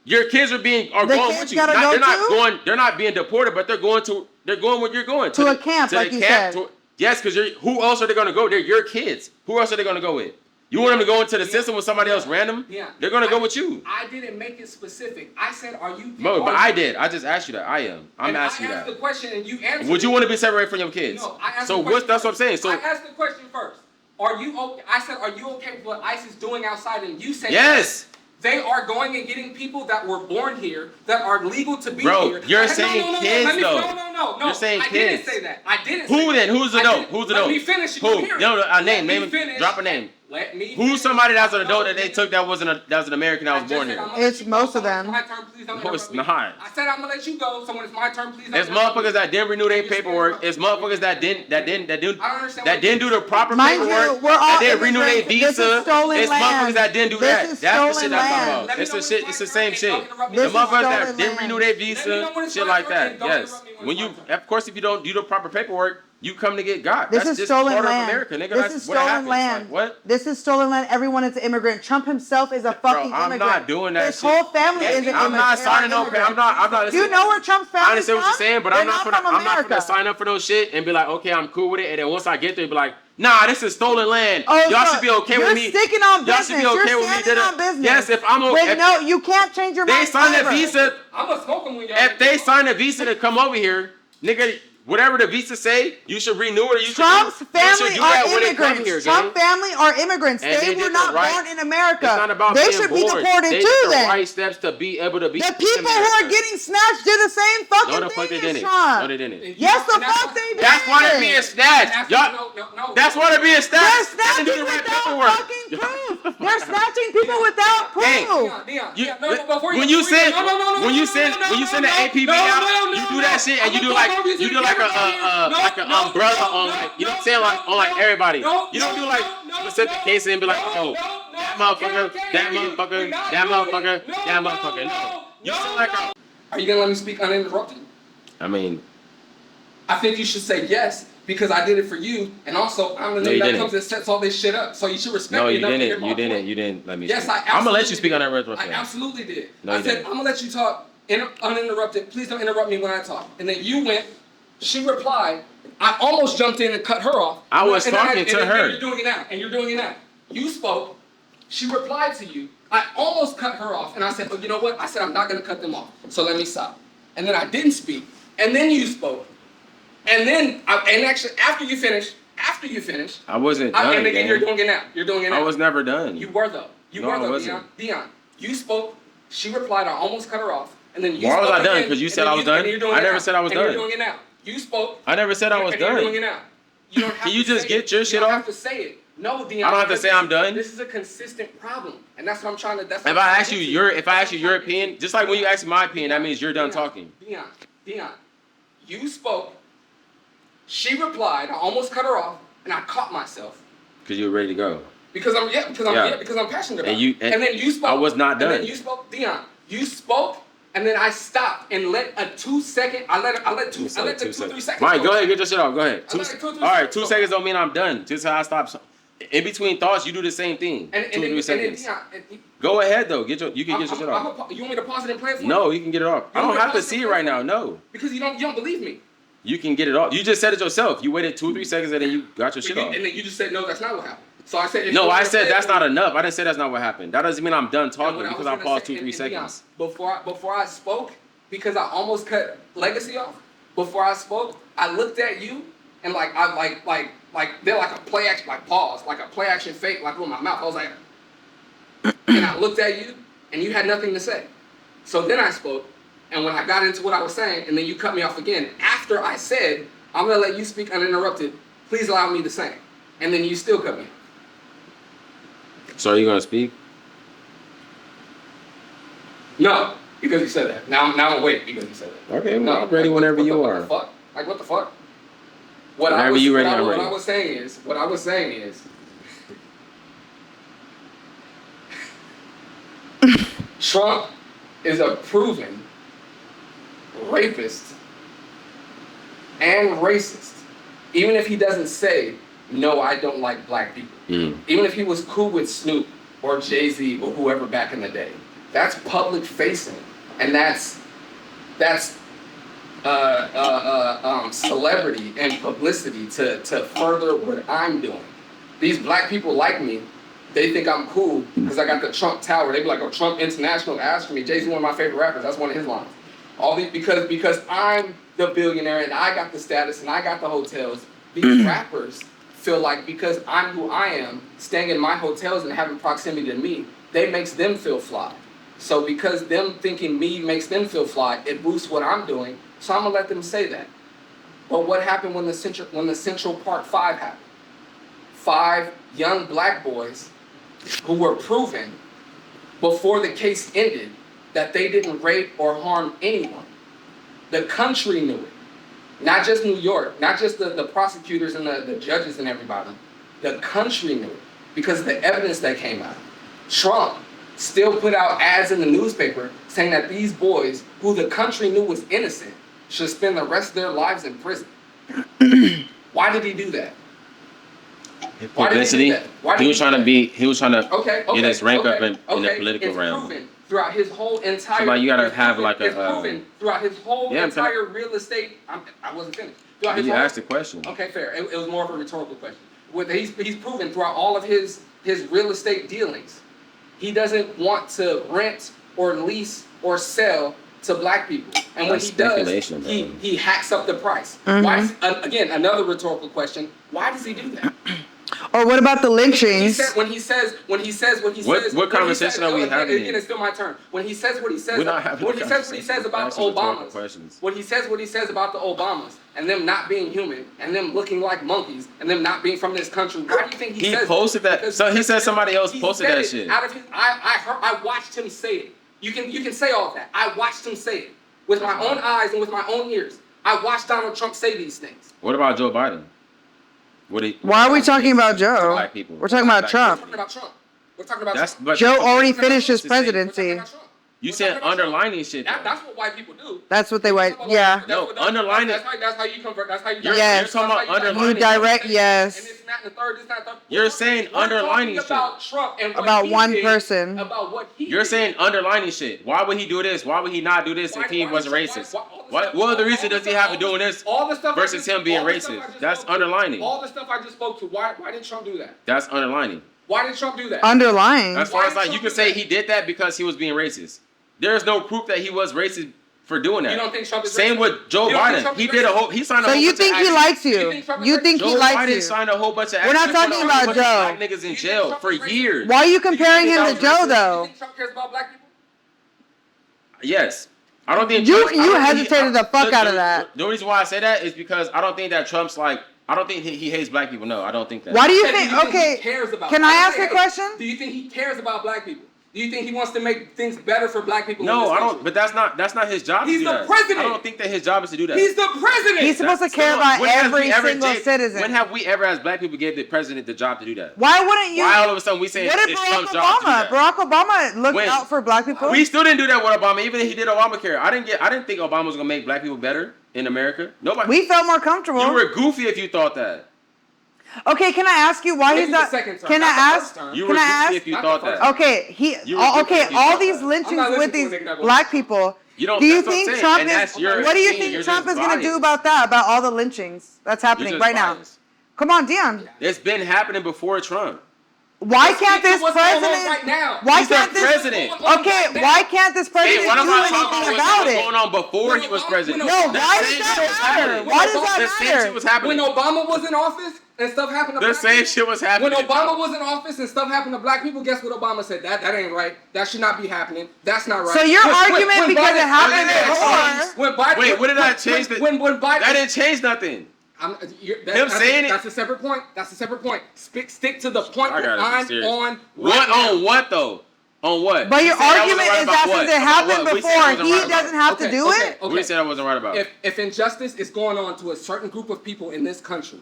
Your kids are going with you. They're not being deported, but they're going where you're going to a camp, like you said. Yes, because who else are they going to go? They're your kids. Who else are they going to go with? You want them to go into the system with somebody else random? Yeah. They're going to go with you. I didn't make it specific. I said, are you... No, but I did. I just asked you that. I am. I'm asking you that. I asked the question and you answered. Would you want to be separated from your kids? No, I asked the question. That's what I'm saying. So I asked the question first. Are you okay? I said, are you okay with what ICE is doing outside? And you said yes. They are going and getting people that were born here that are legal to be here. Bro, you're saying kids though. No. You're saying kids. I didn't say that. I didn't. Who then? Who's the adult? Who's the adult? Let me finish. Who? No, a name. Drop a name. Let me. Who's somebody that's an adult that they took that was an American that was born here? It's most of them. My turn, please don't no, it's not. I said I'm gonna let you go. So when it's my turn, please don't. It's motherfuckers that didn't renew their paperwork. It's motherfuckers that didn't do the proper paperwork. That didn't renew their visa. It's motherfuckers that didn't do that. That's the shit I'm talking about. It's the shit. It's the same shit. The motherfuckers that didn't renew their visa, shit like that. Yes. Of course, if you don't do the proper paperwork, you come to get got. This is stolen part land. Of America, nigga. This is stolen land. Like, what? This is stolen land. Everyone is an immigrant. Trump himself is a fucking immigrant. I'm not doing that. His whole family is an immigrant. I'm not signing no. I'm not. Do you know where Trump's family is? I understand what you're saying, but I'm not gonna sign up for those shit and be like, okay, I'm cool with it. And then once I get there, be like, nah, this is stolen land. Oh, y'all should be okay with me. You're sticking on business. Y'all should be okay with me. You're on business. Yes, if I'm okay. But no, you can't change your mind. They signed a visa. I'm gonna smoke them when y'all. If they sign a visa to come over here, nigga. Whatever the visa say, you should renew it. Trump's family are immigrants. Trump's family are immigrants. They were not born in America. It's not about they being should be born. deported they too. Took then the right steps to be able to be. The people who are getting snatched did the same fucking no, the fuck thing they as didn't. Trump. No, they didn't. Yes, the fuck they did. That's why they're being snatched. No. That's why they're being snatched. They're snatching without fucking proof. They're snatching people without proof. When you send the APB out, you do that shit and you do like an umbrella on like, you know what I'm saying, like on like everybody. You don't do like specific cases and be like, oh, that motherfucker. No. You sound like a... Are you gonna let me speak uninterrupted? I mean, I think you should say yes because I did it for you, and also I'm the nigga that comes and sets all this shit up. So you should respect me enough to hear my point. You didn't let me. Yes, speak. I'm gonna let you speak uninterrupted. I absolutely did. No, I said I'm gonna let you talk uninterrupted. Please don't interrupt me when I talk. And then you went. She replied. I almost jumped in and cut her off. I was talking to her. And you're doing it now. You spoke. She replied to you. I almost cut her off. And I said, oh, you know what? I said, I'm not going to cut them off. So let me stop. And then I didn't speak. And then you spoke. And then, actually, after you finished. I wasn't done. And again, you're doing it now. I was never done. You were, though. Deion. You spoke. She replied. I almost cut her off. And then you Why spoke was I done? Because you said I was done? I never said I was done. You're doing it now. You spoke. I never said I was done. You're doing it now. You don't have Can you just get your shit off? You don't have to say it. No, Deion. I don't have to say I'm done. This is a consistent problem, and that's what I'm trying to. If I ask you your opinion, just like when you ask my opinion, that means you're done talking. Deion, you spoke. She replied. I almost cut her off, and I caught myself. Because you were ready to go. Because I'm passionate about it. And then you spoke. I was not done. And then you spoke, Deion. You spoke. And then I stopped and let a 2 second. I let the 2 3 seconds. Mike, go ahead, get your shit off. Go ahead. All right, 2 seconds don't mean I'm done. Just how I stop. In between thoughts, you do the same thing. 2 or 3 seconds. Go ahead though. You can get your shit off. You want me to pause it and play it for you? No, you can get it off. I don't have to see it right now. No. Because you don't believe me. You can get it off. You just said it yourself. You waited 2 or 3 seconds and then you got your shit off. And then you just said no, that's not what happened. So I said. No, I said that's not enough. I didn't say that's not what happened. That doesn't mean I'm done talking because I paused 2 or 3 seconds. Before I spoke. Because I almost cut Legacy off. Before I spoke, I looked at you and like they're like a play action, like pause, like a play action fake, like with my mouth. I was like, and I looked at you and you had nothing to say. So then I spoke, and when I got into what I was saying, and then you cut me off again. After I said, I'm gonna let you speak uninterrupted. Please allow me to say, and then you still cut me off. So are you gonna speak? No. Because you said that. Now I'm waiting because you said that. Okay, well, I'm ready whenever you are. What the fuck? Whenever you're ready, I'm ready. What I was saying is, Trump is a proven rapist and racist. Even if he doesn't say no, I don't like black people. Mm. Even if he was cool with Snoop or Jay-Z or whoever back in the day. That's public facing. And that's celebrity and publicity to further what I'm doing. These black people like me. They think I'm cool because I got the Trump Tower. They be like, "Oh, Trump International asked for me." Jay-Z, one of my favorite rappers. That's one of his lines. All these because I'm the billionaire and I got the status and I got the hotels. These rappers feel like because I'm who I am, staying in my hotels and having proximity to me, they makes them feel fly. So because them thinking me makes them feel fly, it boosts what I'm doing. So I'm gonna let them say that. But what happened when the Central Park 5 happened? 5 young black boys who were proven before the case ended that they didn't rape or harm anyone. The country knew it. Not just New York, not just the prosecutors and the judges and everybody. The country knew it because of the evidence that came out. Trump still put out ads in the newspaper saying that these boys, who the country knew was innocent, should spend the rest of their lives in prison. Why did he do that? Publicity. He was trying to get his rank up in the political realm. Proven throughout his whole entire. So like you gotta have like it's proven throughout his whole entire real estate. I wasn't finished. You asked the question. Okay, fair. It was more of a rhetorical question. He's proven throughout all of his real estate dealings, he doesn't want to rent or lease or sell to black people. And when he does, he hacks up the price. Mm-hmm. Why? Again, another rhetorical question. Why does he do that? Or what about the lynchings? When he says what conversation are we having? Again, it's still my turn. When he says what he says, We're not having what he says about the Obamas, what he says about the Obamas, and them not being human, and them looking like monkeys, and them not being from this country. Why do you think he says posted that? So he said somebody else posted that shit. Out of his, I watched him say it. You can say all of that. I watched him say it with my own eyes and with my own ears. I watched Donald Trump say these things. What about Joe Biden? Why are we talking about Joe? Black people. We're talking about Trump. We're talking about Trump. Joe already finished his presidency. You said underlining shit. That's what white people do. That's what they white. Yeah. No, underlining. That's how you convert. That's how you. Yes. You're talking about underlining. You direct. Yes. And this, not the third. This, not the third. You're saying underlining shit. About Trump and what about he one did, person. About what he. You're saying underlining shit. Why would he do this? Why would he not do this if he wasn't racist? What other reason does he have for doing this versus him being racist? That's underlining. All the stuff I just spoke to. Why did Trump do that? That's underlining. Why did Trump do that? Underlying. As far as like you can say he did that because he was being racist. There's no proof that he was racist for doing that. You don't think Trump is Same racist? with Joe Biden. He did he signed a So whole you bunch think of he likes you? You think Joe he likes Biden you? signed a whole bunch of We're not actions, talking put a about bunch of Joe. black niggas in jail for years. Why are you comparing him to Joe though? You think Trump cares about black people? Yes. I don't think You hesitated the fuck out of that. The reason why I say that is because I don't think that Trump's like, I don't think he hates black people. No, I don't think that. Why do you Okay, think? do you Okay. he cares about Can I ask a question? Do you think he cares about black people? Do you think he wants to make things better for black people? No, in this I don't. country? But that's not his job. He's to do the that. president. I don't think that his job is to do that. He's the president. He's supposed to care about every single citizen. When have we ever, as black people, gave the president the job to do that? Why wouldn't you? Why all of a sudden we say What it's did Barack Trump's job to do Obama? that? Barack Obama looked When? out for black people. We still didn't do that with Obama, even if he did Obamacare. I didn't think Obama was gonna make black people better in America. Nobody. We felt more comfortable. You were goofy if you thought that. Okay, can I ask you why he's not? Can I ask? You were Can I goofy ask? if you thought that. Okay, You were goofy okay, if you all thought these that. lynchings I'm not with these listening to that black people. You don't. Do you that's what I'm think saying, Trump and is? that's your What do you opinion, think you're Trump just is going to biased. do about that? About all the lynchings that's happening You're right just now? biased. Come on, Deion. It's been happening before Trump. Why can't this What's going on president? right now? Why He's the can't this president. Okay, why can't this president Hey, what do am I talking anything about? about What's it? going on before he was president? No, The why does same that shit was matter? happening. Why does The that same shit matter? was happening. When Obama was in office and stuff happened to The black same people, shit was happening. when Obama was in office and stuff happened to black people, guess what Obama said? That ain't right. That should not be happening. That's not right. So your argument because Biden- it happened when Biden, Wait, what did that change? When Biden, That didn't change nothing. That's a separate point. That's a separate point. Stick to the point I that gotta be I'm serious. on. What on what though? On what? But You your said I wasn't argument right is about that what? since it About happened what? We said I before, wasn't he right about doesn't have to Okay, do okay. it. What did you say I wasn't right about? If injustice is going on to a certain group of people in this country,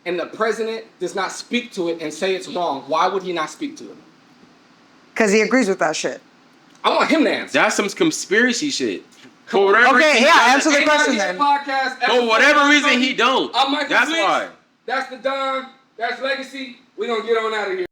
and the president does not speak to it and say it's wrong, why would he not speak to it? Because he agrees with that shit. I want him to answer. That's some conspiracy shit. For whatever Okay, reason, yeah, answer the Ain't question Nobody then. Podcast, For whatever reason, he don't. I'm Michael That's Blitz. why. That's the Don. That's Legacy. We gonna get on out of here.